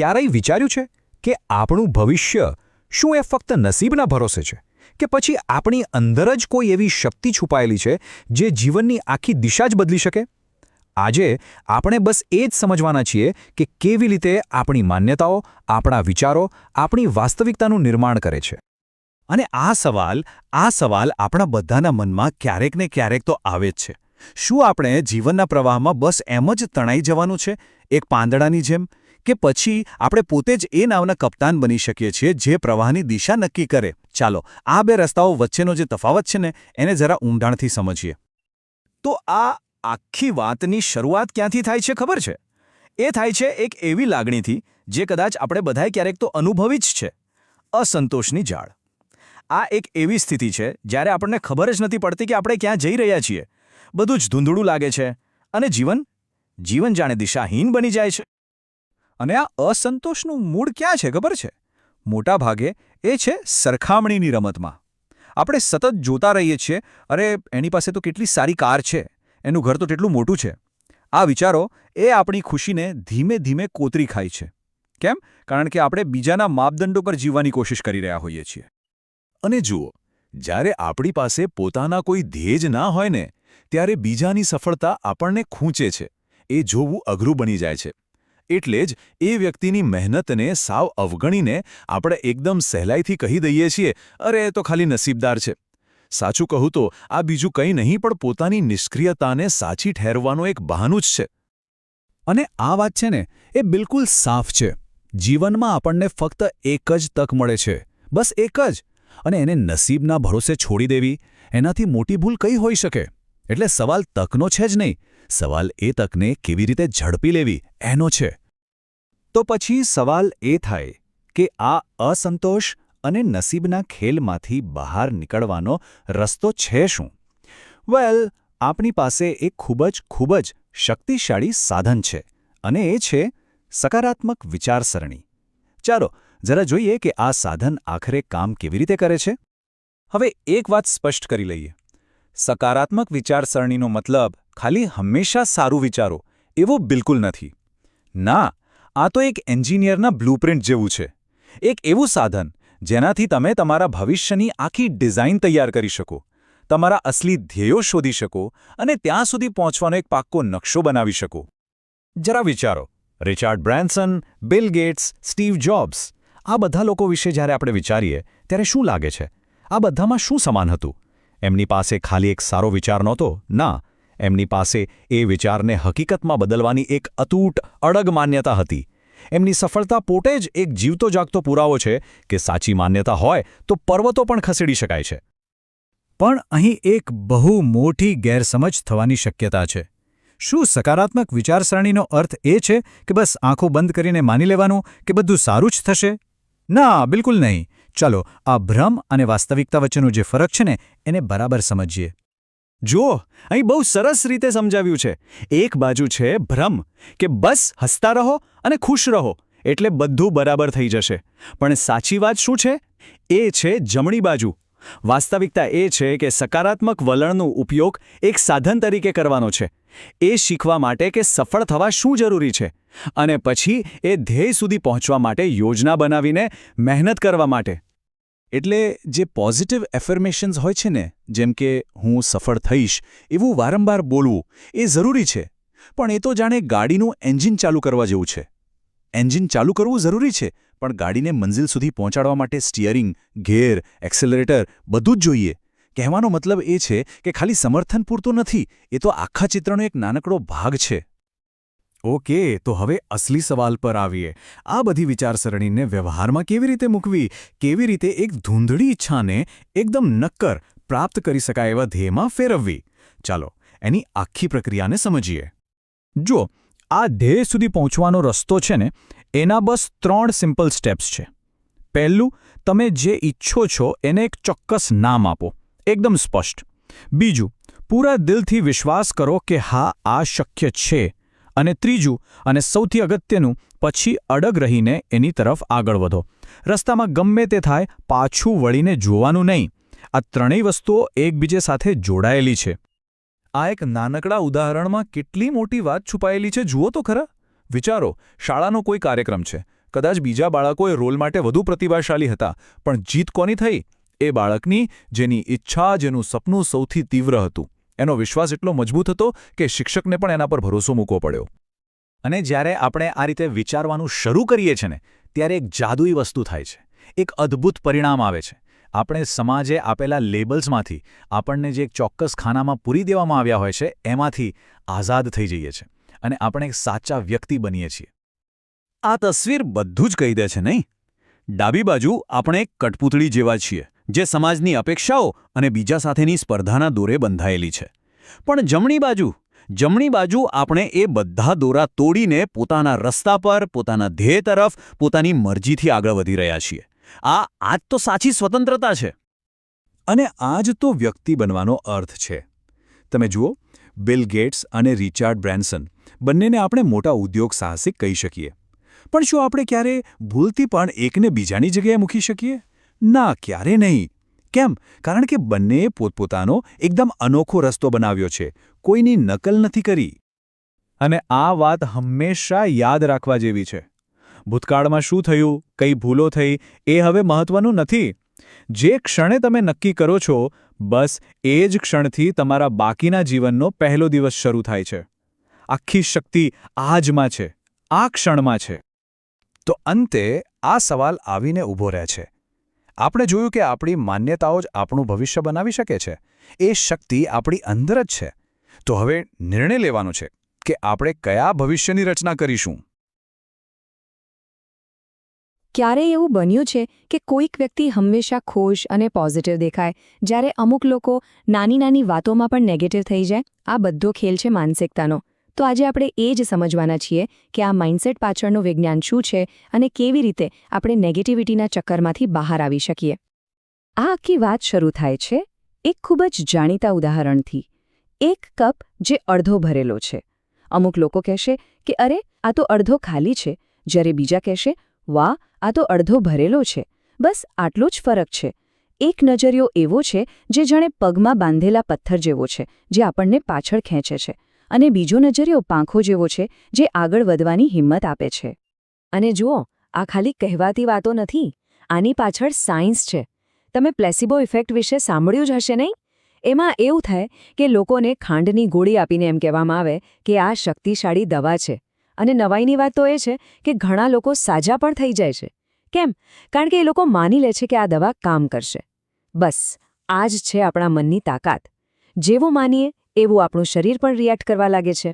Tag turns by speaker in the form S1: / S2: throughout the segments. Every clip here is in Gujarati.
S1: ક્યારેય વિચાર્યું છે કે આપણું ભવિષ્ય શું એ ફક્ત નસીબના ભરોસે છે કે પછી આપણી અંદર જ કોઈ એવી શક્તિ છુપાયેલી છે જે જીવનની આખી દિશા જ બદલી શકે? આજે આપણે બસ એ જ સમજવાના છીએ કે કેવી રીતે આપણી માન્યતાઓ, આપણા વિચારો, આપણી વાસ્તવિકતાનું નિર્માણ કરે છે.
S2: અને આ સવાલ આપણા બધાના મનમાં ક્યારેક ને ક્યારેક તો આવે જ છે. શું આપણે જીવનના પ્રવાહમાં બસ એમ જ તણાઈ જવાનું છે, એક પાંદડાની જેમ? કે પછી આપણે પોતે જ એ નાવના કપ્તાન બની શકીએ છીએ જે પ્રવાહની દિશા નક્કી કરે? ચાલો આ બે રસ્તાઓ વચ્ચેનો જે તફાવત છે ને એને જરા ઊંડાણથી સમજીએ.
S3: તો આ આખી વાતની શરૂઆત ક્યાંથી થાય છે ખબર છે? એ થાય છે એક એવી લાગણીથી જે કદાચ આપણે બધાએ ક્યારેક તો અનુભવી જ છે: અસંતોષની જાળ. આ એક એવી સ્થિતિ છે જ્યારે આપણને ખબર જ નથી પડતી કે આપણે ક્યાં જઈ રહ્યા છીએ. બધું જ ધૂંધળું લાગે છે અને જીવન જાણે દિશાહીન બની જાય છે.
S1: અને આ અસંતોષનું મૂળ ક્યાં છે ખબર છે? મોટા ભાગે એ છે સરખામણીની રમતમાં. આપણે સતત જોતા રહીએ છીએ, અરે એની પાસે તો કેટલી સારી કાર છે, એનું ઘર તો કેટલું મોટું છે. આ વિચારો એ આપણી ખુશીને ધીમે ધીમે કોતરી ખાય છે. કેમ? કારણ કે આપણે બીજાના માપદંડો પર જીવવાની કોશિશ કરી રહ્યા હોઈએ છીએ.
S2: અને જુઓ, જ્યારે આપણી પાસે પોતાના કોઈ ધ્યેય જ ના હોય ને ત્યારે બીજાની સફળતા આપણને ખૂંચે છે. એ જોવું અઘરું બની જાય છે. એટલે જ એ વ્યક્તિની મહેનતને સાવ અવગણીને આપણે એકદમ સહેલાઈથી કહી દઈએ છીએ, અરે એ તો ખાલી નસીબદાર છે. સાચું કહું તો આ બીજું કંઈ નહીં પણ પોતાની નિષ્ક્રિયતાને સાચી ઠેરવવાનું એક બહાનું જ છે.
S1: અને આ વાત છે ને એ બિલકુલ સાફ છે. જીવનમાં આપણને ફક્ત એક જ તક મળે છે, બસ એક જ. અને એને નસીબના ભરોસે છોડી દેવી, એનાથી મોટી ભૂલ કઈ હોઈ શકે? એટલે સવાલ તકનો છે જ નહીં, સવાલ એ તકને કેવી રીતે ઝડપી લેવી એનો છે. તો પછી સવાલ એ થાય કે આ અસંતોષ અને નસીબના ખેલમાંથી બહાર નીકળવાનો રસ્તો છે શું? વેલ, આપણી પાસે એક ખૂબ જ શક્તિશાળી સાધન છે અને એ છે સકારાત્મક વિચારસરણી. ચાલો જરા જોઈએ કે આ સાધન આખરે કામ કેવી રીતે કરે છે. હવે એક વાત સ્પષ્ટ કરી લઈએ. સકારાત્મક વિચારસરણીનો મતલબ ખાલી હંમેશા સારું વિચારો એવો બિલકુલ નથી. ના, આ તો એક એન્જિનિયરના બ્લુપ્રિન્ટ જેવું છે. એક એવું સાધન જેનાથી તમે તમારા ભવિષ્યની આખી ડિઝાઇન તૈયાર કરી શકો, તમારા અસલી ધ્યેયો શોધી શકો અને ત્યાં સુધી પહોંચવાનો એક પાક્કો નકશો બનાવી શકો. જરા વિચારો, Richard Branson, Bill Gates, Steve Jobs, આ બધા લોકો વિશે જ્યારે આપણે વિચારીએ ત્યારે શું લાગે છે? આ બધામાં શું સમાન હતું? એમની પાસે ખાલી એક સારો વિચાર નહોતો. ના, એમની પાસે એ વિચારને હકીકતમાં બદલવાની એક અતૂટ, અડગ માન્યતા હતી. એમની સફળતા પોતે જ એક જીવતો જાગતો પુરાવો છે કે સાચી માન્યતા હોય તો પર્વતો પણ ખસેડી શકાય છે. પણ અહીં એક બહુ મોટી ગેરસમજ થવાની શક્યતા છે. શું સકારાત્મક વિચારસરણીનો અર્થ એ છે કે બસ આંખો બંધ કરીને માની લેવાનું કે બધું સારું જ થશે? ના, બિલકુલ નહીં. ચાલો આ ભ્રમ અને વાસ્તવિકતા વચ્ચેનો જે ફરક છે ને એને બરાબર સમજીએ. જુઓ, અહીં બહુ સરસ રીતે સમજાવ્યું છે. એક બાજુ છે ભ્રમ કે બસ હસતા રહો અને ખુશ રહો એટલે બધું બરાબર થઈ જશે. પણ સાચી વાત શું છે? એ છે જમણી બાજુ. વાસ્તવિકતા એ છે કે સકારાત્મક વલણનો ઉપયોગ એક સાધન તરીકે કરવાનો છે. એ શીખવા માટે કે સફળ થવા શું જરૂરી છે અને પછી એ ધ્યેય સુધી પહોંચવા માટે યોજના બનાવીને મહેનત કરવા માટે. એટલે જે પોઝિટિવ એફર્મેશન્સ હોય છે ને, જેમ કે હું સફળ થઈશ એવું વારંવાર બોલવું, એ જરૂરી છે. પણ એ તો જાણે ગાડીનું એન્જિન ચાલુ કરવા જેવું છે. એન્જિન ચાલુ કરવું જરૂરી છે, પણ ગાડીને મંઝિલ સુધી પહોંચાડવા માટે સ્ટિયરિંગ, ગેર, એક્સેલરેટર બધું જ જોઈએ. કહેવાનો મતલબ એ છે કે ખાલી સમર્થન પૂરતું નથી, એ તો આખા ચિત્રનો એક નાનકડો ભાગ છે. ઓકે, તો હવે અસલી સવાલ પર આવીએ. આ બધી વિચારસરણીને વ્યવહારમાં કેવી રીતે મૂકવી? કેવી રીતે એક ધૂંધળી ઈચ્છાને એકદમ નક્કર, પ્રાપ્ત કરી શકાય એવા ધ્યેયમાં ફેરવવી? ચાલો એની આખી પ્રક્રિયાને સમજીએ. જુઓ, આ ધ્યેય સુધી પહોંચવાનો રસ્તો છે ને એના બસ 3 સિમ્પલ સ્ટેપ્સ છે. પહેલું, તમે જે ઈચ્છો છો એને એક ચોક્કસ નામ આપો, એકદમ સ્પષ્ટ. બીજું, પૂરા દિલથી વિશ્વાસ કરો કે હા આ શક્ય છે. અને ત્રીજું અને સૌથી અગત્યનું, પછી અડગ રહીને એની તરફ આગળ વધો. રસ્તામાં ગમે તે થાય પાછું વળીને જોવાનું નહીં. આ ત્રણેય વસ્તુઓ એકબીજા સાથે જોડાયેલી છે. આ એક નાનકડા ઉદાહરણમાં કેટલી મોટી વાત છુપાયેલી છે જુઓ તો ખરા. વિચારો, શાળાનો કોઈ કાર્યક્રમ છે,
S2: કદાચ બીજા બાળકો એ રોલ માટે વધુ પ્રતિભાશાળી હતા, પણ જીત કોની થઈ? એ બાળકની, જેની ઈચ્છા, જેનું સપનું સૌથી તીવ્ર હતું. એનો વિશ્વાસ એટલો મજબૂત હતો કે શિક્ષકને પણ એના પર ભરોસો મૂકવો પડ્યો.
S1: અને જ્યારે આપણે આ રીતે વિચારવાનું શરૂ કરીએ છીએ ને, ત્યારે એક જાદુઈ વસ્તુ થાય છે. એક અદ્ભુત પરિણામ આવે છે. આપણે સમાજે આપેલા લેબલ્સમાંથી, આપણને જે એક ચોક્કસ ખાનામાં પૂરી દેવામાં આવ્યા હોય છે, એમાંથી આઝાદ થઈ જઈએ છીએ અને આપણે એક સાચા વ્યક્તિ બનીએ છીએ.
S3: આ તસવીર બધું જ કહી દે છે, નહીં? ડાબી બાજુ આપણે એક કઠપૂતળી જેવા છીએ, જે સમાજની અપેક્ષાઓ અને બીજા સાથેની સ્પર્ધાના દોરે બંધાયેલી છે. પણ જમણી બાજુ આપણે એ બધા દોરા તોડીને પોતાના રસ્તા પર, પોતાના ધ્યેય તરફ, પોતાની મરજીથી આગળ વધી રહ્યા છીએ. આ જ તો સાચી સ્વતંત્રતા છે.
S2: અને આ જ તો વ્યક્તિ બનવાનો અર્થ છે. તમે જુઓ, બિલ ગેટ્સ અને રિચાર્ડ બ્રેન્સન બંનેને આપણે મોટા ઉદ્યોગ સાહસિક કહી શકીએ. પણ શું આપણે ક્યારે ભૂલથી પણ એકને બીજાની જગ્યાએ મૂકી શકીએ? ના, ક્યારે નહીં. કેમ? કારણ કે બંનેએ પોતપોતાનો એકદમ અનોખો રસ્તો બનાવ્યો છે, કોઈની નકલ નથી કરી.
S1: અને આ વાત હંમેશા યાદ રાખવા જેવી છે. ભૂતકાળમાં શું થયું, કઈ ભૂલો થઈ, એ હવે મહત્વનું નથી. જે ક્ષણે તમે નક્કી કરો છો, બસ એ જ ક્ષણથી તમારા બાકીના જીવનનો પહેલો દિવસ શરૂ થાય છે. આખી શક્તિ આજમાં છે, આ ક્ષણમાં છે.
S2: તો અંતે આ સવાલ આવીને ઊભો રહે છે. આપણે જોયું કે આપણી માન્યતાઓ જ આપણું ભવિષ્ય બનાવી શકે છે. એ શક્તિ આપણી અંદર જ છે. તો હવે નિર્ણય લેવાનો છે કે આપણે કયા ભવિષ્યની રચના કરીશું.
S4: ક્યારેય એવું બન્યું છે કે કોઈક વ્યક્તિ હંમેશા ખુશ અને પોઝિટિવ દેખાય, જ્યારે અમુક લોકો નાની નાની વાતોમાં પણ નેગેટિવ થઈ જાય? આ બધો ખેલ છે માનસિકતાનો. તો આજે આપણે એ જ સમજવાના છીએ કે આ માઇન્ડસેટ પાછળનું વિજ્ઞાન શું છે અને કેવી રીતે આપણે નેગેટિવિટીના ચક્કરમાંથી બહાર આવી શકીએ. આ આખી વાત શરૂ થાય છે એક ખૂબ જ જાણીતા ઉદાહરણથી. એક કપ જે અડધો ભરેલો છે. અમુક લોકો કહેશે કે અરે, આ તો અડધો ખાલી છે, જ્યારે બીજા કહેશે, વાહ, આ તો અડધો ભરેલો છે. બસ આટલો જ ફરક છે. એક નજરિયો એવો છે જે જાણે પગમાં બાંધેલા પથ્થર જેવો છે, જે આપણને પાછળ ખેંચે છે, અને બીજો નજરિયો પાંખો જેવો છે, જે આગળ વધવાની હિંમત આપે છે. અને જુઓ, આ ખાલી કહેવાતી વાતો નથી. આની પાછળ સાયન્સ છે. તમે પ્લેસિબો ઇફેક્ટ વિશે સાંભળ્યું જ હશે, નહીં? એમાં એવું થાય કે લોકોને ખાંડની ગોળી આપીને એમ કહેવામાં આવે કે આ શક્તિશાળી દવા છે. અને નવાઈની વાત તો એ છે કે ઘણા લોકો સાજા પણ થઈ જાય છે. કેમ? કારણ કે એ લોકો માની લે છે કે આ દવા કામ કરશે. બસ આ જ છે આપણા મનની તાકાત. જેવું માનીએ એવું આપણું શરીર પણ રિએક્ટ કરવા લાગે છે.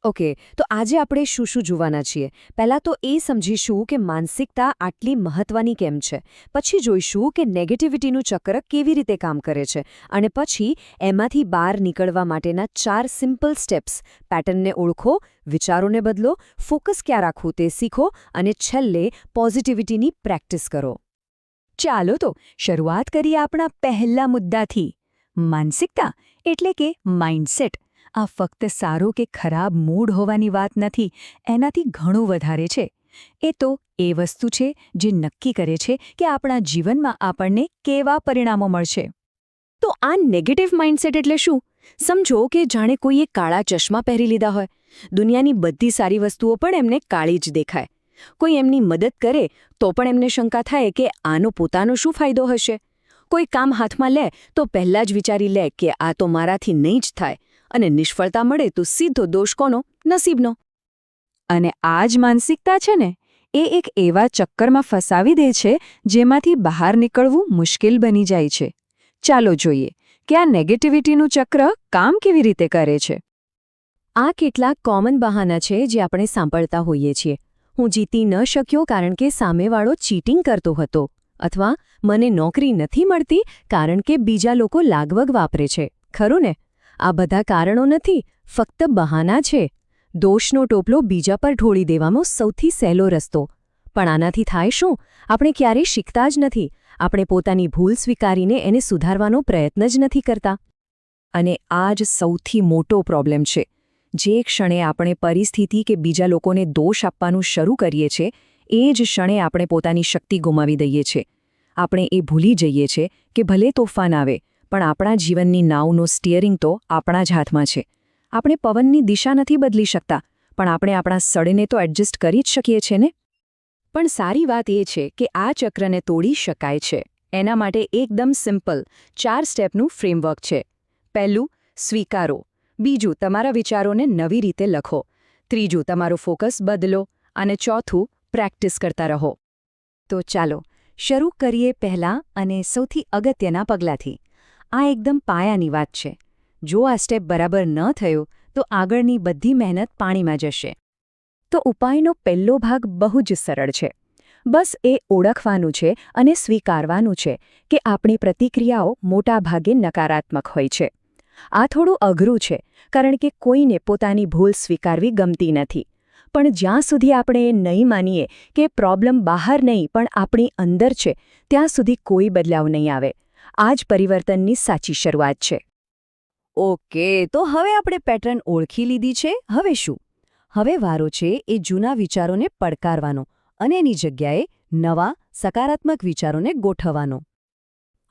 S4: ઓકે, તો આજે આપણે શું શું જોવાના છીએ? પહેલાં તો એ સમજીશું કે માનસિકતા આટલી મહત્વની કેમ છે. પછી જોઈશું કે નેગેટિવિટીનું ચક્ર કેવી રીતે કામ કરે છે. અને પછી એમાંથી બહાર નીકળવા માટેના 4 સિમ્પલ સ્ટેપ્સ. પેટર્નને ઓળખો, વિચારોને બદલો, ફોકસ ક્યાં રાખવું તે શીખો, અને છેલ્લે પોઝિટિવિટીની પ્રેક્ટિસ કરો. ચાલો તો શરૂઆત કરીએ આપણા પહેલા મુદ્દાથી. માનસિકતા એટલે કે માઇન્ડસેટ. આ ફક્ત સારો કે ખરાબ મૂડ હોવાની વાત નથી, એનાથી ઘણું વધારે છે. એ તો એ વસ્તુ છે જે નક્કી કરે છે કે આપણા જીવનમાં આપણને કેવા પરિણામો મળશે. તો આ નેગેટિવ માઇન્ડસેટ એટલે શું? સમજો કે જાણે કોઈએ કાળા ચશ્મા પહેરી લીધા હોય. દુનિયાની બધી સારી વસ્તુઓ પણ એમને કાળી જ દેખાય. કોઈ એમની મદદ કરે તો પણ એમને શંકા થાય કે આનો પોતાનો શું ફાયદો હશે. કોઈ કામ હાથમાં લે તો પહેલાં જ વિચારી લે કે આ તો મારાથી નહીં જ થાય, અને નિષ્ફળતા મળે તો સીધો દોષ કોનો? નસીબનો. અને આ જ માનસિકતા છે ને, એ એક એવા ચક્કરમાં ફસાવી દે છે જેમાંથી બહાર નીકળવું મુશ્કેલ બની જાય છે. ચાલો જોઈએ કે આ નેગેટિવિટીનું ચક્ર કામ કેવી રીતે કરે છે. આ કેટલાક કોમન બહાના છે જે આપણે સાંભળતા હોઈએ છીએ. હું જીતી ન શક્યો કારણ કે સામેવાળો ચીટિંગ કરતો હતો, અથવા મને નોકરી નથી મળતી કારણ કે બીજા લોકો લાગવગ વાપરે છે. ખરું ને? આ બધા કારણો નથી, ફક્ત બહાના છે. દોષનો ટોપલો બીજા પર ઢોળી દેવાનો સૌથી સહેલો રસ્તો. પણ આનાથી થાય શું? આપણે ક્યારેય શીખતા જ નથી. આપણે પોતાની ભૂલ સ્વીકારીને એને સુધારવાનો પ્રયત્ન જ નથી કરતા. અને આ જ સૌથી મોટો પ્રોબ્લેમ છે. જે ક્ષણે આપણે પરિસ્થિતિ કે બીજા લોકોને દોષ આપવાનું શરૂ કરીએ છીએ, એ જ ક્ષણે આપણે પોતાની શક્તિ ગુમાવી દઈએ છીએ. આપણે એ ભૂલી જઈએ છીએ કે ભલે તોફાન આવે, પણ આપણા જીવનની નાવનો સ્ટિયરિંગ તો આપણા જ હાથમાં છે. આપણે પવનની દિશા નથી બદલી શકતા, પણ આપણે આપણા સળને તો એડજસ્ટ કરી જ શકીએ છીએ ને. પણ સારી વાત એ છે કે આ ચક્રને તોડી શકાય છે. એના માટે એકદમ સિમ્પલ 4 સ્ટેપનું ફ્રેમવર્ક છે. પહેલું, સ્વીકારો. બીજું, તમારા વિચારોને નવી રીતે લખો. ત્રીજું, તમારું ફોકસ બદલો. અને ચોથું, પ્રેક્ટિસ કરતા રહો. તો ચાલો શરૂ કરીએ પહેલાં અને સૌથી અગત્યના પગલાંથી. આ એકદમ પાયાની વાત છે. જો આ સ્ટેપ બરાબર ન થયો તો આગળની બધી મહેનત પાણીમાં જશે. તો ઉપાયનો પહેલો ભાગ બહુ જ સરળ છે. બસ એ ઓળખવાનું છે અને સ્વીકારવાનું છે કે આપણી પ્રતિક્રિયાઓ મોટાભાગે નકારાત્મક હોય છે. આ થોડું અઘરું છે કારણ કે કોઈને પોતાની ભૂલ સ્વીકારવી ગમતી નથી. પણ જ્યાં સુધી આપણે એ નહીં માનીએ કે પ્રોબ્લેમ બહાર નહીં પણ આપણી અંદર છે, ત્યાં સુધી કોઈ બદલાવ નહીં આવે. આ જ પરિવર્તનની સાચી શરૂઆત છે. ઓકે, તો હવે આપણે પેટર્ન ઓળખી લીધી છે. હવે શું? હવે વારો છે એ જૂના વિચારોને પડકારવાનો અને એની જગ્યાએ નવા સકારાત્મક વિચારોને ગોઠવવાનો.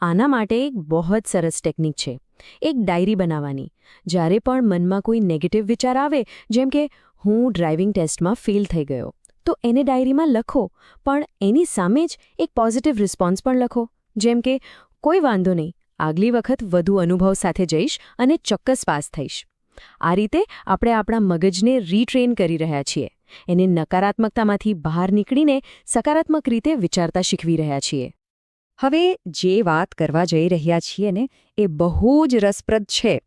S4: આના માટે એક બહુ જ સરસ ટેકનિક છે. એક ડાયરી બનાવવાની. જ્યારે પણ મનમાં કોઈ નેગેટિવ વિચાર આવે, જેમ કે હું ડ્રાઇવિંગ ટેસ્ટમાં ફેલ થઈ ગયો, તો એને ડાયરીમાં લખો, પણ એની સામે જ એક પોઝિટિવ રિસ્પોન્સ પણ લખો. જેમ કે કોઈ વાંધો નહીં, આગલી વખત વધુ અનુભવ સાથે જઈશ અને ચોક્કસ પાસ થઈશ. આ રીતે આપણે આપણા મગજને રીટ્રેન કરી રહ્યા છીએ. એને નકારાત્મકતામાંથી બહાર નીકળીને સકારાત્મક રીતે વિચારતા શીખવી રહ્યા છીએ. હવે જે વાત કરવા જઈ રહ્યા છીએ ને એ બહુ જ રસપ્રદ છે.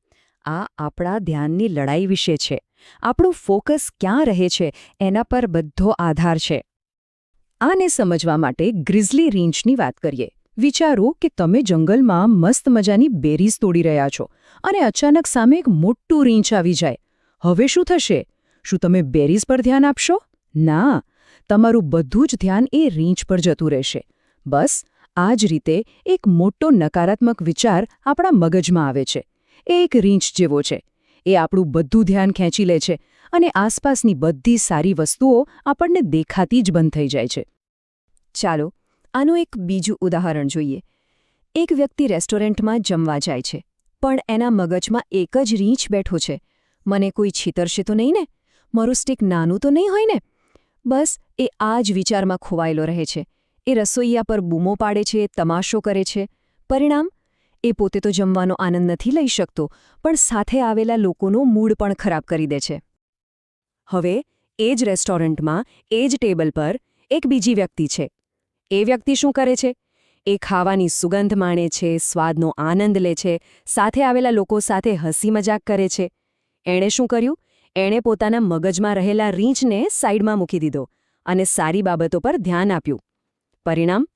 S4: આ આપણા ધ્યાનની લડાઈ વિશે છે. આપણું ફોકસ ક્યાં રહે છે એના પર બધો આધાર છે. આને સમજવા માટે ગ્રીઝલી રીંછની વાત કરીએ. વિચારો કે તમે જંગલમાં મસ્ત મજાની બેરીઝ તોડી રહ્યા છો અને અચાનક સામે એક મોટું રીંછ આવી જાય. હવે શું થશે? શું તમે બેરીઝ પર ધ્યાન આપશો? ના, તમારું બધું જ ધ્યાન એ રીંછ પર જતું રહેશે. બસ આ જ રીતે એક મોટો નકારાત્મક વિચાર આપણા મગજમાં આવે છે. એ એક રીંછ જેવો છે. એ આપણું બધું ધ્યાન ખેંચી લે છે અને આસપાસની બધી સારી વસ્તુઓ આપણને દેખાતી જ બંધ થઈ જાય છે. ચાલો આનું એક બીજું ઉદાહરણ જોઈએ. એક વ્યક્તિ રેસ્ટોરન્ટમાં જમવા જાય છે, પણ એના મગજમાં એક જ રીંછ બેઠો છે. મને કોઈ છેતરશે તો નહીં ને? મારું સ્ટીક નાનું તો નહીં હોય ને? બસ એ આ જ વિચારમાં ખોવાયેલો રહે છે. એ રસોઈયા પર બૂમો પાડે છે, તમાશો કરે છે. પરિણામ? એ પોતે તો જમવાનો આનંદ નથી લઈ શકતો, પણ સાથે આવેલા લોકોનો મૂડ પણ ખરાબ કરી દે છે. હવે એ જ રેસ્ટોરન્ટમાં એ જ ટેબલ પર એક બીજી વ્યક્તિ છે. એ વ્યક્તિ શું કરે છે? એ ખાવાની સુગંધ માણે છે, સ્વાદનો આનંદ લે છે, સાથે આવેલા લોકો સાથે હસી મજાક કરે છે. એણે શું કર્યું? એણે પોતાના મગજમાં રહેલા રીંછને સાઈડમાં મૂકી દીધો અને સારી બાબતો પર ધ્યાન આપ્યું. પરિણામ?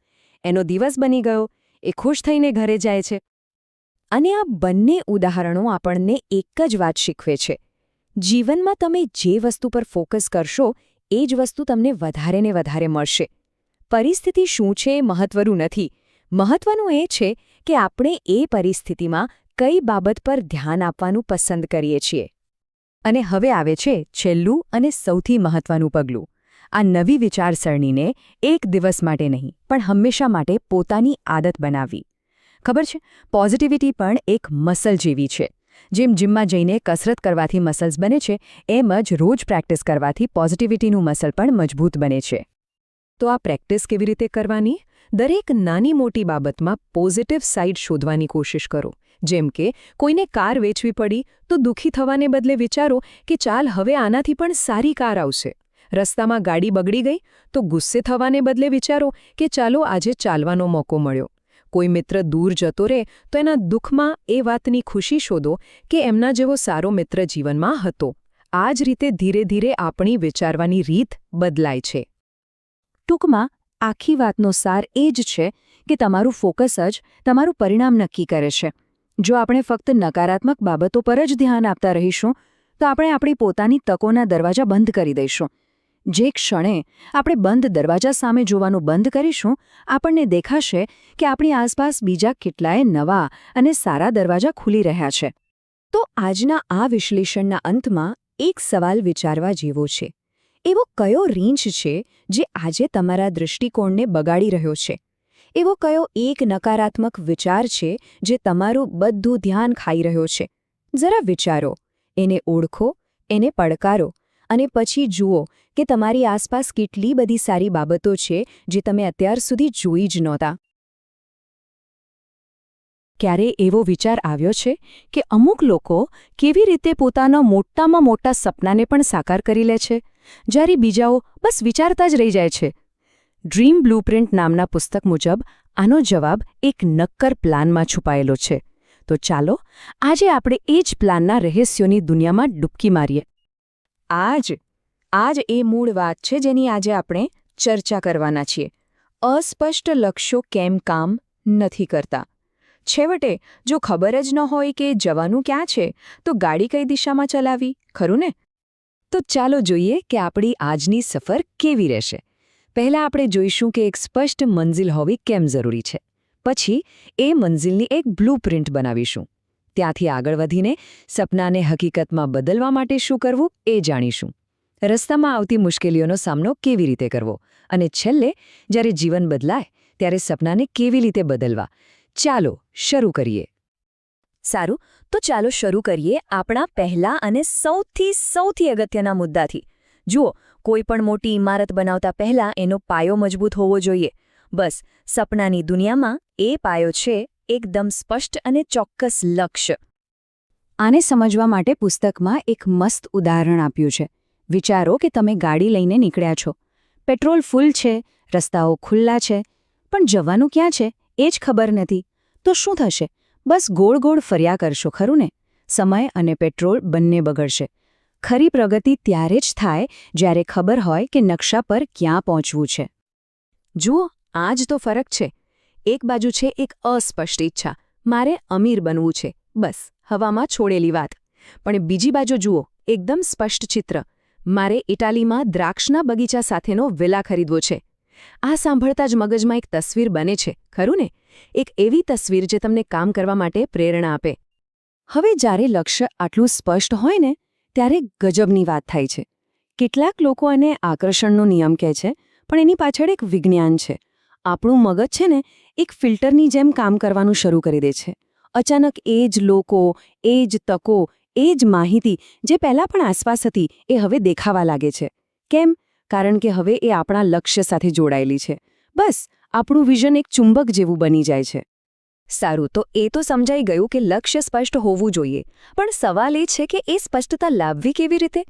S4: એનો દિવસ બની ગયો. એ ખુશ થઈને ઘરે જાય છે. અને આ બંને ઉદાહરણો આપણને એક જ વાત શીખવે છે. જીવનમાં તમે જે વસ્તુ પર ફોકસ કરશો એ જ વસ્તુ તમને વધારે ને વધારે મળશે. પરિસ્થિતિ શું છે એ મહત્વનું નથી. મહત્વનું એ છે કે આપણે એ પરિસ્થિતિમાં કઈ બાબત પર ધ્યાન આપવાનું પસંદ કરીએ છીએ. અને હવે આવે છે છેલ્લું અને સૌથી મહત્વનું પગલું. આ નવી વિચારસરણીને એક દિવસ માટે નહીં, પણ હંમેશા માટે પોતાની આદત બનાવવી. ખબર છે, પોઝિટિવિટી પણ એક મસલ જેવી છે. જેમ જીમમાં જઈને કસરત કરવાથી મસલ્સ બને છે, એમ જ રોજ પ્રેક્ટિસ કરવાથી પોઝિટિવિટીનું મસલ પણ મજબૂત બને છે. તો આ પ્રેક્ટિસ કેવી રીતે કરવાની? દરેક નાની મોટી બાબતમાં પોઝિટિવ સાઇડ શોધવાની કોશિશ કરો. જેમ કે કોઈને કાર વેચવી પડી તો દુઃખી થવાને બદલે વિચારો કે ચાલ હવે આનાથી પણ સારી કાર આવશે. રસ્તામાં ગાડી બગડી ગઈ તો ગુસ્સે થવાને બદલે વિચારો કે ચાલો આજે ચાલવાનો મોકો મળ્યો. કોઈ મિત્ર દૂર જતો રહે તો એના દુઃખમાં એ વાતની ખુશી શોધો કે એમના જેવો સારો મિત્ર જીવનમાં હતો. આ જ રીતે ધીરે ધીરે આપણી વિચારવાની રીત બદલાય છે. ટૂંકમાં આખી વાતનો સાર એ જ છે કે તમારું ફોકસ જ તમારું પરિણામ નક્કી કરે છે. જો આપણે ફક્ત નકારાત્મક બાબતો પર જ ધ્યાન આપતા રહીશું તો આપણે આપણી પોતાની તકોના દરવાજા બંધ કરી દઈશું. જે ક્ષણે આપણે બંધ દરવાજા સામે જોવાનું બંધ કરીશું, આપણને દેખાશે કે આપણી આસપાસ બીજા કેટલાય નવા અને સારા દરવાજા ખુલી રહ્યા છે. તો આજના આ વિશ્લેષણના અંતમાં એક સવાલ વિચારવા જેવો છે. એવો કયો રીંછ છે જે આજે તમારા દૃષ્ટિકોણને બગાડી રહ્યો છે? એવો કયો એક નકારાત્મક વિચાર છે જે તમારું બધું ધ્યાન ખાઈ રહ્યો છે? જરા વિચારો, એને ઓળખો, એને પડકારો અને પછી જુઓ કે તમારી આસપાસ કેટલી બધી સારી બાબતો છે જે તમે અત્યાર સુધી જોઈ જ નહોતા. ક્યારે એવો વિચાર આવ્યો છે કે અમુક લોકો કેવી રીતે પોતાના મોટામાં મોટા સપનાને પણ સાકાર કરી લે છે, જ્યારે બીજાઓ બસ વિચારતા જ રહી જાય છે? ડ્રીમ બ્લુપ્રિન્ટ નામના પુસ્તક મુજબ આનો જવાબ એક નક્કર પ્લાનમાં છુપાયેલો છે. તો ચાલો આજે આપણે એ જ પ્લાનના રહસ્યોની દુનિયામાં ડૂબકી મારીએ. આજ એ મૂળ વાત છે જેની આજે આપણે ચર્ચા કરવાના છીએ. અસ્પષ્ટ લક્ષ્યો કેમ કામ નથી કરતા. છેવટે જો ખબર જ ન હોય કે જવાનું ક્યાં છે તો ગાડી કઈ દિશામાં ચલાવી, ખરું ને? તો ચાલો જોઈએ કે આપણી આજની સફર કેવી રહેશે. પહેલાં આપણે જોઈશું કે એક સ્પષ્ટ મંઝિલ હોવી કેમ જરૂરી છે. પછી એ મંઝિલની એક બ્લુપ્રિન્ટ બનાવીશું. ત્યાંથી આગળ વધીને સપનાને હકીકતમાં બદલવા માટે શું કરવું એ જાણીશું. રસ્તામાં આવતી મુશ્કેલીઓનો સામનો કેવી રીતે કરવો, અને છેલ્લે જ્યારે જીવન બદલાય ત્યારે સપનાને કેવી રીતે બદલવા. ચાલો શરૂ કરીએ. સારું, તો ચાલો શરૂ કરીએ આપણા પહેલા અને સૌથી અગત્યના મુદ્દાથી. જુઓ, કોઈ પણ મોટી ઇમારત બનાવતા પહેલા એનો પાયો મજબૂત હોવો જોઈએ. બસ સપનાની દુનિયામાં એ પાયો છે એકદમ સ્પષ્ટ અને ચોક્કસ લક્ષ્ય. આને સમજવા માટે પુસ્તકમાં એક મસ્ત ઉદાહરણ આપ્યું છે. વિચારો કે તમે ગાડી લઈને નીકળ્યા છો. પેટ્રોલ ફૂલ છે, રસ્તાઓ ખુલ્લા છે, પણ જવાનું ક્યાં છે એ જ ખબર નથી. તો શું થશે? બસ ગોળ ગોળ ફર્યા કરશો, ખરું ને? સમય અને પેટ્રોલ બંને બગડશે. ખરી પ્રગતિ ત્યારે જ થાય જ્યારે ખબર હોય કે નકશા પર ક્યાં પહોંચવું છે. જુઓ, આ જ તો ફરક છે. એક બાજુ છે એક અસ્પષ્ટ ઈચ્છા, મારે અમીર બનવું છે, બસ હવામાં છોડેલી વાત. પણ બીજી બાજુ જુઓ, એકદમ સ્પષ્ટ ચિત્ર, મારે ઇટાલીમાં દ્રાક્ષના બગીચા સાથેનો વિલા ખરીદવો છે. આ સાંભળતા જ મગજમાં એક તસવીર બને છે, ખરું ને? એક એવી તસવીર જે તમને કામ કરવા માટે પ્રેરણા આપે. હવે જ્યારે લક્ષ્ય આટલું સ્પષ્ટ હોય ને, ત્યારે ગજબની વાત થાય છે. કેટલાક લોકો એને આકર્ષણનો નિયમ કહે છે, પણ એની પાછળ એક વિજ્ઞાન છે. આપણું મગજ છે ને, એક ફિલ્ટરની જેમ કામ કરવાનું શરૂ કરી દે છે. અચાનક એ જ લોકો, એ જ તકો, એ જ માહિતી જે પહેલાં પણ આસપાસ હતી એ હવે દેખાવા લાગે છે. કેમ? કારણ કે હવે એ આપણા લક્ષ્ય સાથે જોડાયેલી છે. બસ આપણું વિઝન એક ચુંબક જેવું બની જાય છે. સારું, તો એ તો સમજાઈ ગયું કે લક્ષ્ય સ્પષ્ટ હોવું જોઈએ. પણ સવાલ એ છે કે એ સ્પષ્ટતા લાવવી કેવી રીતે?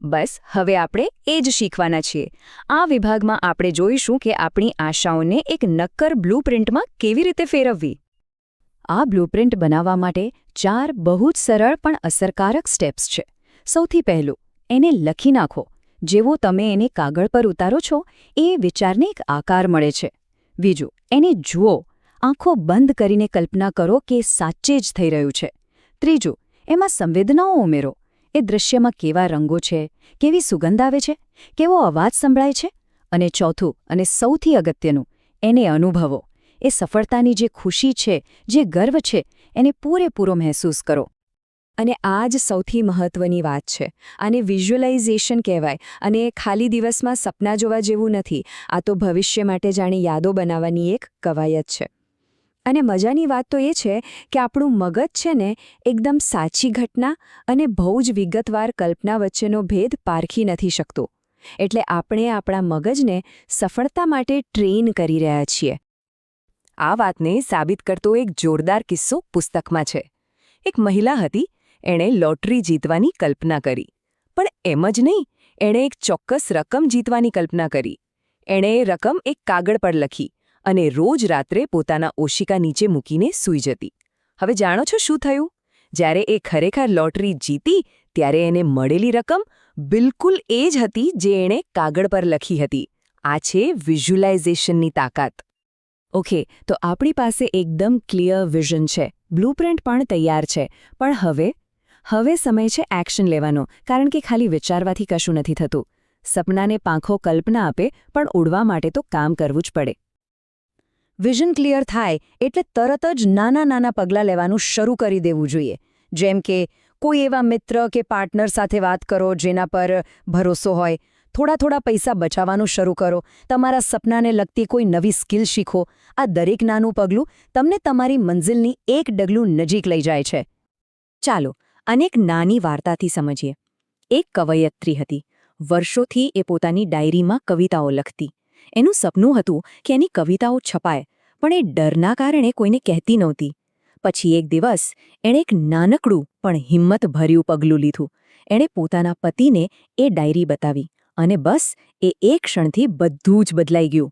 S4: બસ હવે આપણે એ જ શીખવાના છીએ. આ વિભાગમાં આપણે જોઈશું કે આપણી આશાઓને એક નક્કર બ્લુપ્રિન્ટમાં કેવી રીતે ફેરવવી. આ બ્લુપ્રિન્ટ બનાવવા માટે 4 બહુ જ સરળ પણ અસરકારક સ્ટેપ્સ છે. સૌથી પહેલું, એને લખી નાખો. જેવો તમે એને કાગળ પર ઉતારો છો એ વિચારને એક આકાર મળે છે. બીજું, એને જુઓ. આંખો બંધ કરીને કલ્પના કરો કે સાચે જ થઈ રહ્યું છે. ત્રીજું, એમાં સંવેદનાઓ ઉમેરો. એ દૃશ્યમાં કેવા રંગો છે, કેવી સુગંધ આવે છે, કેવો અવાજ સંભળાય છે. અને ચોથું અને સૌથી અગત્યનું, એને અનુભવો. એ સફળતાની જે ખુશી છે, જે ગર્વ છે, એને પૂરેપૂરો મહેસૂસ કરો. અને આ જ સૌથી મહત્વની વાત છે. આને વિઝ્યુઅલાઇઝેશન કહેવાય. અને ખાલી દિવસમાં સપના જોવા જેવું નથી. આ તો ભવિષ્ય માટે જાણે યાદો બનાવવાની એક કવાયત છે. અને મજાની વાત તો એ છે કે આપણું મગજ છે ને, એકદમ સાચી ઘટના અને બહુ જ વિગતવાર કલ્પના વચ્ચેનો ભેદ પારખી નથી શકતો. એટલે આપણે આપણા મગજને સફળતા માટે ટ્રેન કરી રહ્યા છીએ. આ વાતને સાબિત કરતો એક જોરદાર કિસ્સો પુસ્તકમાં છે. એક મહિલા હતી, એણે લોટરી જીતવાની કલ્પના કરી. પણ એમ જ નહીં, એણે એક ચોક્કસ રકમ જીતવાની કલ્પના કરી. એણે એ રકમ એક કાગળ પર લખી અને રોજ રાત્રે પોતાના ઓશિકા નીચે મૂકીને સૂઈ જતી. હવે જાણો છો શું થયું? જ્યારે એ ખરેખર લોટરી જીતી ત્યારે એને મળેલી રકમ બિલકુલ એ જ હતી જે એણે કાગળ પર લખી હતી. આ છે વિઝ્યુઅલાઇઝેશનની તાકાત. ઓકે, તો આપણી પાસે એકદમ ક્લિયર વિઝન છે, બ્લુપ્રિન્ટ પણ તૈયાર છે. પણ હવે સમય છે એક્શન લેવાનો, કારણ કે ખાલી વિચારવાથી કશું નથી થતું. સપનાને પાંખો કલ્પના આપે, પણ ઉડવા માટે તો કામ કરવું જ પડે. વિઝન ક્લિયર થાય એટલે તરત જ નાના પગલાં લેવાનું શરૂ કરી દેવું જોઈએ. જેમ કે કોઈ એવા મિત્ર કે પાર્ટનર સાથે વાત કરો જેના પર ભરોસો હોય. થોડા પૈસા બચાવવાનું શરૂ કરો. તમારા સપનાને લગતી કોઈ નવી સ્કિલ શીખો. આ દરેક નાનું પગલું તમને તમારી મંઝિલની એક ડગલું નજીક લઈ જાય છે. ચાલો, અનેક નાની વાર્તાથી સમજીએ. એક કવયત્રી હતી. વર્ષોથી એ પોતાની ડાયરીમાં કવિતાઓ લખતી. એનું સપનું હતું કે એની કવિતાઓ છપાય, પણ એ ડરના કારણે કોઈને કહેતી નહોતી. પછી એક દિવસ એણે એક નાનકડું પણ હિંમતભર્યું પગલું લીધું. એણે પોતાના પતિને એ ડાયરી બતાવી અને બસ એ એક ક્ષણથી બધું જ બદલાઈ ગયું.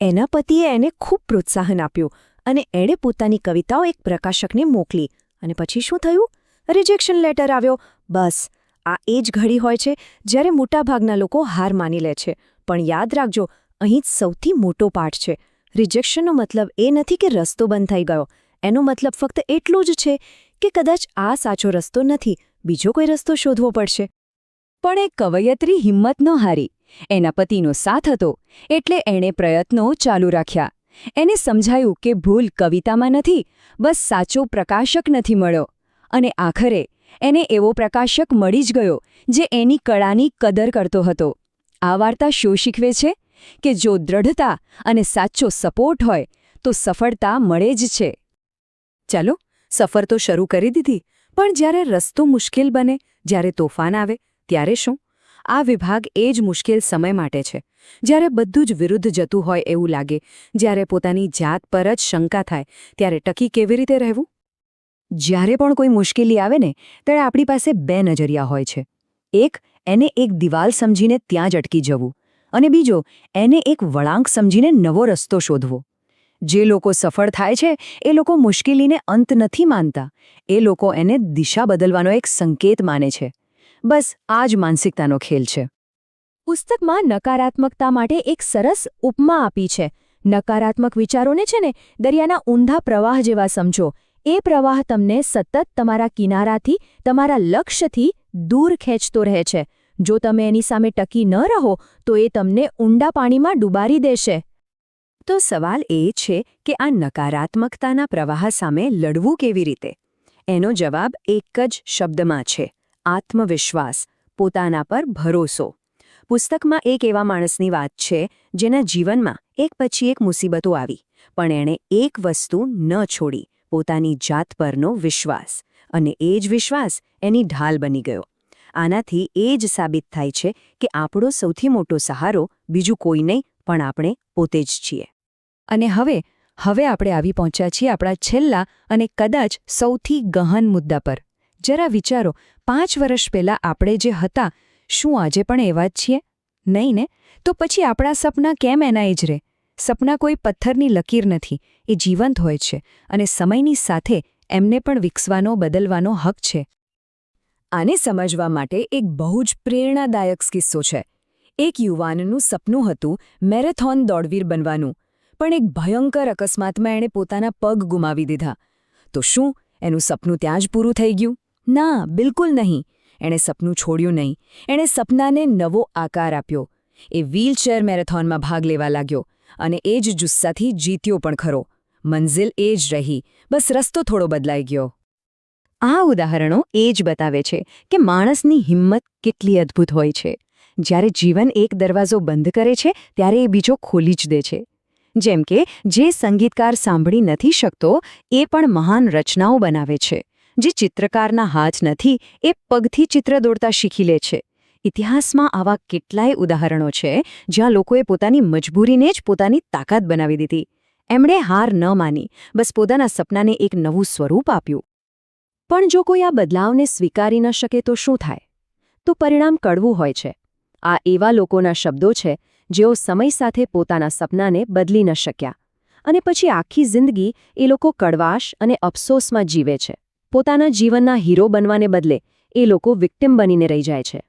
S4: એના પતિએ એને ખૂબ પ્રોત્સાહન આપ્યું અને એણે પોતાની કવિતાઓ એક પ્રકાશકને મોકલી. અને પછી શું થયું? રિજેક્શન લેટર આવ્યો. બસ આ એ જ ઘડી હોય છે જ્યારે મોટાભાગના લોકો હાર માની લે છે. પણ યાદ રાખજો, અહીં જ સૌથી મોટો પાઠ છે. રિજેક્શનનો મતલબ એ નથી કે રસ્તો બંધ થઈ ગયો. એનો મતલબ ફક્ત એટલું જ છે કે કદાચ આ સાચો રસ્તો નથી, બીજો કોઈ રસ્તો શોધવો પડશે. પણ એ કવયત્રી હિંમત ન હારી. એના પતિનો સાથ હતો એટલે એણે પ્રયત્નો ચાલુ રાખ્યા. એને સમજાયું કે ભૂલ કવિતામાં નથી, બસ સાચો પ્રકાશક નથી મળ્યો. અને આખરે એને એવો પ્રકાશક મળી જ ગયો જે એની કળાની કદર કરતો હતો. આ વાર્તા શું શીખવે છે? કે જો દ્રઢતા અને સાચો સપોર્ટ હોય તો સફળતા મળે જ છે. ચાલો, સફર તો શરૂ કરી દીધી, પણ જ્યારે રસ્તો મુશ્કેલ બને, જ્યારે તોફાન આવે, ત્યારે શું? આ વિભાગ એ જ મુશ્કેલ સમય માટે છે, જ્યારે બધું જ વિરુદ્ધ જતું હોય એવું લાગે, જ્યારે પોતાની જાત પર જ શંકા થાય, ત્યારે ટકી કેવી રીતે રહેવું? જ્યારે પણ કોઈ મુશ્કેલી આવે ને, ત્યારે આપણી પાસે બે નજરિયા હોય છે. એક, એને એક દિવાલ સમજીને ત્યાં જ અટકી જવું, અને બીજો, એને એક વળાંક સમજીને નવો રસ્તો શોધવો. જે લોકો સફળ થાય છે એ લોકો મુશ્કેલીને અંત નથી માનતા, એ લોકો એને દિશા બદલવાનો એક સંકેત માને છે. બસ આ જ માનસિકતાનો ખેલ છે. પુસ્તકમાં નકારાત્મકતા માટે એક સરસ ઉપમા આપી છે. નકારાત્મક વિચારોને છે ને દરિયાના ઊંધા પ્રવાહ જેવા સમજો. એ પ્રવાહ તમને સતત તમારા કિનારાથી, તમારા લક્ષ્યથી દૂર ખેંચતો રહે છે. જો તમે એની સામે ટકી ન રહો તો એ તમને ઊંડા પાણીમાં ડૂબાડી દેશે. તો સવાલ એ છે કે આ નકારાત્મકતાના પ્રવાહ સામે લડવું કેવી રીતે? એનો જવાબ એક જ શબ્દમાં છે: આત્મવિશ્વાસ, પોતાના પર ભરોસો. પુસ્તકમાં એક એવા માણસની વાત છે જેના જીવનમાં એક પછી એક મુસીબતો આવી, પણ એણે એક વસ્તુ ન છોડી: પોતાની જાત પરનો વિશ્વાસ. અને એ જ વિશ્વાસ એની ઢાલ બની ગયો. આનાથી એ જ સાબિત થાય છે કે આપણો સૌથી મોટો સહારો બીજું કોઈ નહીં, પણ આપણે પોતે જ છીએ. અને હવે આપણે આવી પહોંચ્યા છીએ આપણા છેલ્લા અને કદાચ સૌથી ગહન મુદ્દા પર. જરા વિચારો, 5 વર્ષ પહેલાં આપણે જે હતા, શું આજે પણ એવા જ છીએ? નહીં ને? તો પછી આપણા સપના કેમ એના જ રહે? સપના કોઈ પથ્થરની લકીર નથી, એ જીવંત હોય છે, અને સમયની સાથે એમને પણ વિકસવાનો, બદલવાનો હક છે. આને સમજવા માટે એક બહુ જ પ્રેરણાદાયક કિસ્સો છે. એક યુવાનનું સપનું હતું મેરેથોન દોડવીર બનવાનું, પણ એક ભયંકર અકસ્માતમાં એણે પોતાના પગ ગુમાવી દીધા. તો શું એનું સપનું ત્યાં જ પૂરું થઈ ગયું? ના, બિલકુલ નહીં. એણે સપનું છોડ્યું નહીં. એણે સપનાને નવો આકાર આપ્યો. એ વ્હીલચેર મેરેથોનમાં ભાગ લેવા લાગ્યો, અને એ જ જુસ્સાથી જીત્યો પણ ખરો. મંઝિલ એ જ રહી, બસ રસ્તો થોડો બદલાઈ ગયો. આ ઉદાહરણો એ જ બતાવે છે કે માણસની હિંમત કેટલી અદ્ભુત હોય છે. જ્યારે જીવન એક દરવાજો બંધ કરે છે ત્યારે એ બીજો ખોલી જ દે છે. જેમ કે જે સંગીતકાર સાંભળી નથી શકતો એ પણ મહાન રચનાઓ બનાવે છે. જે ચિત્રકારના હાથ નથી એ પગથી ચિત્ર દોરતા શીખી લે છે. ઇતિહાસમાં આવા કેટલાય ઉદાહરણો છે જ્યાં લોકોએ પોતાની મજબૂરીને જ પોતાની તાકાત બનાવી દીધી. એમણે હાર ન માની, બસ પોતાના સપનાને એક નવું સ્વરૂપ આપ્યું. પણ જો કોઈ આ બદલાવને સ્વીકારી ન શકે તો શું થાય? તો પરિણામ કડવું હોય છે. આ એવા લોકોના શબ્દો છે જેઓ સમય સાથે પોતાના સપનાને બદલી ન શક્યા, અને પછી આખી જિંદગી એ લોકો કડવાશ અને અફસોસમાં જીવે છે. પોતાના જીવનના હીરો બનવાને બદલે એ લોકો વિક્ટિમ બનીને રહી જાય છે.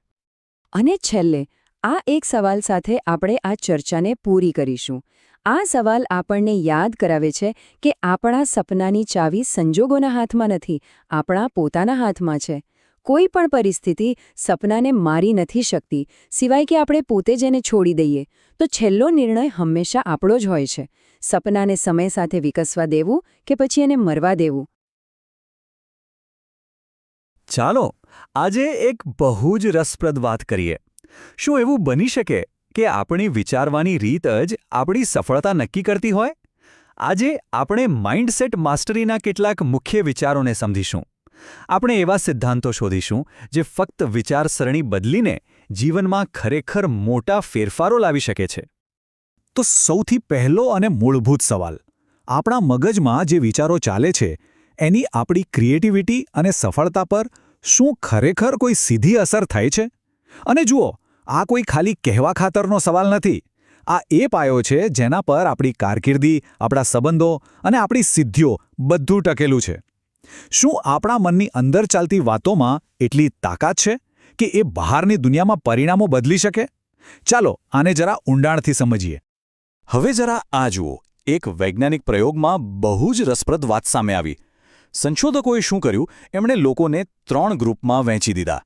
S4: અને છેલ્લે આ એક સવાલ સાથે આપણે આ ચર્ચાને પૂરી કરીશું. આ સવાલ આપણને યાદ કરાવે છે કે આપણા સપનાની ચાવી સંજોગોના હાથમાં નથી, આપણા પોતાના હાથમાં છે. કોઈ પણ પરિસ્થિતિ સપનાને મારી નથી શકતી, સિવાય કે આપણે પોતે જ એને છોડી દઈએ. તો છેલ્લો નિર્ણય હંમેશા આપણો જ હોય છે: સપનાને સમય સાથે વિકસવા દેવું કે પછી એને મરવા દેવું.
S3: ચાલો, આજે એક બહુ જ રસપ્રદ વાત કરીએ. શું એવું બની શકે કે આપણી વિચારવાની રીત જ આપણી સફળતા નક્કી કરતી હોય? આજે આપણે માઇન્ડસેટ માસ્ટરીના કેટલાક મુખ્ય વિચારોને સમજીશું. આપણે એવા સિદ્ધાંતો શોધીશું જે ફક્ત વિચારસરણી બદલીને જીવનમાં ખરેખર મોટા ફેરફારો લાવી શકે છે?
S1: તો સૌથી પહેલો અને મૂળભૂત સવાલ, આપણા મગજમાં જે વિચારો ચાલે છે એની આપણી ક્રિએટિવિટી અને સફળતા પર શું ખરેખર કોઈ સીધી અસર થાય છે? અને જુઓ, આ કોઈ ખાલી કહેવા ખાતરનો સવાલ નથી. આ એ પાયો છે જેના પર આપણી કારકિર્દી, આપણા સંબંધો અને આપણી સિદ્ધિઓ બધું ટકેલું છે. શું આપણા મનની અંદર ચાલતી વાતોમાં એટલી તાકાત છે કે એ બહારની દુનિયામાં પરિણામો બદલી શકે? ચાલો આને જરા ઊંડાણથી સમજીએ.
S3: હવે જરા આ જુઓ, એક વૈજ્ઞાનિક પ્રયોગમાં બહુ જ રસપ્રદ વાત સામે આવી. સંશોધકોએ શું કર્યું, એમણે લોકોને 3 ગ્રુપમાં વહેંચી દીધા.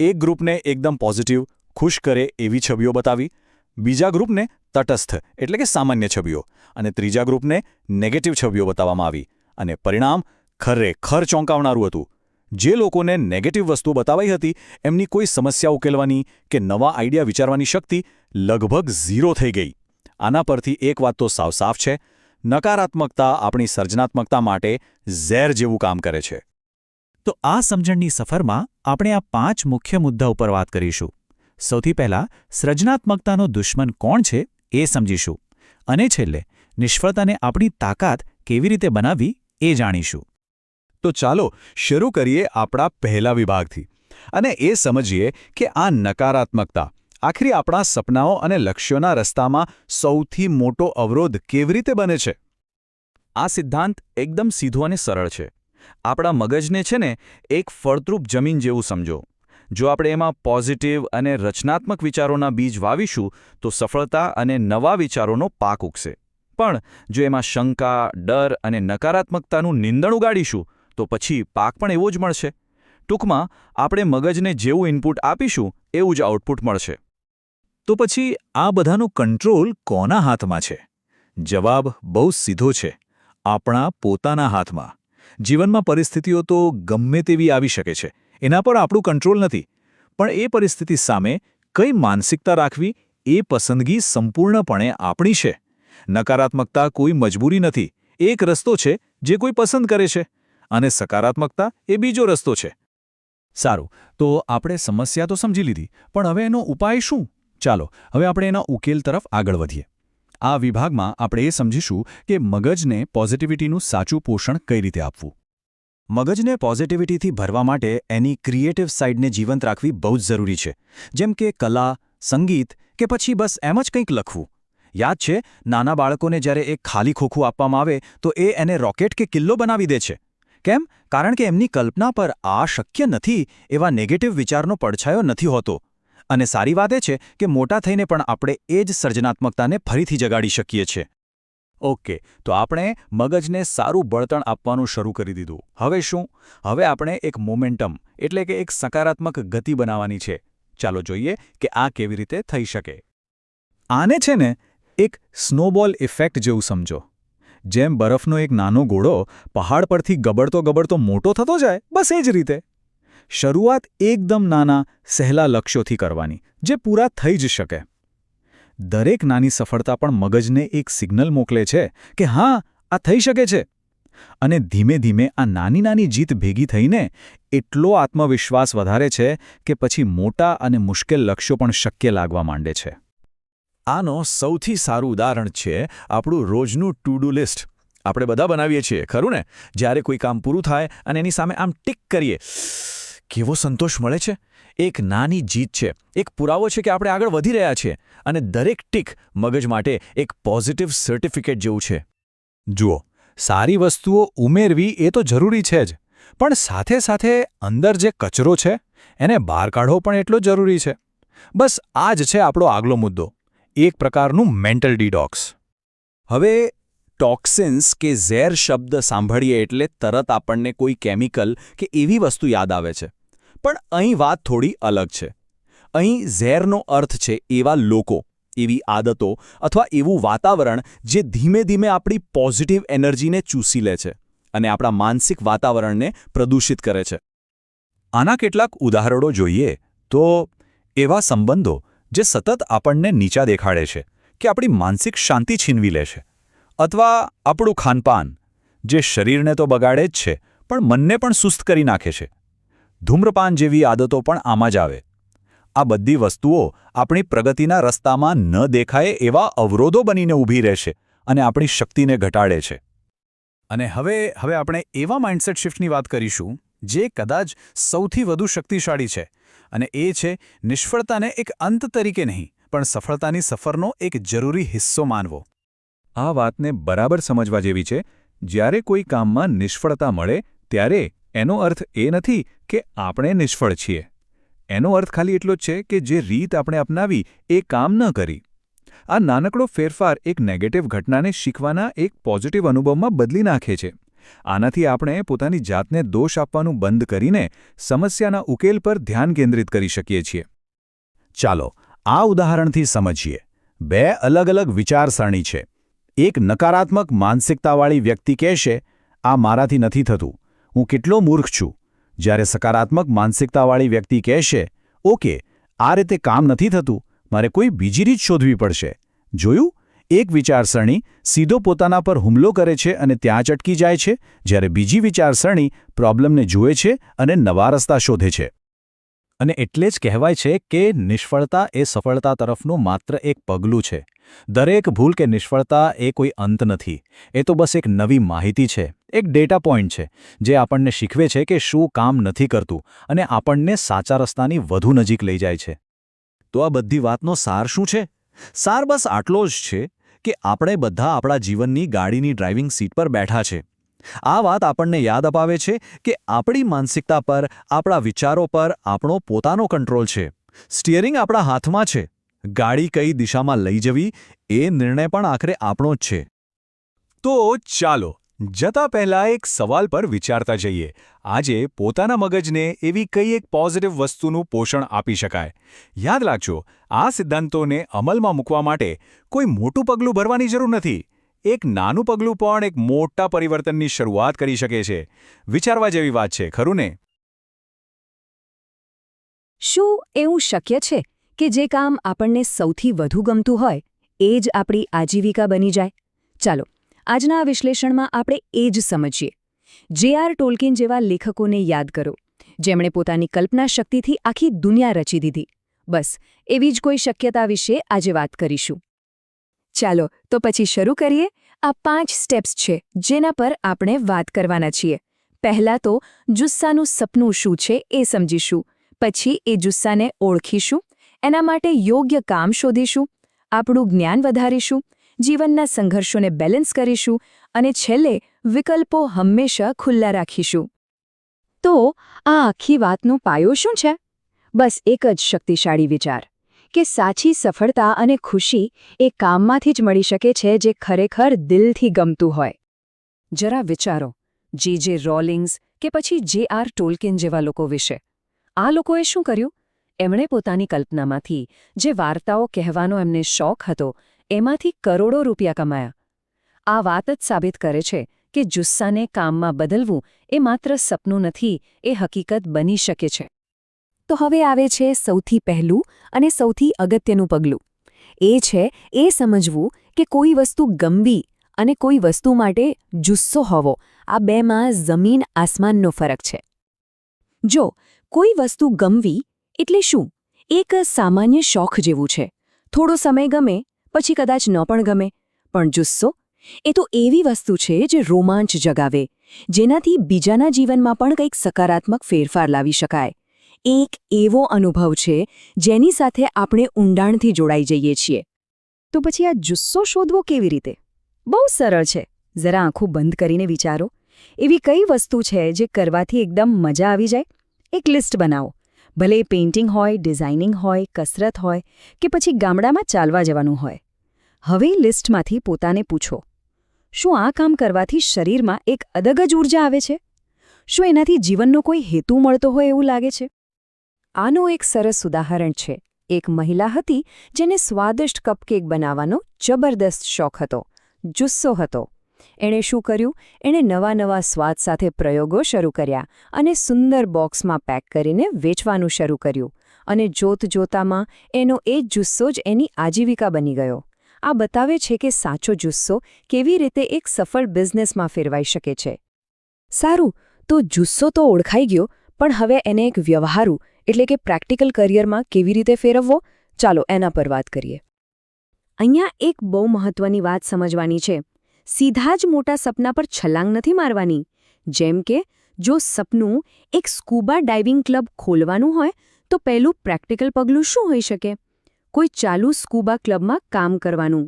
S3: એક ગ્રુપને એકદમ પોઝિટિવ, ખુશ કરે એવી છબીઓ બતાવી, બીજા ગ્રુપને તટસ્થ એટલે કે સામાન્ય છબીઓ, અને ત્રીજા ગ્રુપને નેગેટિવ છબીઓ બતાવવામાં આવી. અને પરિણામ ખરેખર ચોંકાવનારું હતું. જે લોકોને નેગેટિવ વસ્તુઓ બતાવાઈ હતી એમની કોઈ સમસ્યા ઉકેલવાની કે નવા આઈડિયા વિચારવાની શક્તિ લગભગ 0 થઈ ગઈ. આના પરથી એક વાત તો સાવ સાફ છે, નકારાત્મકતા આપણી સર્જનાત્મકતા માટે ઝેર જેવું કામ કરે છે.
S1: તો આ સમજણની સફરમાં આપણે આ 5 મુખ્ય મુદ્દા ઉપર વાત કરીશું. સૌથી પહેલાં સર્જનાત્મકતાનો દુશ્મન કોણ છે એ સમજીશું, અને છેલ્લે નિષ્ફળતાને આપણી તાકાત કેવી રીતે બનાવવી એ જાણીશું.
S2: તો ચાલો શરૂ કરીએ આપણા પહેલા વિભાગથી અને એ સમજીએ કે આ નકારાત્મકતા આખરી આપણા સપનાઓ અને લક્ષ્યોના રસ્તામાં સૌથી મોટો અવરોધ કેવી રીતે બને છે.
S3: આ સિદ્ધાંત એકદમ સીધો અને સરળ છે. આપણા મગજને છે ને એક ફળદ્રુપ જમીન જેવું સમજો. જો આપણે એમાં પોઝિટિવ અને રચનાત્મક વિચારોના બીજ વાવીશું તો સફળતા અને નવા વિચારોનો પાક ઉગશે. પણ જો એમાં શંકા, ડર અને નકારાત્મકતાનું નિંદણ ઉગાડીશું તો પછી પાક પણ એવો જ મળશે. ટૂંકમાં આપણે મગજને જેવું ઇનપુટ આપીશું એવું જ આઉટપુટ મળશે.
S2: તો પછી આ બધાનો કંટ્રોલ કોના હાથમાં છે? જવાબ બહુ સીધો છે, આપણા પોતાના હાથમાં. જીવનમાં પરિસ્થિતિઓ તો ગમે તેવી આવી શકે છે, એના પર આપણું કંટ્રોલ નથી. પણ એ પરિસ્થિતિ સામે કઈ માનસિકતા રાખવી એ પસંદગી સંપૂર્ણપણે આપણી છે. નકારાત્મકતા કોઈ મજબૂરી નથી, એક રસ્તો છે જે કોઈ પસંદ કરે છે, અને સકારાત્મકતા એ બીજો રસ્તો છે.
S1: સારું, તો આપણે સમસ્યા તો સમજી લીધી, પણ હવે એનો ઉપાય શું? ચાલો હવે આપણે એના ઉકેલ તરફ આગળ વધીએ. આ વિભાગમાં આપણે એ સમજીશું કે મગજને પોઝિટિવિટીનું સાચું પોષણ કઈ રીતે આપવું.
S3: મગજને પોઝિટિવિટીથી ભરવા માટે એની ક્રિએટિવ સાઇડને જીવંત રાખવી બહુ જ જરૂરી છે. જેમ કે કલા, સંગીત કે પછી બસ એમ જ કંઈક લખવું. યાદ છે, નાના બાળકોને જ્યારે એક ખાલી ખોખું આપવામાં આવે તો એ એને રોકેટ કે કિલ્લો બનાવી દે છે. કેમ? કારણ કે એમની કલ્પના પર આ શક્ય નથી એવા નેગેટિવ વિચારનો પડછાયો નથી હોતો. અને સારી વાત એ છે કે મોટા થઈને પણ આપણે એ જ સર્જનાત્મકતાને ફરીથી જગાડી શકીએ છીએ. ઓકે, તો આપણે મગજને સારું બળતણ આપવાનું શરૂ કરી દીધું. હવે શું? હવે આપણે એક મોમેન્ટમ એટલે કે એક સકારાત્મક ગતિ બનાવવાની છે. ચાલો જોઈએ કે આ કેવી રીતે થઈ શકે.
S1: આને છે ને એક સ્નોબોલ ઇફેક્ટ જેવું સમજો. જેમ બરફનો એક નાનો ગોળો પહાડ પરથી ગબડતો મોટો થતો જાય, બસ એ જ રીતે. શરૂઆત એકદમ નાના, સહેલા લક્ષ્યોથી કરવાની, જે પૂરા થઈ જ શકે. દરેક નાની સફળતા પણ મગજને એક સિગ્નલ મોકલે છે કે હા, આ થઈ શકે છે. અને ધીમે ધીમે આ નાની જીત ભેગી થઈને એટલો આત્મવિશ્વાસ વધારે છે કે પછી મોટા અને મુશ્કેલ લક્ષ્યો પણ શક્ય લાગવા માંડે છે.
S2: આનો સૌથી સારું ઉદાહરણ છે આપણું રોજનું ટુ ડુ લિસ્ટ. આપણે બધા બનાવીએ છીએ, ખરું ને? જ્યારે કોઈ કામ પૂરું થાય અને એની સામે આમ ટિક કરીએ, કેવો સંતોષ મળે છે. એક નાની જીત છે, એક પુરાવો છે કે આપણે આગળ વધી રહ્યા છીએ. અને દરેક ટિક મગજ માટે એક પોઝિટિવ સર્ટિફિકેટ જેવું છે.
S1: જુઓ, સારી વસ્તુઓ ઉમેરવી એ તો જરૂરી છે જ, પણ સાથે સાથે અંદર જે કચરો છે એને બહાર કાઢવો પણ એટલો જરૂરી છે. બસ આ જ છે આપણો આગલો મુદ્દો, એક પ્રકારનું મેન્ટલ ડિટોક્સ.
S3: હવે ટોક્સિન્સ કે ઝેર શબ્દ સાંભળીએ એટલે તરત આપણને કોઈ કેમિકલ કે એવી વસ્તુ યાદ આવે છે. પણ અહીં વાત થોડી અલગ છે. અહીં ઝેરનો અર્થ છે એવા લોકો, એવી આદતો અથવા એવું વાતાવરણ જે ધીમે ધીમે આપણી પોઝિટિવ એનર્જીને ચૂસી લે છે અને આપણા માનસિક વાતાવરણને પ્રદૂષિત કરે છે.
S2: આના કેટલાક ઉદાહરણો જોઈએ તો એવા સંબંધો જે સતત આપણને નીચા દેખાડે છે કે આપણી માનસિક શાંતિ છીનવી લે છે, અથવા આપણું ખાનપાન જે શરીરને તો બગાડે જ છે પણ મનને પણ સુસ્ત કરી નાખે છે. ધૂમ્રપાન જેવી આદતો પણ આમાં જ આવે. આ બધી વસ્તુઓ આપણી પ્રગતિના રસ્તામાં ન દેખાય એવા અવરોધો બનીને ઊભી રહેશે અને આપણી શક્તિને ઘટાડે છે.
S3: અને હવે આપણે એવા માઇન્ડસેટ શિફ્ટની વાત કરીશું જે કદાચ સૌથી વધુ શક્તિશાળી છે, અને એ છે નિષ્ફળતાને એક અંત તરીકે નહીં પણ સફળતાની સફરનો એક જરૂરી હિસ્સો માનવો.
S2: આ વાતને બરાબર સમજવા જેવી છે. જ્યારે કોઈ કામમાં નિષ્ફળતા મળે ત્યારે એનો અર્થ એ નથી કે આપણે નિષ્ફળ છીએ. એનો અર્થ ખાલી એટલો જ છે કે જે રીત આપણે અપનાવી એ કામ ન કરી. આ નાનકડો ફેરફાર એક નેગેટિવ ઘટનાને શીખવાના એક પોઝિટિવ અનુભવમાં બદલી નાખે છે. આનાથી આપણે પોતાની જાતને દોષ આપવાનું બંધ કરીને સમસ્યાના ઉકેલ પર ધ્યાન કેન્દ્રિત કરી શકીએ છીએ.
S1: ચાલો આ ઉદાહરણથી સમજીએ. 2 અલગ-અલગ વિચારસરણી છે. એક નકારાત્મક માનસિકતાવાળી વ્યક્તિ કહેશે, આ મારાથી નથી થતું, હું કેટલો મૂર્ખ છું. જ્યારે સકારાત્મક માનસિકતાવાળી વ્યક્તિ કહેશે, ઓકે, આ રીતે કામ નથી થતું, મારે કોઈ બીજી રીત શોધવી પડશે. જોયું? એક વિચારસરણી સીધો પોતાના પર હુમલો કરે છે અને ત્યાં જ અટકી જાય છે, જ્યારે બીજી વિચારસરણી પ્રોબ્લેમને જુએ છે અને નવા રસ્તા શોધે છે.
S3: અને એટલે જ કહેવાય છે કે નિષ્ફળતા એ સફળતા તરફનું માત્ર એક પગલું છે. દરેક ભૂલ કે નિષ્ફળતા એ કોઈ અંત નથી. એ તો બસ એક નવી માહિતી છે, એક ડેટા પોઈન્ટ છે, જે આપણને શીખવે છે કે શું કામ નથી કરતું અને આપણને સાચા રસ્તાની વધુ નજીક લઈ જાય છે. તો આ બધી વાતનો સાર શું છે? સાર બસ આટલો જ છે કે આપણે બધા આપણા જીવનની ગાડીની ડ્રાઇવિંગ સીટ પર બેઠા છે. આ વાત આપણને યાદ અપાવે છે કે આપણી માનસિકતા પર, આપણા વિચારો પર આપણો પોતાનો કંટ્રોલ છે. સ્ટિયરિંગ આપણા હાથમાં છે. ગાડી કઈ દિશામાં લઈ જવી એ નિર્ણય પણ આખરે આપણો જ છે.
S2: તો ચાલો જતા પહેલા એક સવાલ પર વિચારતા જઈએ. આજે પોતાના મગજને એવી કઈ એક પોઝિટિવ વસ્તુનું પોષણ આપી શકાય? યાદ રાખજો, આ સિદ્ધાંતોને અમલમાં મૂકવા માટે કોઈ મોટું પગલું ભરવાની જરૂર નથી. એક નાનું પગલું પણ એક મોટા પરિવર્તનની શરૂઆત કરી શકે છે. વિચારવા જેવી વાત છે, ખરું ને?
S4: શું એવું શક્ય છે કે જે કામ આપણને સૌથી વધુ ગમતું હોય એ જ આપણી આજીવિકા બની જાય? ચાલો આજના આ વિશ્લેષણમાં આપણે એ જ સમજીએ. જે.આર. ટોલ્કીન જેવા લેખકોને યાદ કરો, જેમણે પોતાની કલ્પના શક્તિથી આખી દુનિયા રચી દીધી. બસ એવી જ કોઈ શક્યતા વિશે આજે વાત કરીશું. ચાલો તો પછી શરૂ કરીએ. આ 5 સ્ટેપ્સ છે જેના પર આપણે વાત કરવાના છીએ. પહેલાં તો જુસ્સાનું સપનું શું છે એ સમજીશું. પછી એ જુસ્સાને ઓળખીશું, એના માટે યોગ્ય કામ શોધીશું, આપણું જ્ઞાન વધારીશું, જીવનના સંઘર્ષોને બેલેન્સ કરીશું અને છેલ્લે વિકલ્પો હંમેશા ખુલ્લા રાખીશું. તો આ આખી વાતનો પાયો શું છે? બસ એક જ શક્તિશાળી વિચાર કે સાચી સફળતા અને ખુશી એ કામમાંથી જ મળી શકે છે જે ખરેખર દિલથી ગમતું હોય. જરા વિચારો, જે રોલિંગ્સ કે પછી જે.આર. ટોલ્કીન જેવા લોકો વિશે. આ લોકોએ શું કર્યું? એમણે પોતાની કલ્પનામાંથી, જે વાર્તાઓ કહેવાનો એમને શોખ હતો, એમાંથી કરોડો રૂપિયા કમાયા. આ વાત જ સાબિત કરે છે કે જુસ્સાને કામમાં બદલવું એ માત્ર સપનું નથી, એ હકીકત બની શકે છે. તો હવે આવે છે સૌથી પહેલું અને સૌથી અગત્યનું પગલું. એ છે એ સમજવું કે કોઈ વસ્તુ ગમવી અને કોઈ વસ્તુ માટે જુસ્સો હોવો, આ બેમાં જમીન આસમાનનો ફરક છે. જો કોઈ વસ્તુ ગમવી એટલે શું? એક સામાન્ય શોખ જેવું છે. થોડો સમય ગમે, પછી કદાચ ન પણ ગમે. પણ જુસ્સો એ તો એવી વસ્તુ છે જે રોમાંચ જગાવે, જેનાથી બીજાના જીવનમાં પણ કંઈક સકારાત્મક ફેરફાર લાવી શકાય. એક એવો અનુભવ છે જેની સાથે આપણે ઊંડાણથી જોડાઈ જઈએ છીએ. તો પછી આ જુસ્સો શોધવો કેવી રીતે? બહુ સરળ છે. જરા આંખો બંધ કરીને વિચારો. એવી કઈ વસ્તુ છે જે કરવાથી એકદમ મજા આવી જાય? એક લિસ્ટ બનાવો. ભલે પેઇન્ટિંગ હોય, ડિઝાઇનિંગ હોય, કસરત હોય કે પછી ગામડામાં ચાલવા જવાનું હોય. હવે લિસ્ટમાંથી પોતાને પૂછો, શું આ કામ કરવાથી શરીરમાં એક અલગ જ ઊર્જા આવે છે? શું એનાથી જીવનનો કોઈ હેતુ મળતો હોય એવું લાગે છે? આનું એક સરસ ઉદાહરણ છે. એક મહિલા હતી જેને સ્વાદિષ્ટ કપકેક બનાવવાનો જબરદસ્ત શોખ હતો, જુસ્સો હતો. એણે શું કર્યું? એણે નવા સ્વાદ સાથે પ્રયોગો શરૂ કર્યા અને સુંદર બોક્સમાં પેક કરીને વેચવાનું શરૂ કર્યું. અને જોતજોતામાં એનો એ જ જુસ્સો જ એની આજીવિકા બની ગયો. આ બતાવે છે કે સાચો જુસ્સો કેવી રીતે એક સફળ બિઝનેસમાં ફેરવાઈ શકે છે. સારું, તો જુસ્સો તો ઓળખાઈ ગયો, પણ હવે એને એક વ્યવહારુ એટલે કે પ્રેક્ટિકલ કરિયરમાં કેવી રીતે ફેરવવો, ચાલો એના પર વાત કરીએ. અહીંયા એક બહુ મહત્વની વાત સમજવાની છે. સીધા જ મોટા સપના પર છલાંગ નથી મારવાની. જેમ કે જો સપનું એક સ્કૂબા ડાઇવિંગ ક્લબ ખોલવાનું હોય તો પહેલું પ્રેક્ટિકલ પગલું શું હોઈ શકે? કોઈ ચાલુ સ્કૂબા ક્લબમાં કામ કરવાનું.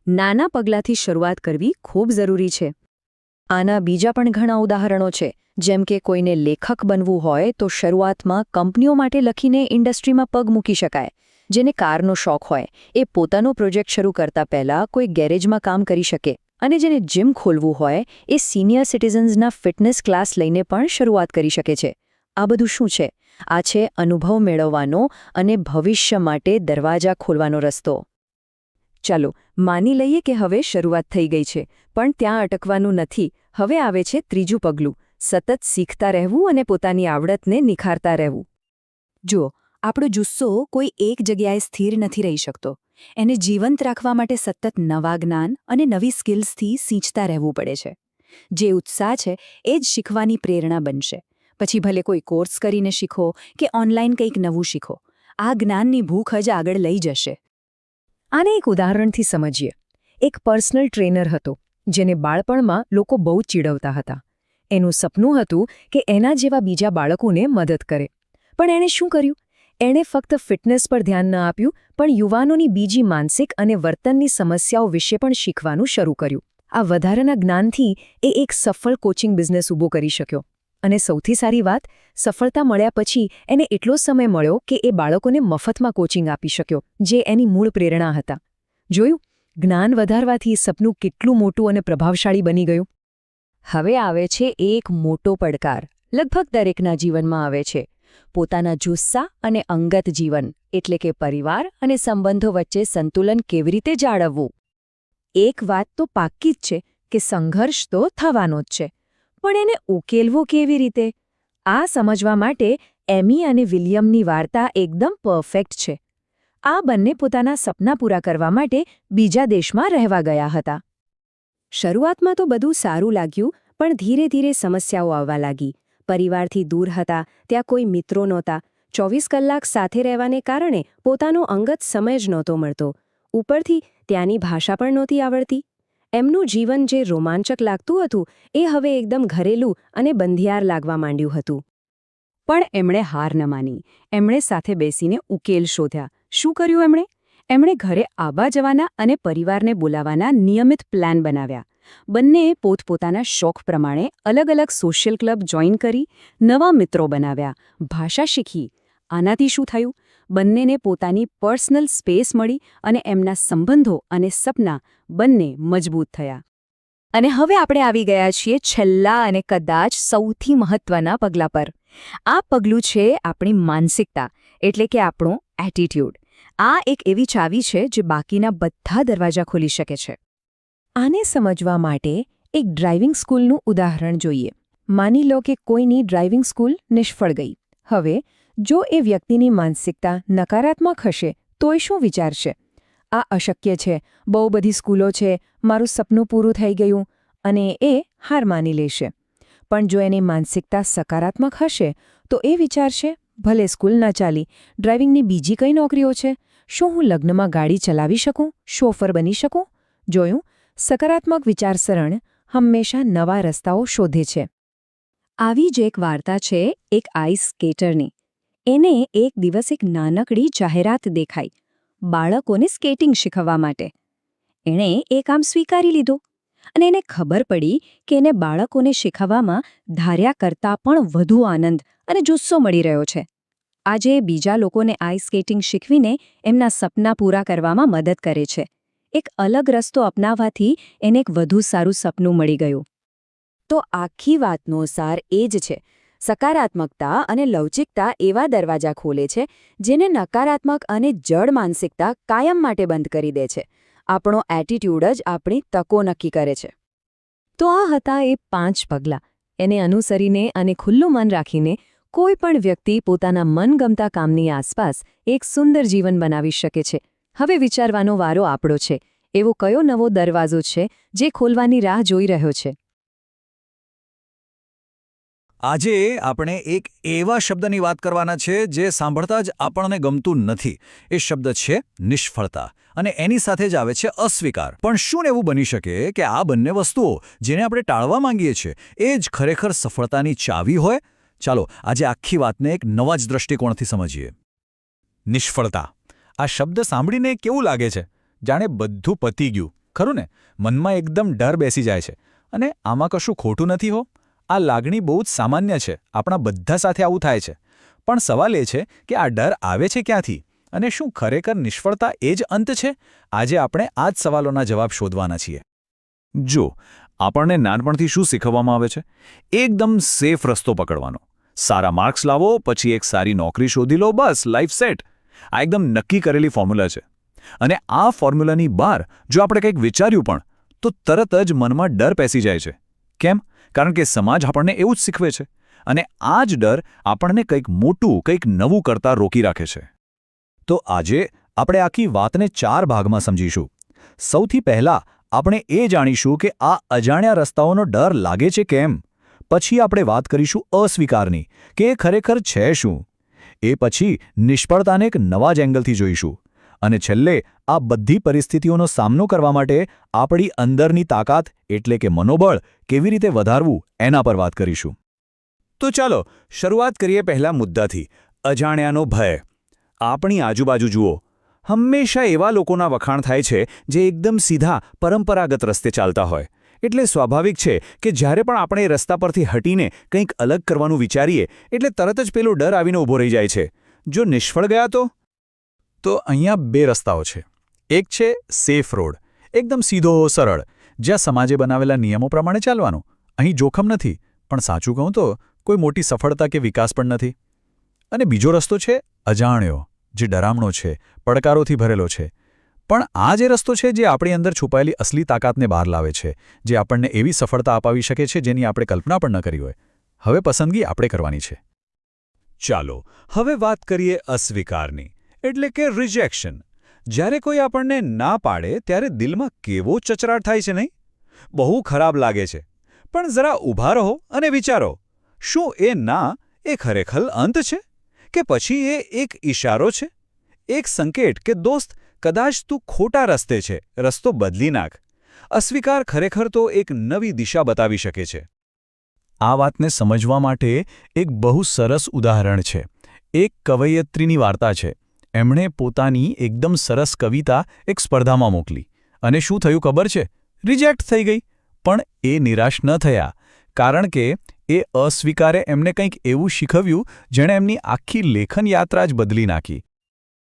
S4: નાના પગલાંથી શરૂઆત કરવી ખૂબ જરૂરી છે. આના બીજા પણ ઘણા ઉદાહરણો છે. જેમ કે કોઈને લેખક બનવું હોય તો શરૂઆતમાં કંપનીઓ માટે લખીને ઇન્ડસ્ટ્રીમાં પગ મૂકી શકાય. જેને કારનો શોખ હોય એ પોતાનો પ્રોજેક્ટ શરૂ કરતા પહેલાં કોઈ ગેરેજમાં કામ કરી શકે. અને જેને જીમ ખોલવું હોય એ સિનિયર સિટીઝન્સના ફિટનેસ ક્લાસ લઈને પણ શરૂઆત કરી શકે છે. આ બધું શું છે? આ છે અનુભવ મેળવવાનો અને ભવિષ્ય માટે દરવાજા ખોલવાનો રસ્તો. ચાલો માની લઈએ કે હવે શરૂઆત થઈ ગઈ છે, પણ ત્યાં અટકવાનું નથી. હવે આવે છે ત્રીજું પગલું, સતત શીખતા રહેવું અને પોતાની આવડતને નિખારતા રહેવું. જુઓ, આપણો જુસ્સો કોઈ એક જગ્યાએ સ્થિર નથી રહી શકતો. એને જીવંત રાખવા માટે સતત નવા જ્ઞાન અને નવી સ્કિલ્સથી સિંચતા રહેવું પડે છે. જે ઉત્સાહ છે એ જ શીખવાની પ્રેરણા બનશે. પછી ભલે કોઈ કોર્સ કરીને શીખો કે ઓનલાઈન કંઈક નવું શીખો, આ જ્ઞાનની ભૂખ જ આગળ લઈ જશે. આને એક ઉદાહરણથી સમજીએ. એક પર્સનલ ટ્રેનર હતો જેને બાળપણમાં લોકો બહુ ચીડવતા હતા. એનું સપનું હતું કે એના જેવા બીજા બાળકોને મદદ કરે. પણ એણે શું કર્યું? એણે ફક્ત ફિટનેસ પર ધ્યાન ન આપ્યું, પણ યુવાનોની બીજી માનસિક અને વર્તનની સમસ્યાઓ વિશે પણ શીખવાનું શરૂ કર્યું. આ વધારાના જ્ઞાનથી એ એક સફળ કોચિંગ બિઝનેસ ઊભો કરી શક્યો. અને સૌથી સારી વાત, સફળતા મળ્યા પછી એને એટલો સમય મળ્યો કે એ બાળકોને મફતમાં કોચિંગ આપી શક્યો, જે એની મૂળ પ્રેરણા હતા. જોયું? જ્ઞાન વધારવાથી સપનું કેટલું મોટું અને પ્રભાવશાળી બની ગયું. હવે આવે છે એક મોટો પડકાર, લગભગ દરેકના જીવનમાં આવે છે. પોતાના જુસ્સા અને અંગત જીવન એટલે કે પરિવાર અને સંબંધો વચ્ચે સંતુલન કેવી રીતે જાળવવું. એક વાત તો પાક્કી જ છે કે સંઘર્ષ તો થવાનો જ છે, પણ એને ઉકેલવો કેવી રીતે? આ સમજવા માટે એમી અને વિલિયમની વાર્તા એકદમ પરફેક્ટ છે. આ બંને પોતાના સપના પૂરા કરવા માટે બીજા દેશમાં રહેવા ગયા હતા. શરૂઆતમાં તો બધું સારું લાગ્યું, પણ ધીરે ધીરે સમસ્યાઓ આવવા લાગી. પરિવારથી દૂર હતા, ત્યાં કોઈ મિત્રો નહોતા, 24 કલાક સાથે રહેવાને કારણે પોતાનો અંગત સમય જ નહોતો મળતો. ઉપરથી ત્યાંની ભાષા પણ નહોતી આવડતી. એમનું જીવન જે રોમાંચક લાગતું હતું એ હવે એકદમ ઘરેલું અને બંધિયાર લાગવા માંડ્યું હતું. પણ એમણે હાર ન માની. એમણે સાથે બેસીને ઉકેલ શોધ્યા. શું કર્યું એમણે? એમણે ઘરે આવવા જવાના અને પરિવારને બોલાવવાના નિયમિત પ્લાન બનાવ્યા. બંનેએ પોતપોતાના શોખ પ્રમાણે અલગ અલગ સોશિયલ ક્લબ જોઈન કરી, નવા મિત્રો બનાવ્યા, ભાષા શીખી. આનાથી શું થયું? બંનેને પોતાની પર્સનલ સ્પેસ મળી અને એમના સંબંધો અને સપના બંને મજબૂત થયા. અને હવે આપણે આવી ગયા છીએ છેલ્લા અને કદાચ સૌથી મહત્વના પગલા પર. આ પગલું છે આપણી માનસિકતા, એટલે કે આપણો એટીટ્યૂડ. આ એક એવી ચાવી છે જે બાકીના બધા દરવાજા ખોલી શકે છે. આને સમજવા માટે એક ડ્રાઇવિંગ સ્કૂલનું ઉદાહરણ જોઈએ. માની લો કે કોઈની ડ્રાઇવિંગ સ્કૂલ નિષ્ફળ ગઈ. હવે જો એ વ્યક્તિની માનસિકતા નકારાત્મક હશે તો એ શું વિચારશે? આ અશક્ય છે, બહુ બધી સ્કૂલો છે, મારું સપનું પૂરું થઈ ગયું, અને એ હાર માની લેશે. પણ જો એની માનસિકતા સકારાત્મક હશે તો એ વિચારશે, ભલે સ્કૂલ ન ચાલી, ડ્રાઇવિંગની બીજી કઈ નોકરીઓ છે. શું હું લગ્નમાં ગાડી ચલાવી શકું, શોફર બની શકું? જોયું? સકારાત્મક વિચારસરણી હંમેશા નવા રસ્તાઓ શોધે છે. આવી જ એક વાર્તા છે એક આઈસ સ્કેટરની. એને એક દિવસ એક નાનકડી જાહેરાત દેખાઈ, બાળકોને સ્કેટિંગ શીખવવા માટે. એણે એ કામ સ્વીકારી લીધું અને એને ખબર પડી કે એને બાળકોને શીખવવામાં ધાર્યા કરતાં પણ વધુ આનંદ અને જુસ્સો મળી રહ્યો છે. આજે બીજા લોકોને આઈસ સ્કેટિંગ શીખવીને એમના સપના પૂરા કરવામાં મદદ કરે છે. એક અલગ રસ્તો અપનાવવાથી એને એક વધુ સારું સપનું મળી ગયું. તો આખી વાતનો સાર એ જ છે, સકારાત્મકતા અને લવચિકતા એવા દરવાજા ખોલે છે જેને નકારાત્મક અને જડ માનસિકતા કાયમ માટે બંધ કરી દે છે. આપણો એટીટ્યૂડ જ આપણી તકો નક્કી કરે છે. તો આ હતા એ 5 પગલાં. એને અનુસરીને અને ખુલ્લું મન રાખીને કોઈ પણ વ્યક્તિ પોતાના મનગમતા કામની આસપાસ એક સુંદર જીવન બનાવી શકે છે. હવે વિચારવાનો વારો આપણો છે. એવો કયો નવો દરવાજો છે જે ખોલવાની રાહ જોઈ રહ્યો છે?
S1: આજે આપણે એક એવા શબ્દની વાત કરવાના છે જે સાંભળતા જ આપણને ગમતું નથી. એ શબ્દ છે નિષ્ફળતા, અને એની સાથે જ આવે છે અસ્વીકાર. પણ શું એવું બની શકે કે આ બંને વસ્તુઓ જેને આપણે ટાળવા માંગીએ છીએ એ જ ખરેખર સફળતાની ચાવી હોય? ચાલો આજે આખી વાતને એક નવા જ દૃષ્ટિકોણથી સમજીએ. નિષ્ફળતા, આ શબ્દ સાંભળીને કેવું લાગે છે? જાણે બધું પતી ગયું, ખરું ને? મનમાં એકદમ ડર બેસી જાય છે. અને આમાં કશું ખોટું નથી હો. આ લાગણી બહુ જ સામાન્ય છે, આપણા બધા સાથે આવું થાય છે. પણ સવાલ એ છે કે આ ડર આવે છે ક્યાંથી? અને શું ખરેખર નિષ્ફળતા એ જ અંત છે? આજે આપણે આ જ સવાલોના જવાબ શોધવાના છીએ.
S2: જો આપણને નાનપણથી શું શીખવવામાં આવે છે? એકદમ સેફ રસ્તો પકડવાનો. સારા માર્ક્સ લાવો, પછી એક સારી નોકરી શોધી લો, બસ લાઈફ સેટ. આ એકદમ નક્કી કરેલી ફોર્મ્યુલા છે. અને આ ફોર્મ્યુલાની બહાર જો આપણે કંઈક વિચાર્યું પણ, તો તરત જ મનમાં ડર પેસી જાય છે. કેમ? કારણ કે સમાજ આપણને એવું જ શીખવે છે. અને આ જ ડર આપણને કંઈક મોટું, કંઈક નવું કરતા રોકી રાખે છે.
S1: તો આજે આપણે આખી વાતને 4 ભાગમાં સમજીશું. સૌથી પહેલા આપણે એ જાણીશું કે આ અજાણ્યા રસ્તાઓનો ડર લાગે છે કેમ. પછી આપણે વાત કરીશું અસ્વીકારની, કે એ ખરેખર છે શું. એ પછી નિષ્ફળતાને એક નવા જ એંગલથી જોઈશું. અને છેલ્લે આ બધી પરિસ્થિતિઓનો સામનો કરવા માટે આપણી અંદરની તાકાત એટલે કે મનોબળ કેવી રીતે વધારવું એના પર વાત કરીશું. તો ચાલો શરૂઆત કરીએ પહેલા મુદ્દાથી, અજાણ્યાનો ભય. આપણી આજુબાજુ જુઓ, હંમેશા એવા લોકોના વખાણ થાય છે જે એકદમ સીધા પરંપરાગત રસ્તે ચાલતા હોય. એટલે સ્વાભાવિક છે કે જ્યારે પણ આપણે એ રસ્તા પરથી હટીને કંઈક અલગ કરવાનું વિચારીએ એટલે તરત જ પેલો ડર આવીને ઊભો રહી જાય છે. જો નિષ્ફળ ગયા તો અહીંયા 2 રસ્તાઓ છે. એક છે સેફ રોડ, એકદમ સીધો સરળ, જ્યાં સમાજે બનાવેલા નિયમો પ્રમાણે ચાલવાનું. અહીં જોખમ નથી, પણ સાચું કહું તો કોઈ મોટી સફળતા કે વિકાસ પણ નથી. અને બીજો રસ્તો છે અજાણ્યો, જે ડરામણો છે, પડકારોથી ભરેલો છે. પણ આ જે રસ્તો છે જે આપણી અંદર છુપાયેલી અસલી તાકાતને બહાર લાવે છે, જે આપણને એવી સફળતા અપાવી શકે છે જેની આપણે કલ્પના પણ ન કરી હોય. હવે પસંદગી આપણે કરવાની છે. ચાલો હવે વાત કરીએ અસ્વીકારની, એટલે કે રિજેક્શન. જ્યારે કોઈ આપણને ના પાડે ત્યારે દિલમાં કેવો ચચરાટ થાય છે નહીં? બહુ ખરાબ લાગે છે. પણ જરા ઊભા રહો અને વિચારો, શું એ ના એ ખરેખર અંત છે? કે પછી એ એક ઈશારો છે? એક સંકેત કે દોસ્ત, કદાચ તું ખોટા રસ્તે છે, રસ્તો બદલી નાખ. અસ્વીકાર ખરેખર તો એક નવી દિશા બતાવી શકે છે. આ વાતને સમજવા માટે એક બહુ સરસ ઉદાહરણ છે. એક કવયિત્રીની વાર્તા છે. એમણે પોતાની એકદમ સરસ કવિતા એક સ્પર્ધામાં મોકલી. અને શું થયું ખબર છે? રિજેક્ટ થઈ ગઈ. પણ એ નિરાશ ન થયા, કારણ કે એ અસ્વીકારે એમને કંઈક એવું શીખવ્યું જેણે એમની આખી લેખન યાત્રા જ બદલી નાખી.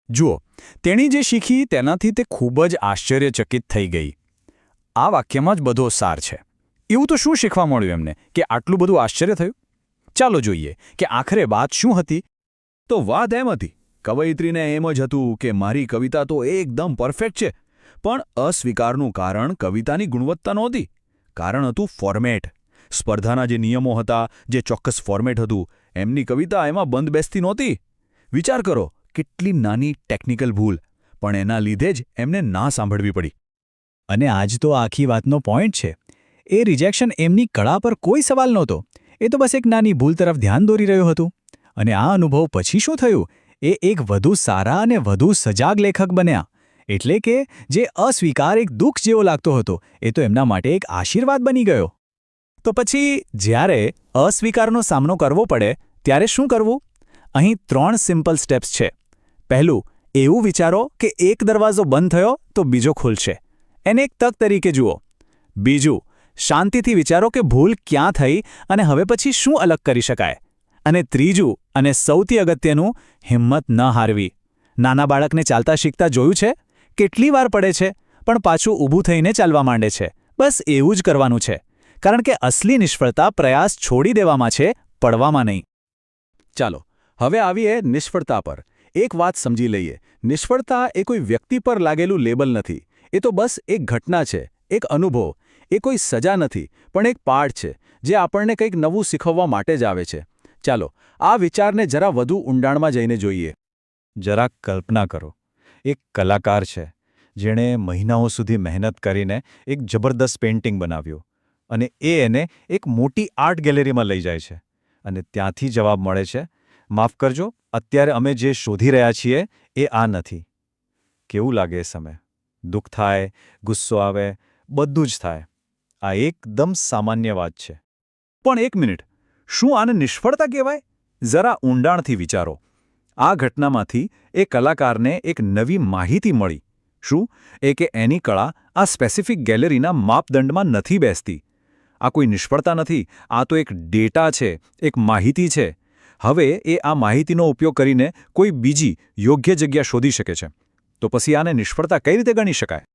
S1: જુઓ, તેણી જે શીખી તેનાથી તે ખૂબ જ આશ્ચર્યચકિત થઈ ગઈ. આ વાક્યમાં જ બધો સાર છે. એવું તો શું શીખવા મળ્યું એમને કે આટલું બધું આશ્ચર્ય થયું? ચાલો જોઈએ કે આખરે વાત શું હતી. તો વાત એમ હતી, કવયિત્રીને એમ જ હતું કે મારી કવિતા તો એકદમ પરફેક્ટ છે. પણ અસ્વીકારનું કારણ કવિતાની ગુણવત્તા નહોતી. કારણ હતું ફોર્મેટ. સ્પર્ધાના જે નિયમો હતા, જે ચોક્કસ ફોર્મેટ હતું, એમની કવિતા એમાં બંધ બેસતી નહોતી. વિચાર કરો, કેટલી નાની ટેકનિકલ ભૂલ, પણ એના લીધે જ એમને ના સાંભળવી પડી. અને આજ તો આખી વાતનો પોઈન્ટ છે. એ રિજેક્શન એમની કળા પર કોઈ સવાલ નહોતો. એ તો બસ એક નાની ભૂલ તરફ ધ્યાન દોરી રહ્યું હતું. અને આ અનુભવ પછી શું થયું? એ એક વધુ સારા અને વધુ સજાગ લેખક બન્યા. એટલે કે જે અસ્વીકાર એક દુઃખ જેવો લાગતો હતો, એ તો એમના માટે એક આશીર્વાદ બની ગયો. તો પછી જ્યારે અસ્વીકારનો સામનો કરવો પડે ત્યારે શું કરવું? અહીં 3 સિમ્પલ સ્ટેપ્સ છે. પહેલું, એવું વિચારો કે એક દરવાજો બંધ થયો તો બીજો ખુલશે. એને એક તક તરીકે જુઓ. બીજું, શાંતિથી વિચારો કે ભૂલ ક્યાં થઈ અને હવે પછી શું અલગ કરી શકાય. અને ત્રીજું અને સૌથી અગત્યનું, હિંમત ન હારવી. નાના બાળકને ચાલતા શીખતા જોયું છે? કેટલી વાર પડે છે, પણ પાછું ઊભું થઈને ચાલવા માંડે છે. બસ એવું જ કરવાનું છે. કારણ કે અસલી નિષ્ફળતા પ્રયાસ છોડી દેવામાં છે, પડવામાં નહીં. ચાલો હવે આવીએ નિષ્ફળતા પર. એક વાત સમજી લઈએ, નિષ્ફળતા એ કોઈ વ્યક્તિ પર લાગેલું લેબલ નથી. એ તો બસ એક ઘટના છે, એક અનુભવ. એ કોઈ સજા નથી, પણ એક પાઠ છે, જે આપણને કંઈક નવું શીખવવા માટે જ આવે છે. ચાલો આ વિચારને જરા વધુ ઊંડાણમાં જઈને જોઈએ. જરા કલ્પના કરો, એક કલાકાર છે જેણે મહિનાઓ સુધી મહેનત કરીને એક જબરદસ્ત પેઇન્ટિંગ બનાવ્યું, અને એને એક મોટી આર્ટ ગેલેરીમાં લઈ જાય છે.
S3: અને ત્યાંથી જવાબ મળે છે, માફ કરજો, અત્યારે અમે જે શોધી રહ્યા છીએ એ આ નથી. કેવું લાગે એ સમય? દુઃખ થાય, ગુસ્સો આવે, બધું જ થાય. આ એકદમ સામાન્ય વાત છે.
S2: પણ એક મિનિટ, શું આને નિષ્ફળતા કહેવાય? જરા ઊંડાણથી વિચારો. આ ઘટનામાંથી એ કલાકારને એક નવી માહિતી મળી. શું એ કે એની કળા આ સ્પેસિફિક ગેલેરીના માપદંડમાં નથી બેસતી? આ કોઈ નિષ્ફળતા નથી, આ તો એક ડેટા છે, એક માહિતી છે. હવે એ આ માહિતીનો ઉપયોગ કરીને કોઈ બીજી યોગ્ય જગ્યા શોધી શકે છે. તો પછી આને નિષ્ફળતા કઈ રીતે ગણી શકાય?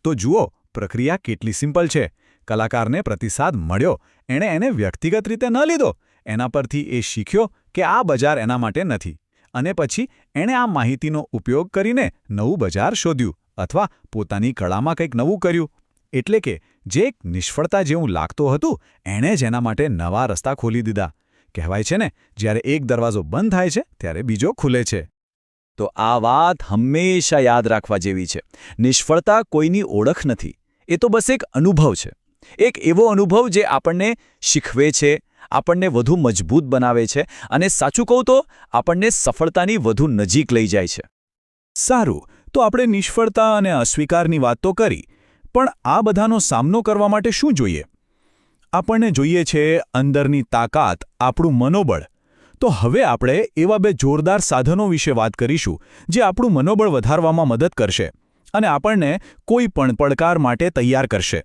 S1: તો જુઓ, પ્રક્રિયા કેટલી સિમ્પલ છે. કલાકારને પ્રતિસાદ મળ્યો, એણે એને વ્યક્તિગત રીતે ન લીધો. એના પરથી એ શીખ્યો કે આ બજાર એના માટે નથી. અને પછી એણે આ માહિતીનો ઉપયોગ કરીને નવું બજાર શોધ્યું અથવા પોતાની કળામાં કંઈક નવું કર્યું. એટલે કે જે એક નિષ્ફળતા જેવું લાગતું હતું, એણે જ એના માટે નવા રસ્તા ખોલી દીધા. કહેવાય છે ને, જ્યારે એક દરવાજો બંધ થાય છે ત્યારે બીજો ખુલે છે.
S3: તો આ વાત હંમેશા યાદ રાખવા જેવી છે. નિષ્ફળતા કોઈની ઓળખ નથી, એ તો બસ એક અનુભવ છે. એક એવો અનુભવ જે આપણને શીખવે છે, આપણને વધુ મજબૂત બનાવે છે અને સાચું કહું તો આપણને સફળતાની વધુ નજીક લઈ જાય છે.
S2: સારું, તો આપણે નિષ્ફળતા અને અસ્વીકારની વાત તો કરી, પણ આ બધાનો સામનો કરવા માટે શું જોઈએ? આપણને જોઈએ છે અંદરની તાકાત, આપણું મનોબળ. તો હવે આપણે એવા બે જોરદાર સાધનો વિશે વાત કરીશું જે આપણું મનોબળ વધારવામાં મદદ કરશે અને આપણને કોઈ પણ પડકાર માટે તૈયાર કરશે.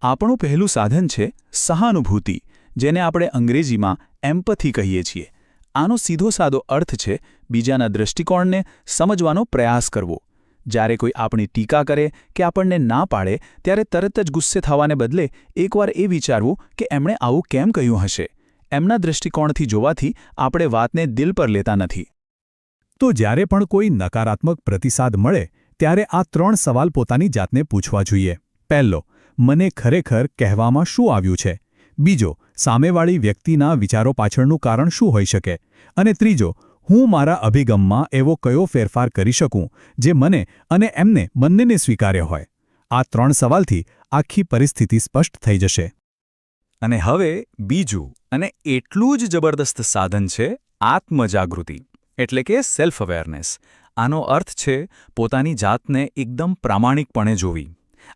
S2: આપણું પહેલું સાધન છે સહાનુભૂતિ, જેને આપણે અંગ્રેજીમાં એમ્પથી કહીએ છીએ. આનો સીધો સાદો અર્થ છે બીજાના દૃષ્ટિકોણને સમજવાનો પ્રયાસ કરવો. જ્યારે કોઈ આપણી ટીકા કરે કે આપણને ના પાડે ત્યારે તરત જ ગુસ્સે થવાને બદલે એકવાર એ વિચારવું કે એમણે આવું કેમ કહ્યું હશે. એમના દૃષ્ટિકોણથી જોવાથી આપણે વાતને દિલ પર લેતા નથી.
S1: તો જ્યારે પણ કોઈ નકારાત્મક પ્રતિસાદ મળે ત્યારે આ 3 સવાલ પોતાની જાતને પૂછવા જોઈએ. પહેલો, મને ખરેખર કહેવામાં શું આવ્યું છે? બીજો, સામેવાળી વ્યક્તિના વિચારો પાછળનું કારણ શું હોઈ શકે? અને ત્રીજો, હું મારા અભિગમમાં એવો કયો ફેરફાર કરી શકું જે મને અને એમને બંનેને સ્વીકાર્ય હોય? આ 3 સવાલથી આખી પરિસ્થિતિ સ્પષ્ટ થઈ જશે.
S2: અને હવે બીજું અને એટલું જ જબરદસ્ત સાધન છે આત્મજાગૃતિ, એટલે કે સેલ્ફ અવેરનેસ. આનો અર્થ છે પોતાની જાતને એકદમ પ્રામાણિકપણે જોવી.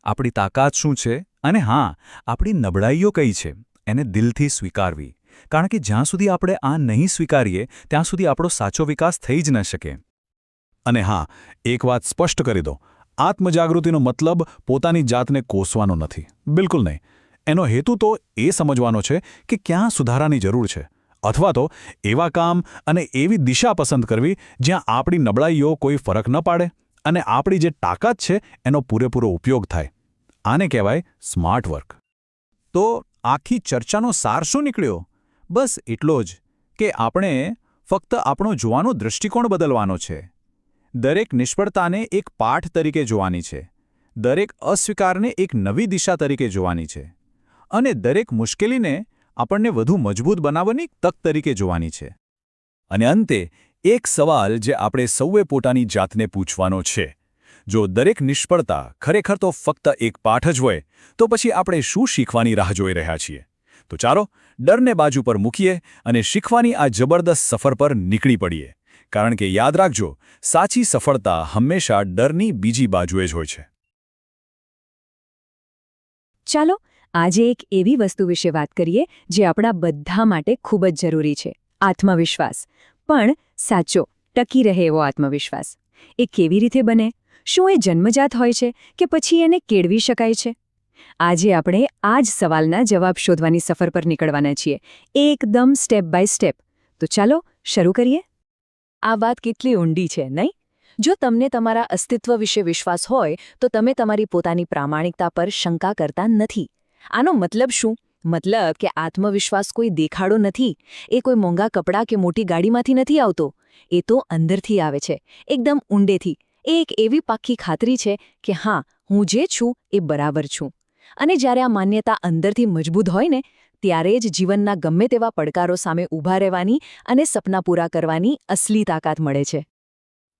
S2: આપણી તાકાત શું છે અને હા, આપણી નબળાઈઓ કઈ છે એને દિલથી સ્વીકારવી. કારણ કે જ્યાં સુધી આપણે આ નહીં સ્વીકારીએ ત્યાં સુધી આપણો સાચો વિકાસ થઈ જ ન શકે.
S1: અને હા, એક વાત સ્પષ્ટ કરી દો, આત્મજાગૃતિનો મતલબ પોતાની જાતને કોસવાનો નથી. બિલકુલ નહીં. એનો હેતુ તો એ સમજવાનો છે કે ક્યાં સુધારાની જરૂર છે, અથવા તો એવા કામ અને એવી દિશા પસંદ કરવી જ્યાં આપણી નબળાઈઓ કોઈ ફરક ન પાડે અને આપણી જે તાકાત છે એનો પૂરેપૂરો ઉપયોગ થાય. આને કહેવાય સ્માર્ટ વર્ક.
S2: તો આખી ચર્ચાનો સાર શું નીકળ્યો? બસ એટલો જ કે આપણે ફક્ત આપણો જોવાનો દૃષ્ટિકોણ બદલવાનો છે. દરેક નિષ્ફળતાને એક પાઠ તરીકે જોવાની છે, દરેક અસ્વીકારને એક નવી દિશા તરીકે જોવાની છે અને દરેક મુશ્કેલીને આપણને વધુ મજબૂત બનાવવાની તક તરીકે જોવાની છે. અને અંતે એક સવાલ જે આપણે સૌએ પોતાની જાતને પૂછવાનો છે, જો દરેક નિષ્ફળતા ખરેખર તો ફક્ત એક પાઠ જ હોય તો પછી આપણે શું શીખવાની રાહ જોઈ રહ્યા છીએ? તો ચાલો ડરને બાજુ પર મૂકીએ અને શીખવાની આ જબરદસ્ત સફર પર નીકળી પડીએ. કારણ કે યાદ રાખજો, સાચી સફળતા હંમેશા ડરની બીજી બાજુએ જ હોય છે.
S4: ચાલો આજે એક એવી વસ્તુ વિશે વાત કરીએ જે આપણા બધા માટે ખૂબ જ જરૂરી છે, આત્મવિશ્વાસ. પણ સાચો, ટકી રહે એવો આત્મવિશ્વાસ. એ કેવી રીતે બને? શું એ જન્મજાત હોય છે કે પછી એને કેળવી શકાય છે? આજે આપણે આ જ સવાલના જવાબ શોધવાની સફર પર નીકળવાના છીએ, એકદમ સ્ટેપ બાય સ્ટેપ. તો ચાલો શરૂ કરીએ. આ વાત કેટલી ઊંડી છે, નહીં? જો તમને તમારા અસ્તિત્વ વિશે વિશ્વાસ હોય તો તમે તમારી પોતાની પ્રામાણિકતા પર શંકા કરતા નથી. આનો મતલબ શું? મતલબ કે આત્મવિશ્વાસ કોઈ દેખાડો નથી, એ કોઈ મોંઘા કપડાં કે મોટી ગાડીમાંથી નથી આવતો. એ તો અંદરથી આવે છે, એકદમ ઊંડેથી. એ એક એવી પાક્કી ખાતરી છે કે હા, હું જે છું એ બરાબર છું. અને જ્યારે આ માન્યતા અંદરથી મજબૂત હોય ને, ત્યારે જ જીવનના ગમે તેવા પડકારો સામે ઊભા રહેવાની અને સપના પૂરા કરવાની અસલી તાકાત મળે છે.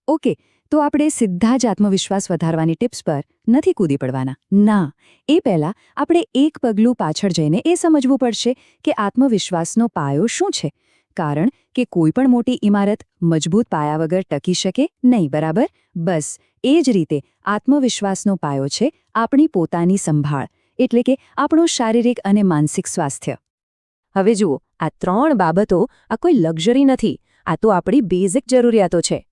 S4: ઓકે, તો આપણે સીધા જ આત્મવિશ્વાસ વધારવાની ટિપ્સ પર નથી કૂદી પડવાના. ના, એ પહેલાં આપણે એક પગલું પાછળ જઈને એ સમજવું પડશે કે આત્મવિશ્વાસનો પાયો શું છે. કારણ કે કોઈ પણ મોટી ઇમારત મજબૂત પાયા વગર ટકી શકે નહીં, બરાબર? બસ એ જ રીતે આત્મવિશ્વાસનો પાયો છે આપણી પોતાની સંભાળ, એટલે કે આપણું શારીરિક અને માનસિક સ્વાસ્થ્ય. હવે જુઓ, આ 3 બાબતો આ કોઈ લક્ઝરી નથી, આ તો આપણી બેઝિક જરૂરિયાતો છે.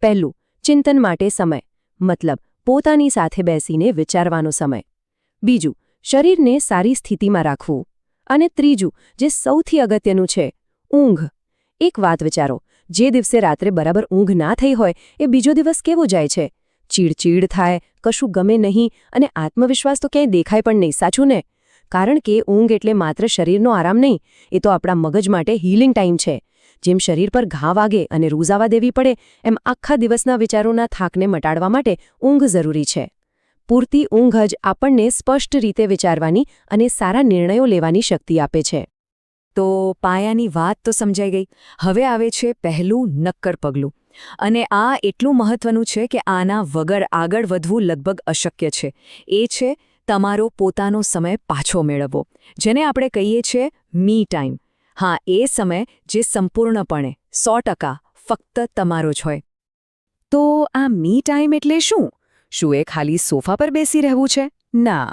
S4: પહેલું, ચિંતન માટે સમય, મતલબ પોતાની સાથે બેસીને વિચારવાનો સમય. બીજું, શરીરને સારી સ્થિતિમાં રાખવું. અને ત્રીજું, જે સૌથી અગત્યનું છે, ઊંઘ. એક વાત વિચારો, જે દિવસે રાત્રે બરાબર ઊંઘ ના થઈ હોય એ બીજો દિવસ કેવો જાય છે? ચીડચીડ થાય, કશું ગમે નહીં અને આત્મવિશ્વાસ તો ક્યાંય દેખાય પણ નહીં, સાચું ને? કારણ કે ઊંઘ એટલે માત્ર શરીરનો આરામ નહીં, એ તો આપણા મગજ માટે હીલિંગ ટાઈમ છે. જેમ શરીર પર ઘા વાગે અને રૂઝાવા દેવી પડે, એમ આખા દિવસના વિચારોના થાકને મટાડવા માટે ઊંઘ જરૂરી છે. પૂરતી ઊંઘ જ આપણને સ્પષ્ટ રીતે વિચારવાની અને સારા નિર્ણયો લેવાની શક્તિ આપે છે. તો પાયાની વાત તો સમજાઈ ગઈ. હવે આવે છે પહેલું નક્કર પગલું. અને આ એટલું મહત્વનું છે કે આના વગર આગળ વધવું લગભગ અશક્ય છે. એ છે તમારો પોતાનો સમય પાછો મેળવવો, જેને આપણે કહીએ છીએ મી ટાઈમ. હા, એ સમય જે સંપૂર્ણપણે 100% ફક્ત તમારો જ હોય. તો આ મી ટાઈમ એટલે શું? શું એ ખાલી સોફા પર બેસી રહેવું છે? ના,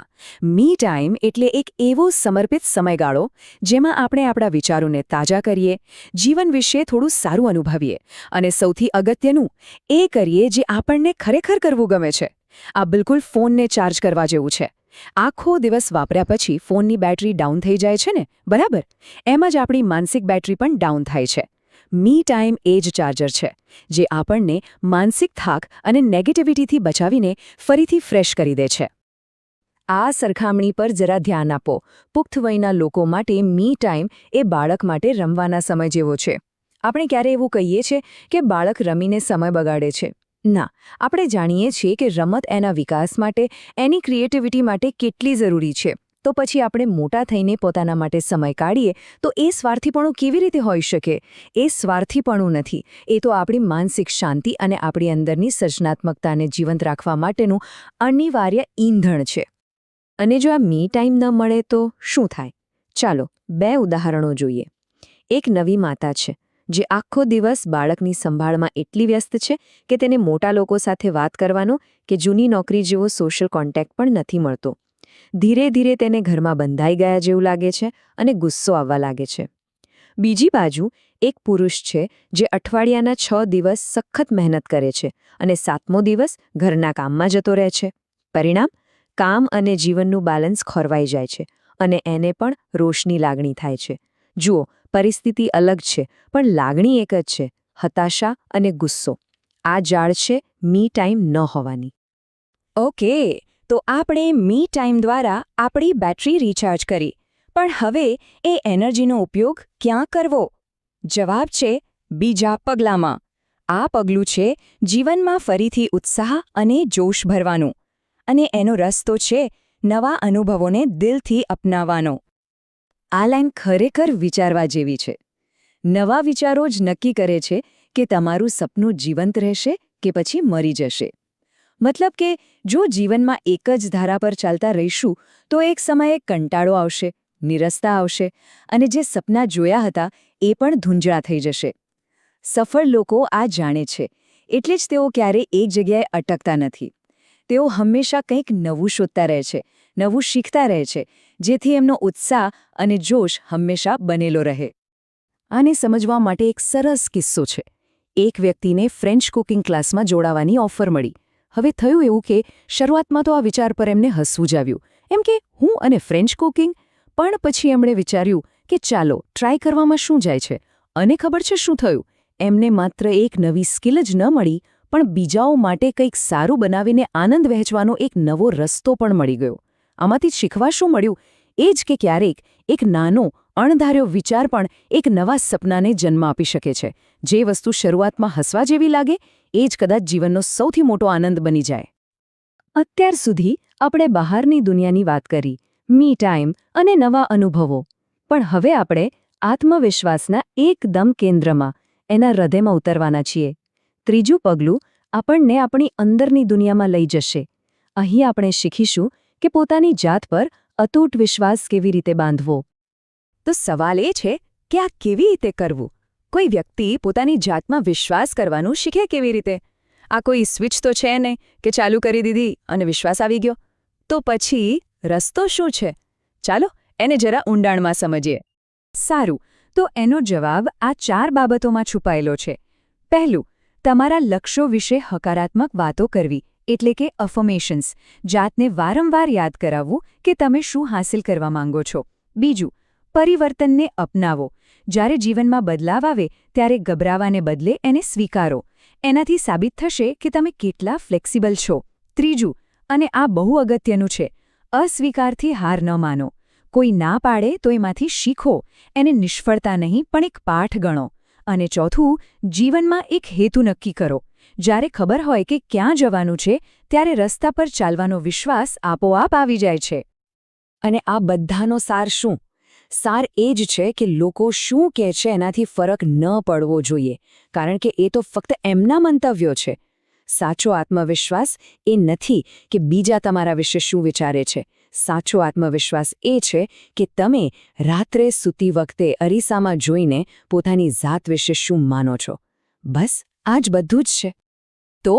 S4: મી ટાઈમ એટલે એક એવો સમર્પિત સમયગાળો જેમાં આપણે આપણા વિચારોને તાજા કરીએ, જીવન વિશે થોડું સારું અનુભવીએ અને સૌથી અગત્યનું એ કરીએ જે આપણને ખરેખર કરવું ગમે છે. આ બિલકુલ ફોનને ચાર્જ કરવા જેવું છે. આખો દિવસ વાપર્યા પછી ફોનની બેટરી ડાઉન થઈ જાય છે ને, બરાબર? એમ જ આપણી માનસિક બેટરી પણ ડાઉન થાય છે. મી ટાઈમ એ જ ચાર્જર છે જે આપણને માનસિક થાક અને નેગેટિવિટીથી બચાવીને ફરીથી ફ્રેશ કરી દે છે. આ સરખામણી પર જરા ધ્યાન આપો. પુખ્ત વયના લોકો માટે મી ટાઈમ એ બાળક માટે રમવાના સમય જેવો છે. આપણે ક્યારે એવું કહીએ છીએ કે બાળક રમીને સમય બગાડે છે? ના, આપણે જાણીએ છીએ કે રમત એના વિકાસ માટે, એની ક્રિએટિવિટી માટે કેટલી જરૂરી છે. તો પછી આપણે મોટા થઈને પોતાના માટે સમય કાઢીએ તો એ સ્વાર્થીપણું કેવી રીતે હોઈ શકે? એ સ્વાર્થીપણું નથી, એ તો આપણી માનસિક શાંતિ અને આપણી અંદરની સર્જનાત્મકતાને જીવંત રાખવા માટેનું અનિવાર્ય ઈંધણ છે. અને જો આ મી ટાઈમ ન મળે તો શું થાય? ચાલો 2 ઉદાહરણો જોઈએ. એક નવી માતા છે જે આખો દિવસ બાળકની સંભાળમાં એટલી વ્યસ્ત છે કે તેને મોટા લોકો સાથે વાત કરવાનો કે જૂની નોકરી જેવો સોશિયલ કોન્ટેક્ટ પણ નથી મળતો. ધીરે ધીરે તેને ઘરમાં બંધાઈ ગયા જેવું લાગે છે અને ગુસ્સો આવવા લાગે છે. બીજી બાજુ એક પુરુષ છે જે અઠવાડિયાના 6 દિવસ સખત મહેનત કરે છે અને 7મો દિવસ ઘરના કામમાં જતો રહે છે. પરિણામ, કામ અને જીવનનું બેલેન્સ ખોરવાઈ જાય છે અને એને પણ રોષની લાગણી થાય છે. જુઓ, પરિસ્થિતિ અલગ છે પણ લાગણી એક જ છે, હતાશા અને ગુસ્સો. આ જાળ છે મી ટાઈમ ન હોવાની. ઓકે, તો આપણે મી ટાઈમ દ્વારા આપણી બેટરી રિચાર્જ કરી, પણ હવે એ એનર્જીનો ઉપયોગ ક્યાં કરવો? જવાબ છે બીજા પગલામાં. આ પગલું છે જીવનમાં ફરીથી ઉત્સાહ અને જોશ ભરવાનું. અને એનો રસ્તો છે નવા અનુભવોને દિલથી અપનાવવાનો. આ લાઈન ખરેખર વિચારવા જેવી છે. નવા વિચારો જ નક્કી કરે છે કે તમારું સપનું જીવંત રહેશે કે પછી મરી જશે. મતલબ કે જો જીવનમાં એક જ ધારા પર ચાલતા રહીશું તો એક સમયે કંટાળો આવશે, નિરસતા આવશે અને જે સપના જોયા હતા એ પણ ધૂંધળા થઈ જશે. સફળ લોકો આ જાણે છે, એટલે જ તેઓ ક્યારેય એક જગ્યાએ અટકતા નથી. તેઓ હંમેશા કંઈક નવું શોધતા રહે છે, નવું શીખતા રહે છે, જેથી એમનો ઉત્સાહ અને જોશ હંમેશા બનેલો રહે. આને સમજવા માટે એક સરસ કિસ્સો છે. એક વ્યક્તિને ફ્રેન્ચ કુકિંગ ક્લાસમાં જોડાવાની ઓફર મળી. હવે થયું એવું કે શરૂઆતમાં તો આ વિચાર પર એમને હસવું જ આવ્યું, એમ કે હું અને ફ્રેન્ચ કુકિંગ? પણ પછી એમણે વિચાર્યું કે ચાલો ટ્રાય કરવામાં શું જાય છે. અને ખબર છે શું થયું? એમને માત્ર એક નવી સ્કિલ જ ન મળી, પણ બીજાઓ માટે કંઈક સારું બનાવીને આનંદ વહેંચવાનો એક નવો રસ્તો પણ મળી ગયો. આમાંથી શીખવા શું મળ્યું? એ જ કે ક્યારેક એક નાનો અણધાર્યો વિચાર પણ એક નવા સપનાને જન્મ આપી શકે છે. જે વસ્તુ શરૂઆતમાં હસવા જેવી લાગે એ જ કદાચ જીવનનો સૌથી મોટો આનંદ બની જાય. અત્યાર સુધી આપણે બહારની દુનિયાની વાત કરી, મી ટાઈમ અને નવા અનુભવો. પણ હવે આપણે આત્મવિશ્વાસના એકદમ કેન્દ્રમાં, એના હૃદયમાં ઉતરવાના છીએ. ત્રીજું પગલું આપણને આપણી અંદરની દુનિયામાં લઈ જશે. અહીં આપણે શીખીશું કે પોતાની જાત પર અતૂટ વિશ્વાસ કેવી રીતે બાંધવો. તો સવાલ એ છે કે આ કેવી રીતે કરવું? કોઈ વ્યક્તિ પોતાની જાતમાં વિશ્વાસ કરવાનું શીખે કેવી રીતે? આ કોઈ સ્વિચ તો છે નહીં કે ચાલુ કરી દીધી અને વિશ્વાસ આવી ગયો. તો પછી રસ્તો શું છે? ચાલો એને જરા ઊંડાણમાં સમજીએ. સારું, તો એનો જવાબ આ 4 બાબતોમાં છુપાયેલો છે. પહેલું, તમારા લક્ષ્યો વિશે હકારાત્મક વાતો કરવી, એટલે કે અફર્મેશન્સ. જાતને વારંવાર યાદ કરાવવું કે તમે શું હાંસિલ કરવા માંગો છો. બીજું, પરિવર્તનને અપનાવો. જ્યારે જીવનમાં બદલાવ આવે ત્યારે ગભરાવાને બદલે એને સ્વીકારો. એનાથી સાબિત થશે કે તમે કેટલા ફ્લેક્સિબલ છો. ત્રીજું, અને આ બહુ અગત્યનું છે, અસ્વીકારથી હાર ન માનો. કોઈ ના પાડે તો એમાંથી શીખો. એને નિષ્ફળતા નહીં પણ એક પાઠ ગણો. અને ચોથું, જીવનમાં એક હેતુ નક્કી કરો. જ્યારે ખબર હોય કે ક્યાં જવાનું છે ત્યારે રસ્તા પર ચાલવાનો વિશ્વાસ આપોઆપ આવી જાય છે. અને આ બધાનો સાર શું? સાર એ જ છે કે લોકો શું કહે છે એનાથી ફરક ન પડવો જોઈએ, કારણ કે એ તો ફક્ત એમના મંતવ્યો છે. સાચો આત્મવિશ્વાસ એ નથી કે બીજા તમારા વિશે શું વિચારે છે. સાચો આત્મવિશ્વાસ એ છે કે તમે રાત્રે સૂતી વખતે અરીસામાં જોઈને પોતાની જાત વિશે શું માનો છો. બસ આ જ બધું જ છે. તો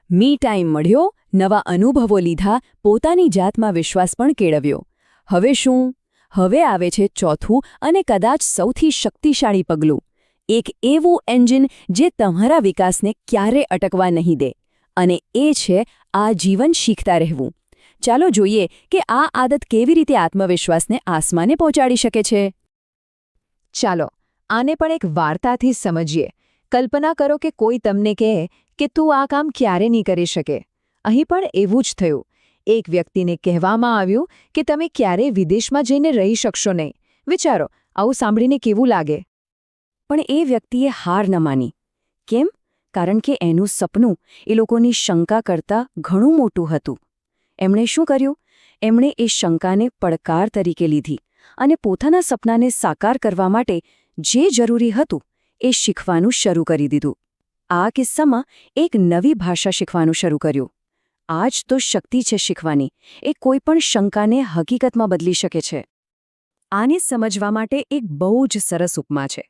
S4: મી ટાઈમ મળ્યો, નવા અનુભવો લીધા, પોતાની જાતમાં વિશ્વાસ પણ કેળવ્યો. હવે શું? હવે આવે છે ચોથું અને કદાચ સૌથી શક્તિશાળી પગલું. એક એવું એન્જિન જે તમારા વિકાસને ક્યારે અટકવા નહીં દે. અને એ છે આજીવન શીખતા રહેવું. ચાલો જોઈએ કે આ આદત કેવી રીતે આત્મવિશ્વાસને આસમાને પહોંચાડી શકે છે. ચાલો આને પણ એક વાર્તાથી સમજીએ. કલ્પના કરો કે કોઈ તમને કહે કે તું આ કામ ક્યારે નહીં કરી શકે. અહીં પણ એવું જ થયું. એક વ્યક્તિને કહેવામાં આવ્યું કે તમે ક્યારેય વિદેશમાં જઈને રહી શકશો નહીં. વિચારો, આવું સાંભળીને કેવું લાગે? પણ એ વ્યક્તિએ હાર ન માની. કેમ? કારણ કે એનું સપનું એ લોકોની શંકા કરતાં ઘણું મોટું હતું. એમણે શું કર્યું? એમણે એ શંકાને પડકાર તરીકે લીધી અને પોતાના સપનાને સાકાર કરવા માટે જે જરૂરી હતું એ શીખવાનું શરૂ કરી દીધું. આ કિસ્સામાં એક નવી ભાષા શીખવાનું શરૂ કર્યું. આ જ તો શક્તિ છે શીખવાની. એ કોઈ પણ શંકાને હકીકતમાં બદલી શકે છે. આને સમજવા માટે એક બહુ જ સરસ ઉપમા છે.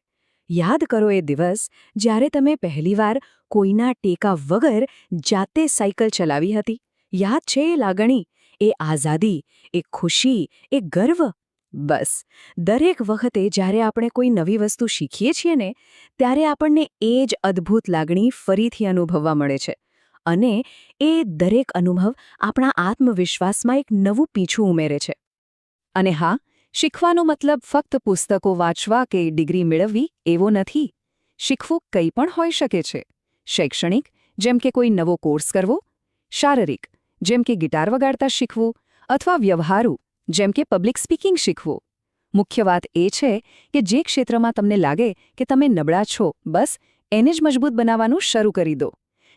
S4: યાદ કરો એ દિવસ જ્યારે તમે પહેલીવાર કોઈના ટેકા વગર જાતે સાયકલ ચલાવી હતી. યાદ છે એ લાગણી, એ આઝાદી, એ ખુશી, એ ગર્વ? બસ દરેક વખતે જ્યારે આપણે કોઈ નવી વસ્તુ શીખીએ છીએ ને ત્યારે આપણને એ જ અદ્ભુત લાગણી ફરીથી અનુભવવા મળે છે. અને એ દરેક અનુભવ આપણા આત્મવિશ્વાસમાં એક નવું પીછું ઉમેરે છે. અને હા, શીખવાનો મતલબ ફક્ત પુસ્તકો વાંચવા કે ડિગ્રી મેળવવી એવો નથી. શીખવું કંઈ પણ હોઈ શકે છે. શૈક્ષણિક, જેમ કે કોઈ નવો કોર્સ કરવો. શારીરિક, જેમ કે ગિટાર વગાડતા શીખવું. અથવા વ્યવહારુ, જેમ કે પબ્લિક સ્પીકિંગ શીખવું. મુખ્ય વાત એ છે કે જે ક્ષેત્રમાં તમને લાગે કે તમે નબળા છો, બસ એને જ મજબૂત બનાવવાનું શરૂ કરી દો.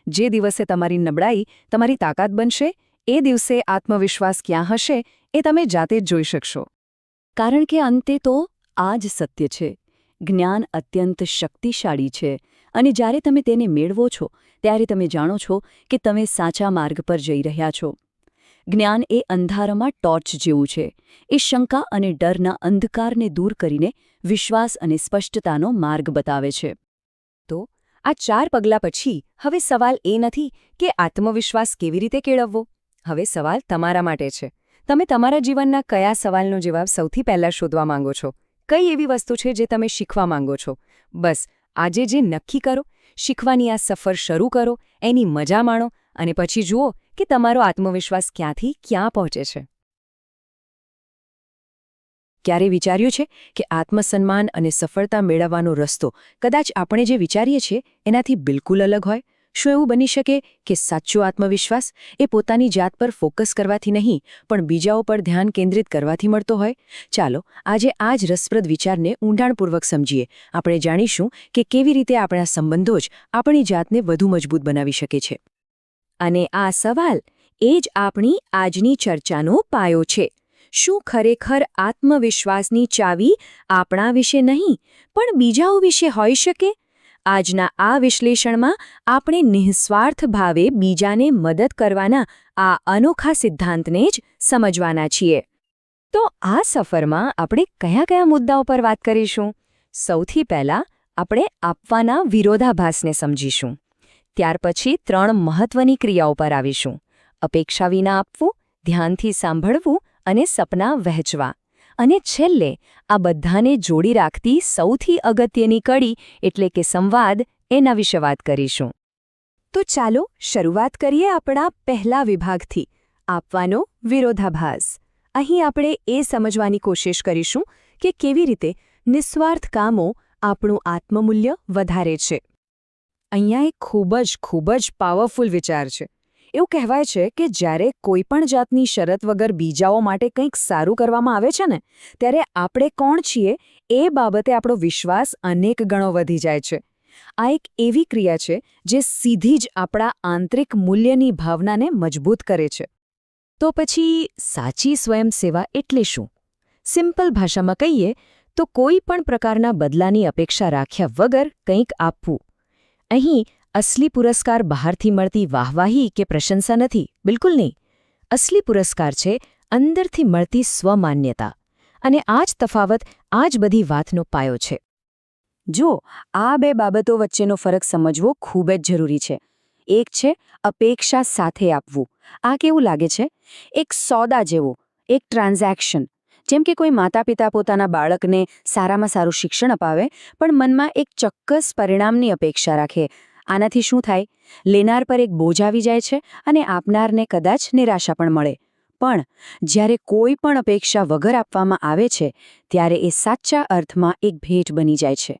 S4: જે દિવસે તમારી નબળાઈ તમારી તાકાત બનશે, એ દિવસે આત્મવિશ્વાસ ક્યાં હશે એ તમે જાતે જ જોઈ શકશો. કારણ કે અંતે તો આ જ સત્ય છે. જ્ઞાન અત્યંત શક્તિશાળી છે અને જ્યારે તમે તેને મેળવો છો ત્યારે તમે જાણો છો કે તમે સાચા માર્ગ પર જઈ રહ્યા છો. જ્ઞાન એ અંધારામાં ટોર્ચ જેવું છે. એ શંકા અને ડરના અંધકારને દૂર કરીને વિશ્વાસ અને સ્પષ્ટતાનો માર્ગ બતાવે છે. તો આ 4 પગલાં પછી હવે સવાલ એ નથી કે આત્મવિશ્વાસ કેવી રીતે કેળવવો. હવે સવાલ તમારા માટે છે. તમે તમારા જીવનના કયા સવાલનો જવાબ સૌથી પહેલાં શોધવા માંગો છો? કઈ એવી વસ્તુ છે જે તમે શીખવા માંગો છો? બસ આજે જે નક્કી કરો, શીખવાની આ સફર શરૂ કરો, એની મજા માણો અને પછી જુઓ કે તમારો આત્મવિશ્વાસ ક્યાંથી ક્યાં પહોંચે છે. ક્યારે વિચાર્યું છે કે આત્મસન્માન અને સફળતા મેળવવાનો રસ્તો કદાચ આપણે જે વિચારીએ છીએ એનાથી બિલકુલ અલગ હોય? શું એવું બની શકે કે સાચો આત્મવિશ્વાસ એ પોતાની જાત પર ફોકસ કરવાથી નહીં પણ બીજાઓ પર ધ્યાન કેન્દ્રિત કરવાથી મળતો હોય? ચાલો આજે આ જ રસપ્રદ વિચારને ઊંડાણપૂર્વક સમજીએ. આપણે જાણીશું કે કેવી રીતે આપણા સંબંધો જ આપણી જાતને વધુ મજબૂત બનાવી શકે છે. અને આ સવાલ એ જ આપણી આજની ચર્ચાનો પાયો છે. શું ખરેખર આત્મવિશ્વાસની ચાવી આપણા વિશે નહીં પણ બીજાઓ વિશે હોઈ શકે? આજના આ વિશ્લેષણમાં આપણે નિઃસ્વાર્થ ભાવે બીજાને મદદ કરવાના આ અનોખા સિદ્ધાંતને જ સમજવાના છીએ. તો આ સફરમાં આપણે કયા મુદ્દાઓ પર વાત કરીશું? સૌથી પહેલાં આપણે આપવાના વિરોધાભાસને સમજીશું. ત્યાર પછી 3 મહત્વની ક્રિયાઓ પર આવીશું: અપેક્ષા વિના આપવું, ધ્યાનથી સાંભળવું અને સપના વહેંચવા. અને છેલ્લે આ બધાને જોડી રાખતી સૌથી અગત્યની કડી એટલે કે સંવાદ, એના વિશે વાત કરીશું. તો ચાલો શરૂઆત કરીએ આપણા પહેલા વિભાગથી, આપવાનો વિરોધાભાસ. અહીં આપણે એ સમજવાની કોશિશ કરીશું કે કેવી રીતે નિસ્વાર્થ કામો આપણું આત્મમૂલ્ય વધારે છે. અહીંયા એક ખૂબ જ પાવરફુલ વિચાર છે. એવું કહેવાય છે કે જ્યારે કોઈ પણ જાતની શરત વગર બીજાઓ માટે કંઈક સારું કરવામાં આવે છે ને, ત્યારે આપણે કોણ છીએ એ બાબતે આપણો વિશ્વાસ અનેક ગણો વધી જાય છે. આ એક એવી ક્રિયા છે જે સીધી જ આપણા આંતરિક મૂલ્યની ભાવનાને મજબૂત કરે છે. તો પછી સાચી સ્વયંસેવા એટલે શું? સિમ્પલ ભાષામાં કહીએ તો કોઈ પણ પ્રકારના બદલાની અપેક્ષા રાખ્યા વગર કંઈક આપવું. અહીં અસલી પુરસ્કાર બહારથી મળતી વાહવાહી કે પ્રશંસા નથી, બિલકુલ નહીં. અસલી પુરસ્કાર છે અંદરથી મળતી સ્વમાન્યતા. અને આ જ તફાવત, આ જ બધી વાતનો પાયો છે. જો આ બે બાબતો વચ્ચેનો ફરક સમજવો ખૂબ જ જરૂરી છે. એક છે અપેક્ષા સાથે આપવું. આ કેવું લાગે છે? એક સોદા જેવો, એક ટ્રાન્ઝેક્શન. જેમ કે કોઈ માતાપિતા પોતાના બાળકને સારામાં સારું શિક્ષણ અપાવે, પણ મનમાં એક ચોક્કસ પરિણામની અપેક્ષા રાખે. આનાથી શું થાય? લેનાર પર એક બોજ આવી જાય છે અને આપનારને કદાચ નિરાશા પણ મળે. પણ જ્યારે કોઈ પણ અપેક્ષા વગર આપવામાં આવે છે, ત્યારે એ સાચા અર્થમાં એક ભેટ બની જાય છે.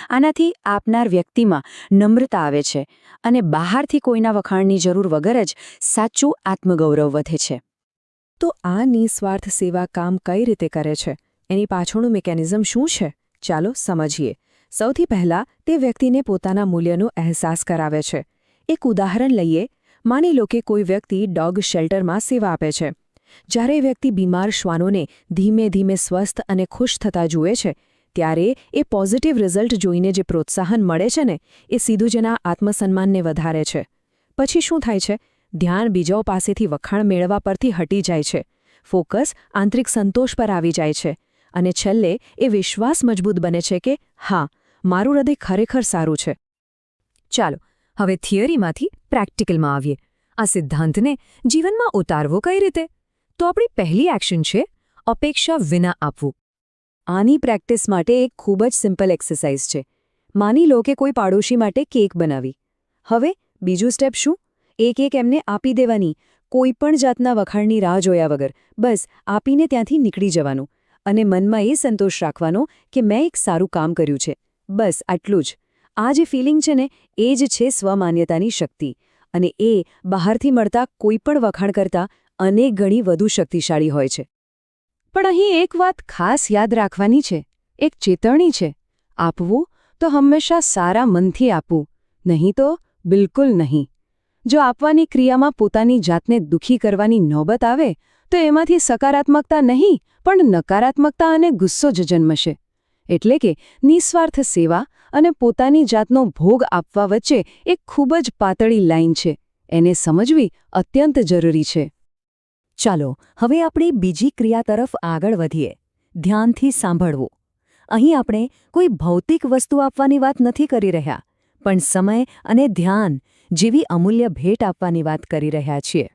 S4: આનાથી આપનાર વ્યક્તિમાં નમ્રતા આવે છે અને બહારથી કોઈના વખાણની જરૂર વગર જ સાચું આત્મગૌરવ વધે છે. તો આ નિસ્વાર્થ સેવા કામ કઈ રીતે કરે છે? એની પાછળનું મિકેનિઝમ શું છે? ચાલો સમજીએ. સૌથી પહેલાં તે વ્યક્તિને પોતાના મૂલ્યનો અહેસાસ કરાવે છે. એક ઉદાહરણ લઈએ. માની લો કે કોઈ વ્યક્તિ ડોગ શેલ્ટરમાં સેવા આપે છે. જ્યારે વ્યક્તિ બીમાર શ્વાનોને ધીમે ધીમે સ્વસ્થ અને ખુશ થતા જુએ છે, ત્યારે એ પોઝિટિવ રિઝલ્ટ જોઈને જે પ્રોત્સાહન મળે છે ને, એ સીધું જ એના આત્મસન્માનને વધારે છે. પછી શું થાય છે? ધ્યાન બીજાઓ પાસેથી વખાણ મેળવવા પરથી હટી જાય છે. ફોકસ આંતરિક સંતોષ પર આવી જાય છે. અને છેલ્લે એ વિશ્વાસ મજબૂત બને છે કે હા, મારું હૃદય ખરેખર સારું છે. ચાલો હવે થિયરીમાંથી પ્રેક્ટિકલમાં આવીએ. આ સિદ્ધાંતને જીવનમાં ઉતારવો કઈ રીતે? તો આપણી પહેલી એક્શન છે અપેક્ષા વિના આપવું. આની પ્રેક્ટિસ માટે એક ખૂબ જ સિમ્પલ એક્સરસાઇઝ છે. માની લો કે કોઈ પાડોશી માટે કેક બનાવી. હવે બીજું સ્ટેપ શું? એક એમને આપી દેવાની, કોઈ પણ જાતના વખાણની રાહ જોયા વગર. બસ આપીને ત્યાંથી નીકળી જવાનું અને મનમાં એ સંતોષ રાખવાનો કે મેં એક સારું કામ કર્યું છે. બસ આટલું જ. આ જે ફિલિંગ છે ને, એ જ છે સ્વમાન્યતાની શક્તિ. અને એ બહારથી મળતા કોઈ પણ વખાણ કરતાં અનેક ગણી વધુ શક્તિશાળી હોય છે. પણ અહીં એક વાત ખાસ યાદ રાખવાની છે, એક ચેતવણી છે. આપવું તો હંમેશા સારા મનથી આપવું, નહીં તો બિલકુલ નહીં. જો આપવાની ક્રિયામાં પોતાની જાતને દુઃખી કરવાની નોબત આવે, તો એમાંથી સકારાત્મકતા નહીં પણ નકારાત્મકતા અને ગુસ્સો જ જન્મશે. એટલે કે નિસ્વાર્થ સેવા અને પોતાની જાતનો ભોગ આપવા વચ્ચે એક ખૂબ જ પાતળી લાઈન છે. એને સમજવી અત્યંત જરૂરી છે. ચાલો હવે આપણે બીજી ક્રિયા તરફ આગળ વધીએ. ધ્યાનથી સાંભળવું. અહીં આપણે કોઈ ભૌતિક વસ્તુ આપવાની વાત નથી કરી રહ્યા, પણ સમય અને ધ્યાન જેવી અમૂલ્ય ભેટ આપવાની વાત કરી રહ્યા છીએ.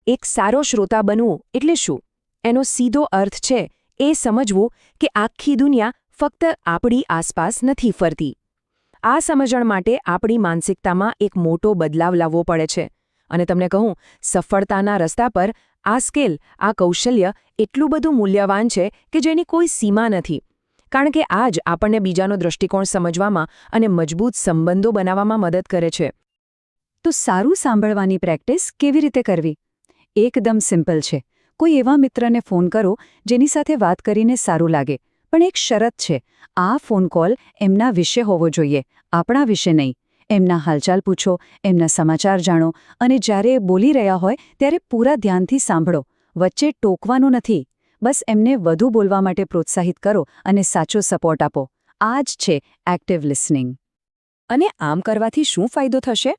S4: એક સારો શ્રોતા બનવું એટલે શું? એનો સીધો અર્થ છે એ સમજવું કે આખી દુનિયા ફક્ત આપણી આસપાસ નથી ફરતી. આ સમજણ માટે આપણી માનસિકતામાં એક મોટો બદલાવ લાવવો પડે છે. અને તમને કહું, સફળતાના રસ્તા પર આ સ્કેલ, આ કૌશલ્ય એટલું બધું મૂલ્યવાન છે કે જેની કોઈ સીમા નથી. કારણ કે આ જ આપણને બીજાનો દૃષ્ટિકોણ સમજવામાં અને મજબૂત સંબંધો બનાવવામાં મદદ કરે છે. તો સારું સાંભળવાની પ્રેક્ટિસ કેવી રીતે કરવી? એકદમ સિમ્પલ છે. કોઈ એવા મિત્રને ફોન કરો જેની સાથે વાત કરીને સારું લાગે, પણ એક શરત છે, આ ફોન કોલ એમના વિશે હોવો જોઈએ, આપણા વિશે નહીં. એમના હાલચાલ પૂછો, એમના સમાચાર જાણો અને જ્યારે એ બોલી રહ્યા હોય ત્યારે પૂરા ધ્યાનથી સાંભળો. વચ્ચે ટોકવાનું નથી. બસ એમને વધુ બોલવા માટે પ્રોત્સાહિત કરો અને સાચો સપોર્ટ આપો. આ જ છે એક્ટિવ લિસનિંગ. અને આમ કરવાથી શું ફાયદો થશે?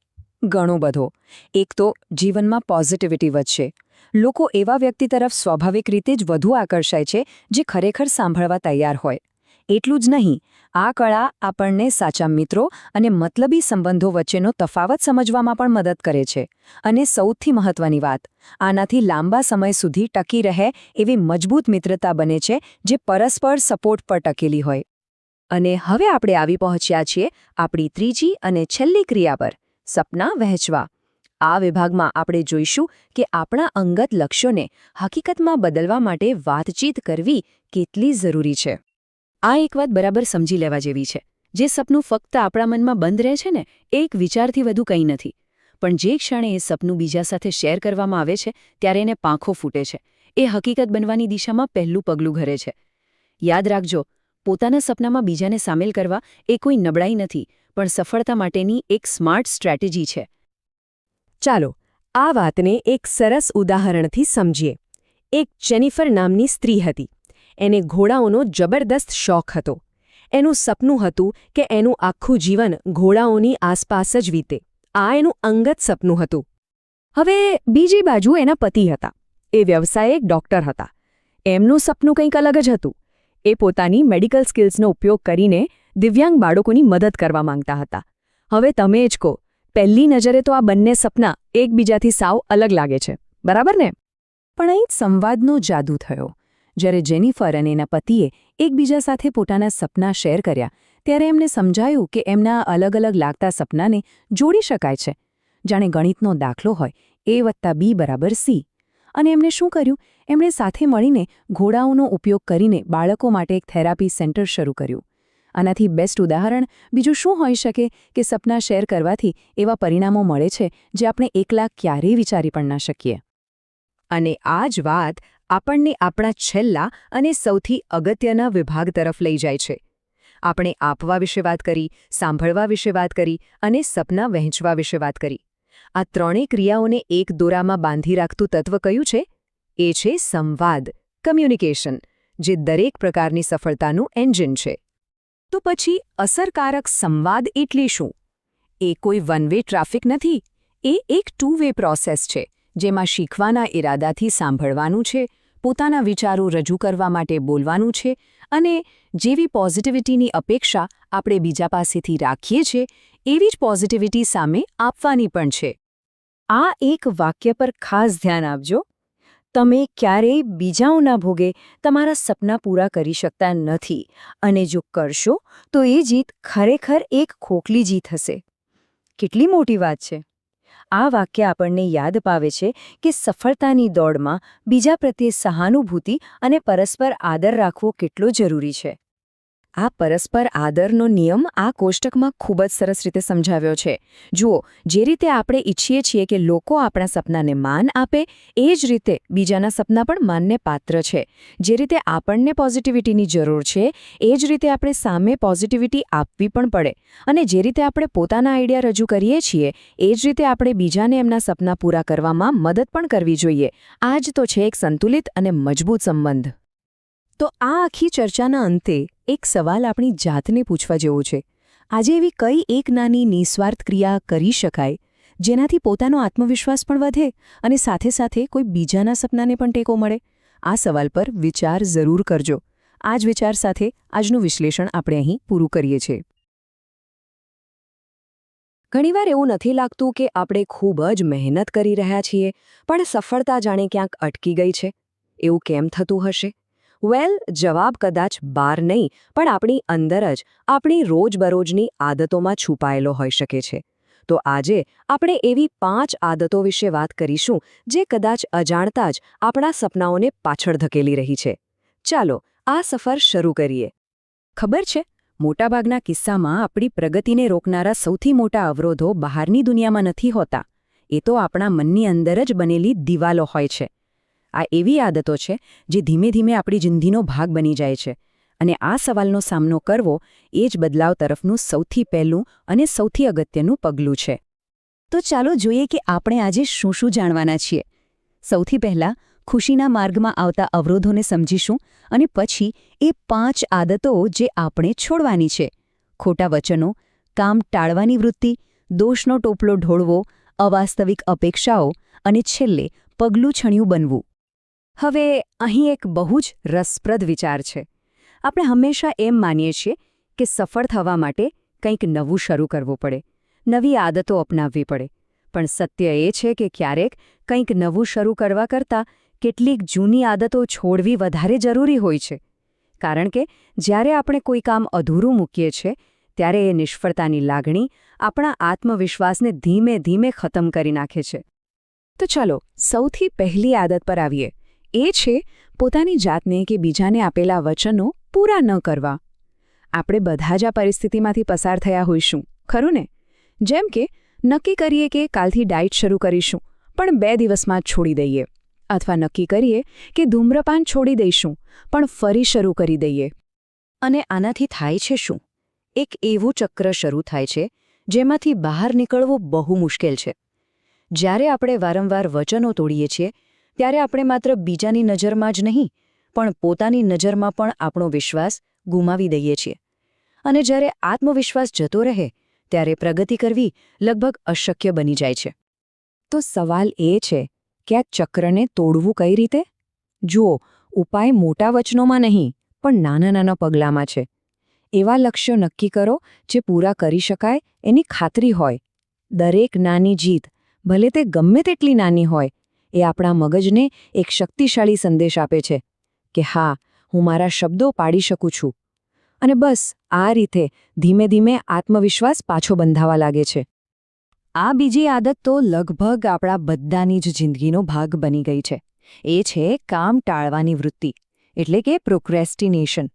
S4: ઘણો બધો. એક તો જીવનમાં પોઝિટિવિટી વધશે. લોકો એવા વ્યક્તિ તરફ સ્વાભાવિક રીતે જ વધુ આકર્ષાય છે જે ખરેખર સાંભળવા તૈયાર હોય. એટલું જ નહીં, આ કળા આપણને સાચા મિત્રો અને મતલબી સંબંધો વચ્ચેનો તફાવત સમજવામાં પણ મદદ કરે છે. અને સૌથી મહત્વની વાત, આનાથી લાંબા સમય સુધી ટકી રહે એવી મજબૂત મિત્રતા બને છે જે પરસ્પર સપોર્ટ પર ટકેલી હોય. અને હવે આપણે આવી પહોંચ્યા છીએ આપણી ત્રીજી અને છેલ્લી ક્રિયા પર, સપના વહેંચવા. આ વિભાગમાં આપણે જોઈશું કે આપણા અંગત લક્ષ્યોને હકીકતમાં બદલવા માટે વાતચીત કરવી કેટલી જરૂરી છે. આ એક વાત બરાબર સમજી લેવા જેવી છે. જે સપનું ફક્ત આપણા મનમાં બંધ રહે છે ને, એ એક વિચારથી વધુ કંઈ નથી. પણ જે ક્ષણે એ સપનું બીજા સાથે શેર કરવામાં આવે છે ત્યારે એને પાંખો ફૂટે છે. એ હકીકત બનવાની દિશામાં પહેલું પગલું ભરે છે. યાદ રાખજો, પોતાના સપનામાં બીજાને સામેલ કરવા એ કોઈ નબળાઈ નથી, પણ સફળતા માટેની એક સ્માર્ટ સ્ટ્રેટેજી છે. ચાલો આ વાતને એક સરસ ઉદાહરણથી સમજીએ. એક જેનિફર નામની સ્ત્રી હતી. એને ઘોડાઓનો જબરદસ્ત શોખ હતો. એનું સપનું હતું કે એનું આખું જીવન ઘોડાઓની આસપાસ જ વીતે. આ એનું અંગત સપનું હતું. હવે બીજી બાજુ એના પતિ હતા. એ વ્યવસાયિક ડૉક્ટર હતા. એમનું સપનું કંઈક અલગ જ હતું. એ પોતાની મેડિકલ સ્કિલ્સનો ઉપયોગ કરીને દિવ્યાંગ બાળકોની મદદ કરવા માંગતા હતા. હવે તમે જ કહો, પહેલી નજરે તો આ બંને સપના એકબીજાથી સાવ અલગ લાગે છે, બરાબર ને? પણ અહીં સંવાદનો જાદુ થયો. જ્યારે જેનિફર અને એના પતિએ એકબીજા સાથે પોતાના સપના શેર કર્યા ત્યારે એમને સમજાયું કે એમના અલગ અલગ લાગતા સપનાને જોડી શકાય છે. જાણે ગણિતનો દાખલો હોય, A+B=C. અને એમણે શું કર્યું? એમણે સાથે મળીને ઘોડાઓનો ઉપયોગ કરીને બાળકો માટે એક થેરાપી સેન્ટર શરૂ કર્યું. આનાથી બેસ્ટ ઉદાહરણ બીજું શું હોઈ શકે કે સપના શેર કરવાથી એવા પરિણામો મળે છે જે આપણે એકલા ક્યારેય વિચારી પણ ના શકીએ. અને આ જ વાત આપણને આપણા છેલ્લા અને સૌથી અગત્યના વિભાગ તરફ લઈ જાય છે. આપણે આપવા વિશે વાત કરી, સાંભળવા વિશે વાત કરી અને સપના વહેંચવા વિશે વાત કરી. આ ત્રણેય ક્રિયાઓને એક દોરામાં બાંધી રાખતું તત્વ કયું છે? એ છે સંવાદ, કમ્યુનિકેશન, જે દરેક પ્રકારની સફળતાનું એન્જિન છે. તો પછી અસરકારક સંવાદ એટલે શું? એ કોઈ વન વે ટ્રાફિક નથી. એ એક ટુ વે પ્રોસેસ છે, જેમાં શીખવાના ઈરાદાથી સાંભળવાનું છે, પોતાના વિચારો રજૂ કરવા માટે બોલવાનું છે અને જેવી પોઝિટિવિટીની અપેક્ષા આપણે બીજા પાસેથી રાખીએ છીએ એવી જ પોઝિટિવિટી સામે આપવાની પણ છે. આ એક વાક્ય પર ખાસ ધ્યાન આપજો. તમે ક્યારેય બીજાઓના ભોગે તમારા સપના પૂરા કરી શકતા નથી, અને જો કરશો તો એ જીત ખરેખર એક ખોખલી જીત હશે. કેટલી મોટી વાત છે! આ વાક્ય આપણને યાદ અપાવે છે કે સફળતાની દોડમાં બીજા પ્રત્યે સહાનુભૂતિ અને પરસ્પર આદર રાખવો કેટલો જરૂરી છે. આ પરસ્પર આદરનો નિયમ આ કોષ્ટકમાં ખૂબ જ સરસ રીતે સમજાવ્યો છે. જુઓ, જે રીતે આપણે ઈચ્છીએ છીએ કે લોકો આપણા સપનાને માન આપે, એ જ રીતે બીજાના સપના પણ માનને પાત્ર છે. જે રીતે આપણને પોઝિટિવિટીની જરૂર છે, એ જ રીતે આપણે સામે પોઝિટિવિટી આપવી પણ પડે. અને જે રીતે આપણે પોતાના આઈડિયા રજૂ કરીએ છીએ, એ જ રીતે આપણે બીજાને એમના સપના પૂરા કરવામાં મદદ પણ કરવી જોઈએ. આ જ તો છે એક સંતુલિત અને મજબૂત સંબંધ. તો આ આખી ચર્ચાના અંતે એક સવાલ આપણી જાતને પૂછવા જેવો છે. આજે એવી કઈ એક નાની નિસ્વાર્થ ક્રિયા કરી શકાય જેનાથી પોતાનો આત્મવિશ્વાસ પણ વધે અને સાથે સાથે કોઈ બીજાના સપનાને પણ ટેકો મળે? આ સવાલ પર વિચાર જરૂર કરજો. આ જ વિચાર સાથે આજનું વિશ્લેષણ આપણે અહીં પૂરું કરીએ છીએ. ઘણીવાર એવું નથી લાગતું કે આપણે ખૂબ જ મહેનત કરી રહ્યા છીએ, પણ સફળતા જાણે ક્યાંક અટકી ગઈ છે. એવું કેમ થતું હશે? જવાબ કદાચ બહાર નહીં, પણ આપણી અંદર જ આપણી રોજબરોજની આદતોમાં છુપાયેલો હોઈ શકે છે. તો આજે આપણે એવી 5 આદતો વિશે વાત કરીશું જે કદાચ અજાણતા જ આપણા સપનાઓને પાછળ ધકેલી રહી છે. ચાલો આ સફર શરૂ કરીએ. ખબર છે, મોટાભાગના કિસ્સામાં આપણી પ્રગતિને રોકનારા સૌથી મોટા અવરોધો બહારની દુનિયામાં નથી હોતા. એ તો આપણા મનની અંદર જ બનેલી દિવાલો હોય છે. આ એવી આદતો છે જે ધીમે ધીમે આપણી જિંદગીનો ભાગ બની જાય છે. અને આ સવાલનો સામનો કરવો એ જ બદલાવ તરફનું સૌથી પહેલું અને સૌથી અગત્યનું પગલું છે. તો ચાલો જોઈએ કે આપણે આજે શું શું જાણવાના છીએ. સૌથી પહેલાં ખુશીના માર્ગમાં આવતા અવરોધોને સમજીશું અને પછી એ 5 આદતો જે આપણે છોડવાની છે. ખોટા વચનો, કામ ટાળવાની વૃત્તિ, દોષનો ટોપલો ઢોળવો, અવાસ્તવિક અપેક્ષાઓ અને છેલ્લે પગલું છણિયું બનવું. હવે અહીં એક બહુ જ રસપ્રદ વિચાર છે. આપણે હંમેશા એમ માનીએ છીએ કે સફળ થવા માટે કંઈક નવું શરૂ કરવું પડે, નવી આદતો અપનાવવી પડે. પણ સત્ય એ છે કે ક્યારેક કંઈક નવું શરૂ કરવા કરતાં કેટલીક જૂની આદતો છોડવી વધારે જરૂરી હોય છે. કારણ કે જ્યારે આપણે કોઈ કામ અધૂરું મૂકીએ છીએ ત્યારે એ નિષ્ફળતાની લાગણી આપણા આત્મવિશ્વાસને ધીમે ધીમે ખતમ કરી નાખે છે. તો ચાલો સૌથી પહેલી આદત પર આવીએ. એ છે પોતાની જાતને કે બીજાને આપેલા વચનો પૂરા ન કરવા. આપણે બધા જ આ પરિસ્થિતિમાંથી પસાર થયા હોઈશું, ખરું ને? જેમ કે નક્કી કરીએ કે કાલથી ડાયટ શરૂ કરીશું, પણ 2 દિવસમાં જ છોડી દઈએ. અથવા નક્કી કરીએ કે ધૂમ્રપાન છોડી દઈશું, પણ ફરી શરૂ કરી દઈએ. અને આનાથી થાય છે શું? એક એવું ચક્ર શરૂ થાય છે જેમાંથી બહાર નીકળવું બહુ મુશ્કેલ છે. જ્યારે આપણે વારંવાર વચનો તોડીએ છીએ ત્યારે આપણે માત્ર બીજાની નજરમાં જ નહીં પણ પોતાની નજરમાં પણ આપણો વિશ્વાસ ગુમાવી દઈએ છીએ. અને જ્યારે આત્મવિશ્વાસ જતો રહે ત્યારે પ્રગતિ કરવી લગભગ અશક્ય બની જાય છે. તો સવાલ એ છે કે આ ચક્રને તોડવું કઈ રીતે? જુઓ, ઉપાય મોટા વચનોમાં નહીં પણ નાના નાના પગલાંમાં છે. એવા લક્ષ્યો નક્કી કરો જે પૂરા કરી શકાય એની ખાતરી હોય. દરેક નાની જીત, ભલે તે ગમે તેટલી નાની હોય, એ આપણા મગજને એક શક્તિશાળી સંદેશ આપે છે કે હા, હું મારા શબ્દો પાડી શકું છું. અને બસ આ રીતે ધીમે ધીમે આત્મવિશ્વાસ પાછો બંધાવા લાગે છે. આ બીજી આદત તો લગભગ આપણા બધાની જ જિંદગીનો ભાગ બની ગઈ છે. એ છે કામ ટાળવાની વૃત્તિ, એટલે કે પ્રોક્રેસ્ટિનેશન.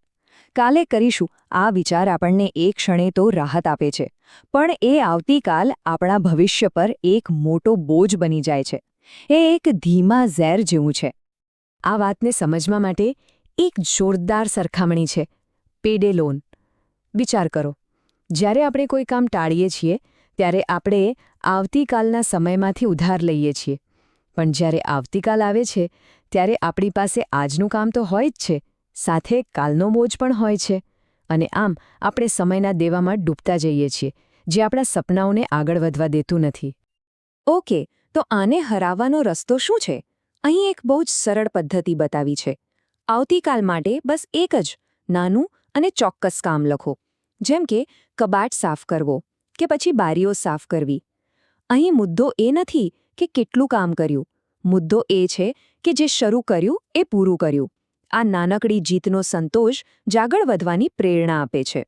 S4: કાલે કરીશું આ વિચાર આપણને એક ક્ષણે તો રાહત આપે છે, પણ એ આવતીકાલ આપણા ભવિષ્ય પર એક મોટો બોજ બની જાય છે. એ એક ધીમા ઝેર જેવું છે. આ વાતને સમજવા માટે એક જોરદાર સરખામણી છે. પેડે લોન. વિચાર કરો, જ્યારે આપણે કોઈ કામ ટાળીએ છીએ ત્યારે આપણે આવતીકાલના સમયમાંથી ઉધાર લઈએ છીએ. પણ જ્યારે આવતીકાલ આવે છે ત્યારે આપણી પાસે આજનું કામ તો હોય જ છે, સાથે કાલનો બોજ પણ હોય છે. અને આમ આપણે સમયના દેવામાં ડૂબતા જઈએ છીએ, જે આપણા સપનાઓને આગળ વધવા દેતું નથી. ઓકે, તો આને હરાવવાનો રસ્તો શું છે? અહીં એક બહુ જ સરળ પદ્ધતિ બતાવી છે. આવતીકાલ માટે બસ એક જ નાનું અને ચોક્કસ કામ લખો, જેમ કે કબાટ સાફ કરવો કે પછી બારીઓ સાફ કરવી. અહીં મુદ્દો એ નથી કે કેટલું કામ કર્યું, મુદ્દો એ છે કે જે શરૂ કર્યું એ પૂરું કર્યું. આ નાનકડી જીતનો સંતોષ જ આગળ વધવાની પ્રેરણા આપે છે.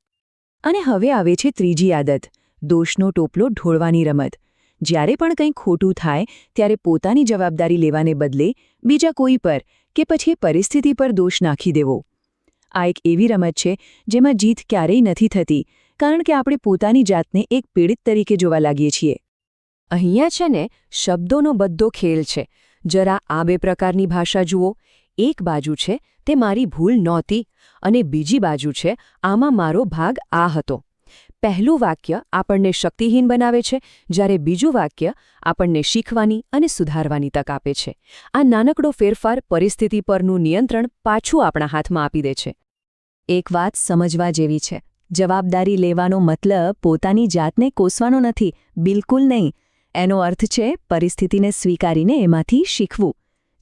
S4: અને હવે આવે છે ત્રીજી આદત, દોષનો ટોપલો ઢોળવાની રમત. જ્યારે પણ કંઈ ખોટું થાય ત્યારે પોતાની જવાબદારી લેવાને બદલે બીજા કોઈ પર કે પછી પરિસ્થિતિ પર દોષ નાખી દેવો. આ એક એવી રમત છે જેમાં જીત ક્યારેય નથી થતી, કારણ કે આપણે પોતાની જાતને એક પીડિત તરીકે જોવા લાગીએ છીએ. અહીંયા છે ને શબ્દોનો બધો ખેલ છે. જરા આ 2 પ્રકારની ભાષા જુઓ. એક બાજુ છે તે મારી ભૂલ નહોતી અને બીજી બાજુ છે આમાં મારો ભાગ આ હતો. પહેલું વાક્ય આપણને શક્તિહીન બનાવે છે, જ્યારે બીજું વાક્ય આપણને શીખવાની અને સુધારવાની તક આપે છે. આ નાનકડો ફેરફાર પરિસ્થિતિ પરનું નિયંત્રણ પાછું આપણા હાથમાં આપી દે છે. એક વાત સમજવા જેવી છે. જવાબદારી લેવાનો મતલબ પોતાની જાતને કોસવાનો નથી, બિલકુલ નહીં. એનો અર્થ છે પરિસ્થિતિને સ્વીકારીને એમાંથી શીખવું.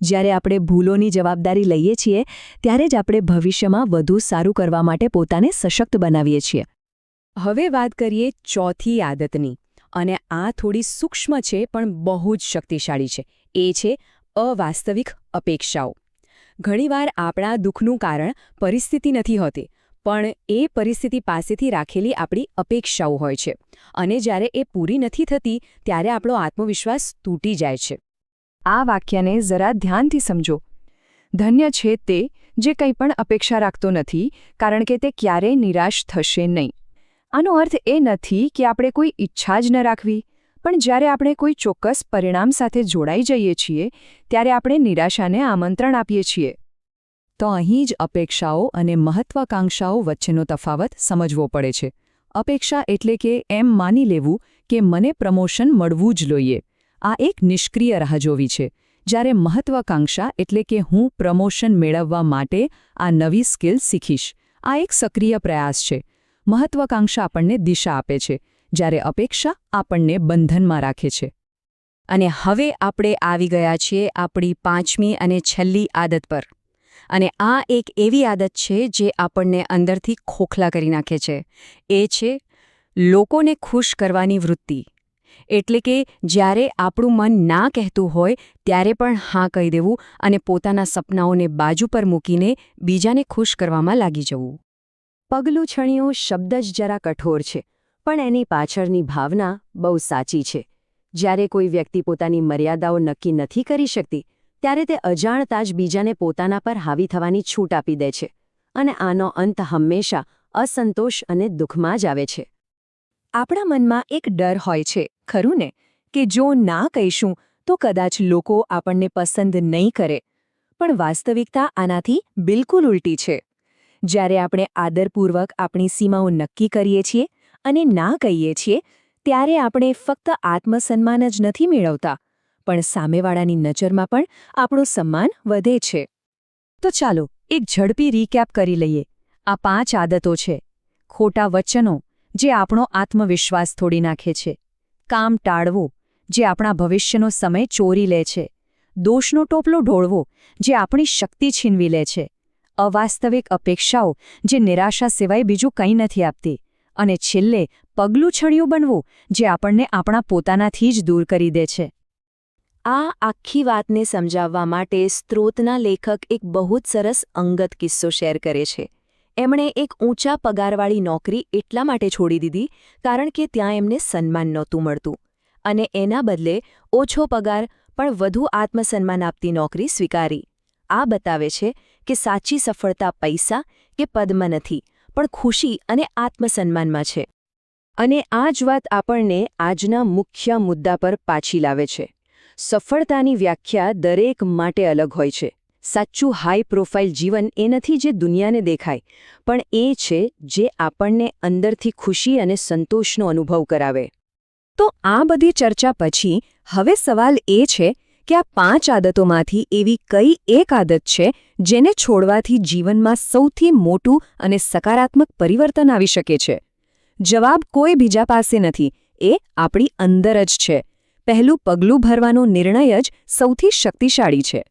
S4: જ્યારે આપણે ભૂલોની જવાબદારી લઈએ છીએ ત્યારે જ આપણે ભવિષ્યમાં વધુ સારું કરવા માટે પોતાને સશક્ત બનાવીએ છીએ. હવે વાત કરીએ ચોથી આદતની, અને આ થોડી સૂક્ષ્મ છે પણ બહુ જ શક્તિશાળી છે. એ છે અવાસ્તવિક અપેક્ષાઓ. ઘણીવાર આપણા દુઃખનું કારણ પરિસ્થિતિ નથી હોતી, પણ એ પરિસ્થિતિ પાસેથી રાખેલી આપણી અપેક્ષાઓ હોય છે. અને જ્યારે એ પૂરી નથી થતી ત્યારે આપણો આત્મવિશ્વાસ તૂટી જાય છે. આ વાક્યને જરા ધ્યાનથી સમજો. ધન્ય છે તે જે કંઈ પણ અપેક્ષા રાખતો નથી, કારણ કે તે ક્યારેય નિરાશ થશે નહીં. આનો અર્થ એ નથી કે આપણે કોઈ ઈચ્છા જ ન રાખવી, પણ જ્યારે આપણે કોઈ ચોક્કસ પરિણામ સાથે જોડાઈ જઈએ છીએ ત્યારે આપણે નિરાશાને આમંત્રણ આપીએ છીએ. તો અહીં જ અપેક્ષાઓ અને મહત્વાકાંક્ષાઓ વચ્ચેનો તફાવત સમજવો પડે છે. અપેક્ષા એટલે કે એમ માની લેવું કે મને પ્રમોશન મળવું જ જોઈએ. આ એક નિષ્ક્રિય રાહ જોવી છે. જ્યારે મહત્વાકાંક્ષા એટલે કે હું પ્રમોશન મેળવવા માટે આ નવી સ્કિલ શીખીશ. આ એક સક્રિય પ્રયાસ છે. મહત્વાકાંક્ષા આપણને દિશા આપે છે. જ્યારે અપેક્ષા આપણને બંધનમાં રાખે છે. અને હવે આપણે આવી ગયા છીએ આપણી 5મી અને છેલ્લી આદત પર. અને આ એક એવી આદત છે જે આપણને અંદરથી ખોખલા કરી નાખે છે. એ છે લોકોને ખુશ કરવાની વૃત્તિ. એટલે કે જ્યારે આપણું મન ના કહેતું હોય ત્યારે પણ હા કહી દેવું અને પોતાના સપનાઓને બાજુ પર મૂકીને બીજાને ખુશ કરવામાં લાગી જવું. પગલું છણિયો શબ્દ જ જરા કઠોર છે, પણ એની પાછળની ભાવના બહુ સાચી છે. જ્યારે કોઈ વ્યક્તિ પોતાની મર્યાદાઓ નક્કી નથી કરી શકતી ત્યારે તે અજાણતા જ બીજાને પોતાના પર હાવી થવાની છૂટ આપી દે છે. અને આનો અંત હંમેશા અસંતોષ અને દુઃખમાં જ આવે છે. આપણા મનમાં એક ડર હોય છે, ખરું ને, કે જો ના કહીશું તો કદાચ લોકો આપણને પસંદ નહીં કરે. પણ વાસ્તવિકતા આનાથી બિલકુલ ઉલટી છે. જ્યારે આપણે આદરપૂર્વક આપણી સીમાઓ નક્કી કરીએ છીએ અને ના કહીએ છીએ ત્યારે આપણે ફક્ત આત્મસન્માન જ નથી મેળવતા, પણ સામેવાળાની નજરમાં પણ આપણું સન્માન વધે છે. તો ચાલો એક ઝડપી રીકેપ કરી લઈએ. આ 5 આદતો છે. ખોટા વચનો, જે આપણો આત્મવિશ્વાસ તોડી નાખે છે. કામ ટાળવું, જે આપણા ભવિષ્યનો સમય ચોરી લે છે. દોષનો ટોપલો ઢોળવો, જે આપણી શક્તિ છીનવી લે છે. અવાસ્તવિક અપેક્ષાઓ, જે નિરાશા સિવાય બીજું કંઈ નથી આપતી. અને છેલ્લે પગલું છણિયું બનવું, જે આપણને આપણા પોતાનાથી જ દૂર કરી દે છે. આ આખી વાતને સમજાવવા માટે સ્ત્રોતના લેખક એક બહુ જ સરસ અંગત કિસ્સો શેર કરે છે. એમણે એક ઊંચા પગારવાળી નોકરી એટલા માટે છોડી દીધી કારણ કે ત્યાં એમને સન્માન નહોતું મળતું, અને એના બદલે ઓછો પગાર પણ વધુ આત્મસન્માન આપતી નોકરી સ્વીકારી. આ બતાવે છે કે સાચી સફળતા પૈસા કે પદમાં નથી, પણ ખુશી અને આત્મસન્માનમાં છે. અને આ જ વાત આપણને આજના મુખ્ય મુદ્દા પર પાછી લાવે છે. સફળતાની વ્યાખ્યા દરેક માટે અલગ હોય છે. સાચું હાઈ પ્રોફાઇલ જીવન એ નથી જે દુનિયાને દેખાય, પણ એ છે જે આપણને અંદરથી ખુશી અને સંતોષનો અનુભવ કરાવે. તો આ બધી ચર્ચા પછી હવે સવાલ એ છે કે આ 5 આદતોમાંથી એવી કઈ એક આદત છે જેને છોડવાથી જીવનમાં સૌથી મોટું અને સકારાત્મક પરિવર્તન આવી શકે છે? જવાબ કોઈ બીજા પાસે નથી, એ આપણી અંદર જ છે. પહેલું પગલું ભરવાનો નિર્ણય જ સૌથી શક્તિશાળી છે.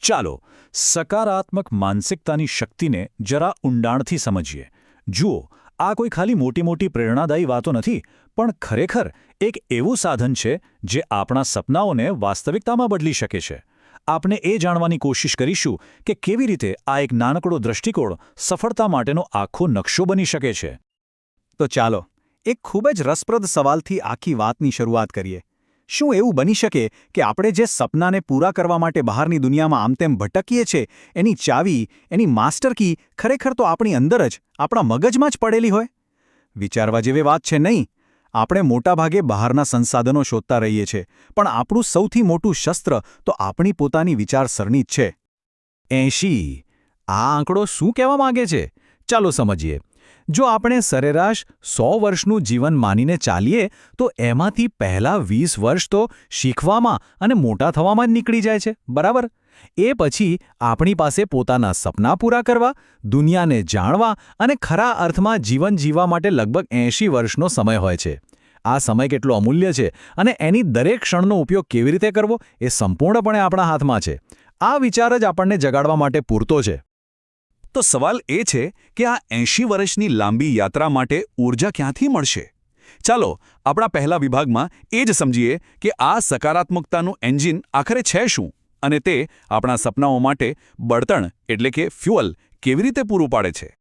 S2: ચાલો સકારાત્મક માનસિકતાની શક્તિને જરા ઊંડાણથી સમજીએ. જુઓ, આ કોઈ ખાલી મોટી પ્રેરણાદાયી વાતો નથી, પણ ખરેખર એક એવું સાધન છે જે આપણા સપનાઓને વાસ્તવિકતામાં બદલી શકે છે. આપણે એ જાણવાની કોશિશ કરીશું કે કેવી રીતે આ એક નાનકડો દૃષ્ટિકોણ સફળતા માટેનો આખો નકશો બની શકે છે.
S3: તો ચાલો એક ખૂબ જ રસપ્રદ સવાલથી આખી વાતની શરૂઆત કરીએ. શું એવું બની શકે કે આપણે જે સપનાને પૂરા કરવા માટે બહારની દુનિયામાં આમતેમ ભટકીએ છીએ એની ચાવી, એની માસ્ટર કી ખરેખર તો આપણી અંદર જ, આપણા મગજમાં જ પડેલી હોય? વિચારવા જેવી વાત છે નહીં. આપણે મોટાભાગે બહારના સંસાધનો શોધતા રહીએ છીએ, પણ આપણું સૌથી મોટું શસ્ત્ર તો આપણી પોતાની વિચારસરણી જ છે. 80 આ આંકડો શું કહેવા માંગે છે? ચાલો સમજીએ. જો આપણે સરેરાશ 100 વર્ષનું જીવન માનીને ચાલીએ તો એમાંથી પહેલા 20 વર્ષ તો શીખવામાં અને મોટા થવામાં જ નીકળી જાય છે, બરાબર? એ પછી આપણી પાસે પોતાના સપના પૂરા કરવા, દુનિયાને જાણવા અને ખરા અર્થમાં જીવન જીવવા માટે લગભગ 80 વર્ષનો સમય હોય છે. આ સમય કેટલો અમૂલ્ય છે અને એની દરેક ક્ષણનો ઉપયોગ કેવી રીતે કરવો એ સંપૂર્ણપણે આપણા હાથમાં છે. આ વિચાર જ આપણને જગાડવા માટે પૂરતો છે.
S2: તો સવાલ એ છે કે આ 80 વર્ષની લાંબી યાત્રા માટે ઊર્જા ક્યાંથી મળશે? ચાલો આપણા પહેલા વિભાગમાં એ જ સમજીએ કે આ સકારાત્મકતાનું એન્જિન આખરે છે શું, અને તે આપણા સપનાઓ માટે બળતણ એટલે કે ફ્યુઅલ કેવી રીતે પૂરું પાડે છે.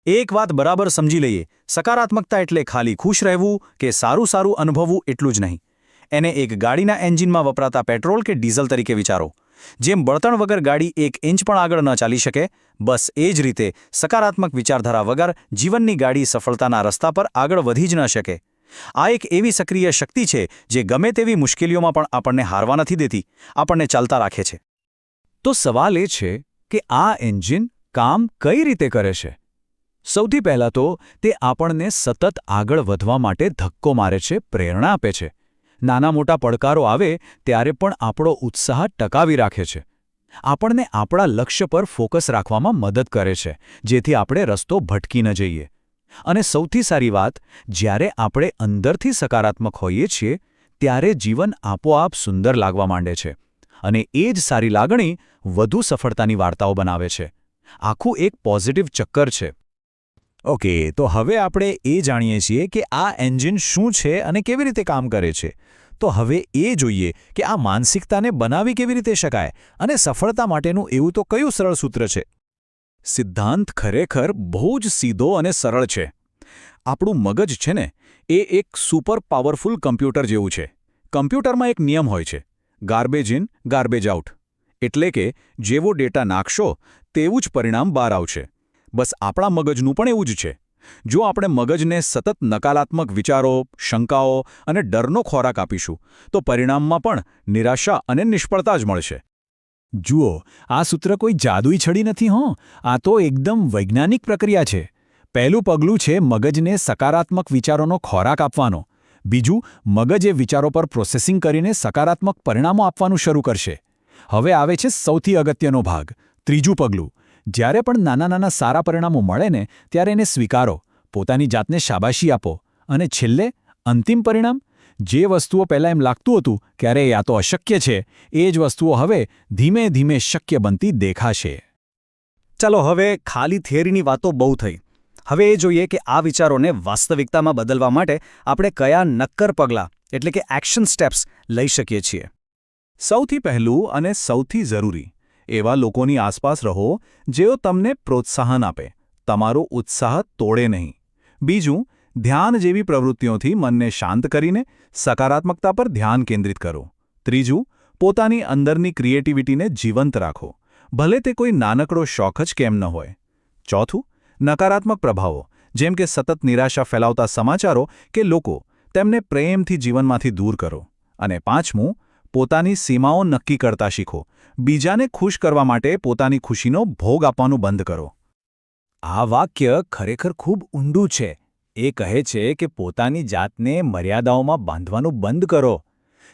S3: એક વાત બરાબર સમજી લઈએ. સકારાત્મકતા એટલે ખાલી ખુશ રહેવું કે સારું અનુભવવું એટલું જ નહીં. એને એક ગાડીના એન્જિનમાં વપરાતા પેટ્રોલ કે ડીઝલ તરીકે વિચારો. જેમ બળતણ વગર ગાડી 1 ઇંચ પણ આગળ ન ચાલી શકે, બસ એ જ રીતે સકારાત્મક વિચારધારા વગર જીવનની ગાડી સફળતાના રસ્તા પર આગળ વધી જ ન શકે. આ એક એવી સક્રિય શક્તિ છે જે ગમે તેવી મુશ્કેલીઓમાં પણ આપણને હારવા નથી દેતી, આપણને ચાલતા રાખે છે.
S1: તો સવાલ એ છે કે આ એન્જિન કામ કઈ રીતે કરે છે? સૌથી પહેલાં તો તે આપણને સતત આગળ વધવા માટે ધક્કો મારે છે, પ્રેરણા આપે છે. નાના મોટા પડકારો આવે ત્યારે પણ આપણો ઉત્સાહ ટકાવી રાખે છે. આપણને આપણા લક્ષ્ય પર ફોકસ રાખવામાં મદદ કરે છે, જેથી આપણે રસ્તો ભટકી ન જઈએ. અને સૌથી સારી વાત, જ્યારે આપણે અંદરથી સકારાત્મક હોઈએ છીએ ત્યારે જીવન આપોઆપ સુંદર લાગવા માંડે છે અને એ જ સારી લાગણી વધુ સફળતાની વાર્તાઓ બનાવે છે. આખું એક પોઝિટિવ ચક્કર છે. ઓકે, તો હવે આપણે એ જાણીએ છીએ કે આ એન્જિન શું છે અને કેવી રીતે કામ કરે છે. તો હવે એ જોઈએ કે આ માનસિકતાને બનાવી કેવી રીતે શકાય અને સફળતા માટેનું એવું તો કયું સરળ સૂત્ર છે. સિદ્ધાંત ખરેખર બહુ જ સીધો અને સરળ છે. આપણું મગજ છે ને, એ એક સુપર પાવરફુલ કમ્પ્યુટર જેવું છે. કમ્પ્યુટરમાં એક નિયમ હોય છે, ગાર્બેજ ઇન ગાર્બેજ આઉટ. એટલે કે જેવો ડેટા નાખશો તેવું જ પરિણામ બહાર આવશે. બસ આપણા મગજનું પણ એવું જ છે. જો આપણે મગજને સતત નકારાત્મક વિચારો, શંકાઓ અને ડરનો ખોરાક આપીશું તો પરિણામમાં પણ નિરાશા અને નિષ્ફળતા જ મળશે. જુઓ, આ સૂત્ર કોઈ જાદુઈ છડી નથી હો. આ તો એકદમ વૈજ્ઞાનિક પ્રક્રિયા છે. પહેલું પગલું છે મગજને સકારાત્મક વિચારોનો ખોરાક આપવાનો. બીજું, મગજ એ વિચારો પર પ્રોસેસિંગ કરીને સકારાત્મક પરિણામો આપવાનું શરૂ કરશે. હવે આવે છે સૌથી અગત્યનો ભાગ, ત્રીજું પગલું. જ્યારે પણ નાના સારા પરિણામો મળે ને ત્યારે એને સ્વીકારો, પોતાની જાતને શાબાશી આપો. અને છેલ્લે અંતિમ પરિણામ, જે વસ્તુઓ પહેલાં એમ લાગતું હતું કે અરે આ તો અશક્ય છે, એ જ વસ્તુઓ હવે ધીમે ધીમે શક્ય બનતી દેખાશે.
S3: ચાલો, હવે ખાલી થિયરીની વાતો બહુ થઈ. હવે એ જોઈએ કે આ વિચારોને વાસ્તવિકતામાં બદલવા માટે આપણે કયા નક્કર પગલાં એટલે કે એક્શન સ્ટેપ્સ લઈ શકીએ છીએ.
S2: સૌથી પહેલું અને સૌથી જરૂરી, એવા લોકોની આસપાસ રહો જેઓ તમને પ્રોત્સાહન આપે, તમારો ઉત્સાહ તોડે નહીં. બીજું, ધ્યાન જેવી પ્રવૃત્તિઓથી મનને શાંત કરીને સકારાત્મકતા પર ધ્યાન કેન્દ્રિત કરો. ત્રીજું, પોતાની અંદરની ક્રિએટિવિટીને જીવંત રાખો, ભલે તે કોઈ નાનકડો શોખ જ કેમ ન હોય. ચોથું, નકારાત્મક પ્રભાવો જેમ કે સતત નિરાશા ફેલાવતા સમાચારો કે લોકો, તેમને પ્રેમથી જીવનમાંથી દૂર કરો. અને પાંચમું, પોતાની સીમાઓ નક્કી કરતા શીખો. બીજાને ખુશ કરવા માટે પોતાની ખુશીનો ભોગ આપવાનું બંધ કરો. આ વાક્ય ખરેખર ખૂબ ઊંડું છે. એ કહે છે કે પોતાની જાતને મર્યાદાઓમાં બાંધવાનું બંધ કરો.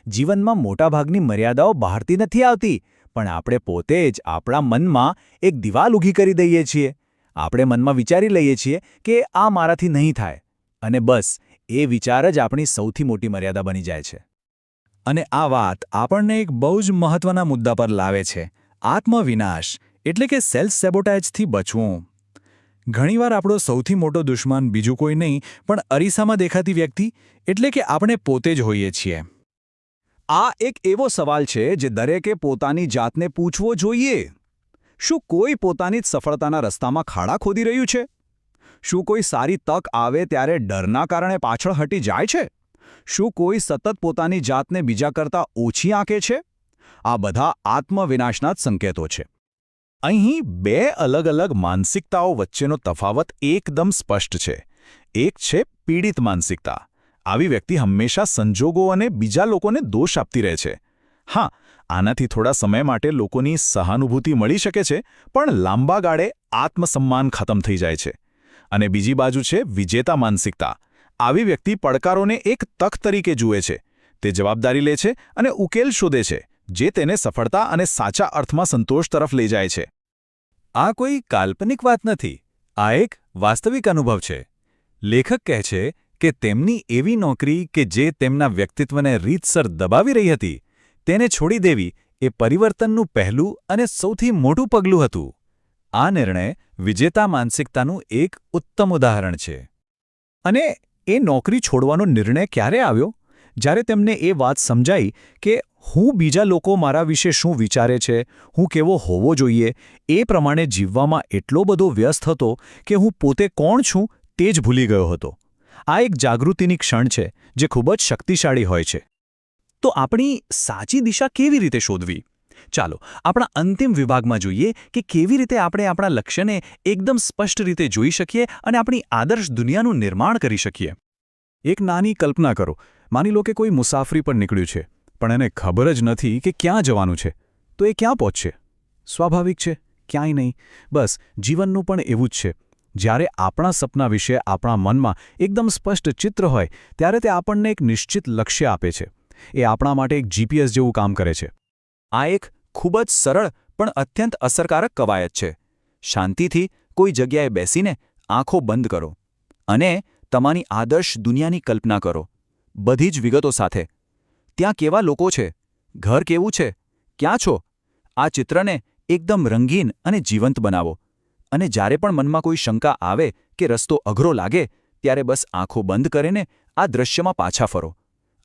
S2: જીવનમાં મોટાભાગની મર્યાદાઓ બહારથી નથી આવતી, પણ આપણે પોતે જ આપણા મનમાં એક દિવાલ ઊભી કરી દઈએ છીએ. આપણે મનમાં વિચારી લઈએ છીએ કે આ મારાથી નહીં થાય, અને બસ એ વિચાર જ આપણી સૌથી મોટી મર્યાદા બની જાય છે. અને આ વાત આપણને એક બહુ જ મહત્વના મુદ્દા પર લાવે છે, આત્મવિનાશ એટલે કે સેલ્ફ સેબોટેજથી બચવું. ઘણીવાર આપણો સૌથી મોટો દુશ્મન બીજું કોઈ નહીં પણ અરીસામાં દેખાતી વ્યક્તિ એટલે કે આપણે પોતે જ હોઈએ છીએ.
S3: આ એક એવો સવાલ છે જે દરેકે પોતાની જાતને પૂછવો જોઈએ. શું કોઈ પોતાની જ સફળતાના રસ્તામાં ખાડા ખોદી રહ્યું છે? શું કોઈ સારી તક આવે ત્યારે ડરના કારણે પાછળ હટી જાય છે? શું કોઈ સતત પોતાની જાતને બીજા કરતાં ઓછી આંકે છે? આ બધા આત્મવિનાશના જ સંકેતો છે.
S2: અહીં બે અલગ અલગ માનસિકતાઓ વચ્ચેનો તફાવત એકદમ સ્પષ્ટ છે. એક છે પીડિત માનસિકતા. આવી વ્યક્તિ હંમેશા સંજોગો અને બીજા લોકોને દોષ આપતી રહે છે. હા, આનાથી થોડા સમય માટે લોકોની સહાનુભૂતિ મળી શકે છે, પણ લાંબા ગાળે આત્મસન્માન ખતમ થઈ જાય છે. અને બીજી બાજુ છે વિજેતા માનસિકતા. આવી વ્યક્તિ પડકારોને એક તક તરીકે જુએ છે. તે જવાબદારી લે છે અને ઉકેલ શોધે છે, જે તેને સફળતા અને સાચા અર્થમાં સંતોષ તરફ લઈ જાય છે.
S1: આ કોઈ કાલ્પનિક વાત નથી. આ એક વાસ્તવિક અનુભવ છે. લેખક કહે છે કે તેમની એવી નોકરી કે જે તેમના વ્યક્તિત્વને રીતસર દબાવી રહી હતી, તેને છોડી દેવી એ પરિવર્તનનું પહેલું અને સૌથી મોટું પગલું હતું. આ નિર્ણય વિજેતા માનસિકતાનું એક ઉત્તમ ઉદાહરણ છે.
S3: અને એ નોકરી છોડવાનો નિર્ણય ક્યારે આવ્યો? જ્યારે તેમને એ વાત સમજાઈ કે હું બીજા લોકો મારા વિશે શું વિચારે છે, હું કેવો હોવો જોઈએ, એ પ્રમાણે જીવવામાં એટલો બધો વ્યસ્ત હતો કે હું પોતે કોણ છું તે જ ભૂલી ગયો હતો. આ એક જાગૃતિની ક્ષણ છે જે ખૂબ જ શક્તિશાળી હોય છે. તો આપણી સાચી દિશા કેવી રીતે શોધવી? ચાલો આપણા અંતિમ વિભાગમાં જોઈએ કે કેવી રીતે આપણે આપણા લક્ષ્યને એકદમ સ્પષ્ટ રીતે જોઈ શકીએ અને આપણી આદર્શ દુનિયાનું નિર્માણ કરી શકીએ. એક નાની કલ્પના કરો. માની લો કે કોઈ મુસાફરી પર નીકળ્યું છે, પણ એને ખબર જ નથી કે ક્યાં જવાનું છે. તો એ ક્યાં પહોંચશે? સ્વાભાવિક છે, ક્યાંય નહીં. બસ જીવનનું પણ એવું જ છે. જ્યારે આપણા સપના વિશે આપણા મનમાં એકદમ સ્પષ્ટ ચિત્ર હોય ત્યારે તે આપણને એક નિશ્ચિત લક્ષ્ય આપે છે. એ આપણા માટે એક જીપીએસ જેવું કામ કરે છે. આ એક ખૂબ જ સરળ પણ અત્યંત અસરકારક કવાયત છે. શાંતિથી કોઈ જગ્યાએ બેસીને આંખો બંધ કરો અને તમારી આદર્શ દુનિયાની કલ્પના કરો, બધી જ વિગતો સાથે. ત્યાં કેવા લોકો છે, ઘર કેવું છે, ક્યાં છો? આ ચિત્રને એકદમ રંગીન અને જીવંત બનાવો. અને જ્યારે પણ મનમાં કોઈ શંકા આવે કે રસ્તો અઘરો લાગે, ત્યારે બસ આંખો બંધ કરીને આ દૃશ્યમાં પાછા ફરો.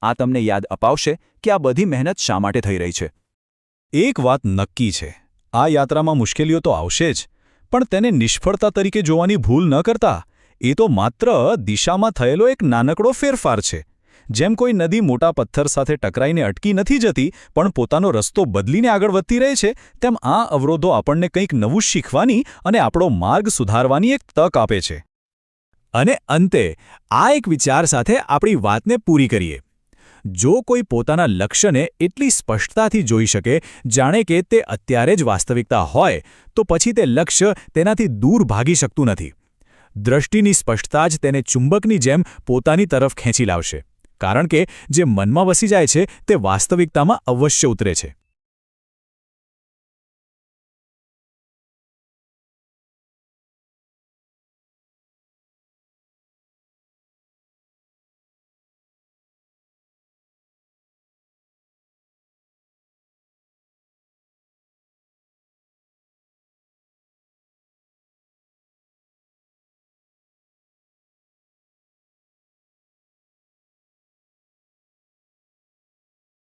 S3: આ તમને યાદ અપાવશે કે આ બધી મહેનત શા માટે થઈ રહી છે.
S1: એક વાત નક્કી છે, આ યાત્રામાં મુશ્કેલીઓ તો આવશે જ, પણ તેને નિષ્ફળતા તરીકે જોવાની ભૂલ ન કરતા. એ તો માત્ર દિશામાં થયેલો એક નાનકડો ફેરફાર છે. જેમ કોઈ નદી મોટા પથ્થર સાથે ટકરાઈને અટકી નથી જતી પણ પોતાનો રસ્તો બદલીને આગળ વધતી રહે છે, તેમ આ અવરોધો આપણને કંઈક નવું શીખવાની અને આપણો માર્ગ સુધારવાની એક તક આપે છે. અને અંતે આ એક વિચાર સાથે આપણી વાતને પૂરી કરીએ. જો કોઈ પોતાના લક્ષ્યને એટલી સ્પષ્ટતાથી જોઈ શકે જાણે કે તે અત્યારે જ વાસ્તવિકતા હોય, તો પછી તે લક્ષ્ય તેનાથી દૂર ભાગી શકતું નથી. દ્રષ્ટિની સ્પષ્ટતા જ તેને ચુંબકની જેમ પોતાની તરફ ખેંચી લાવશે, કારણ કે જે મનમાં વસી જાય છે તે વાસ્તવિકતામાં અવશ્ય ઉતરે છે.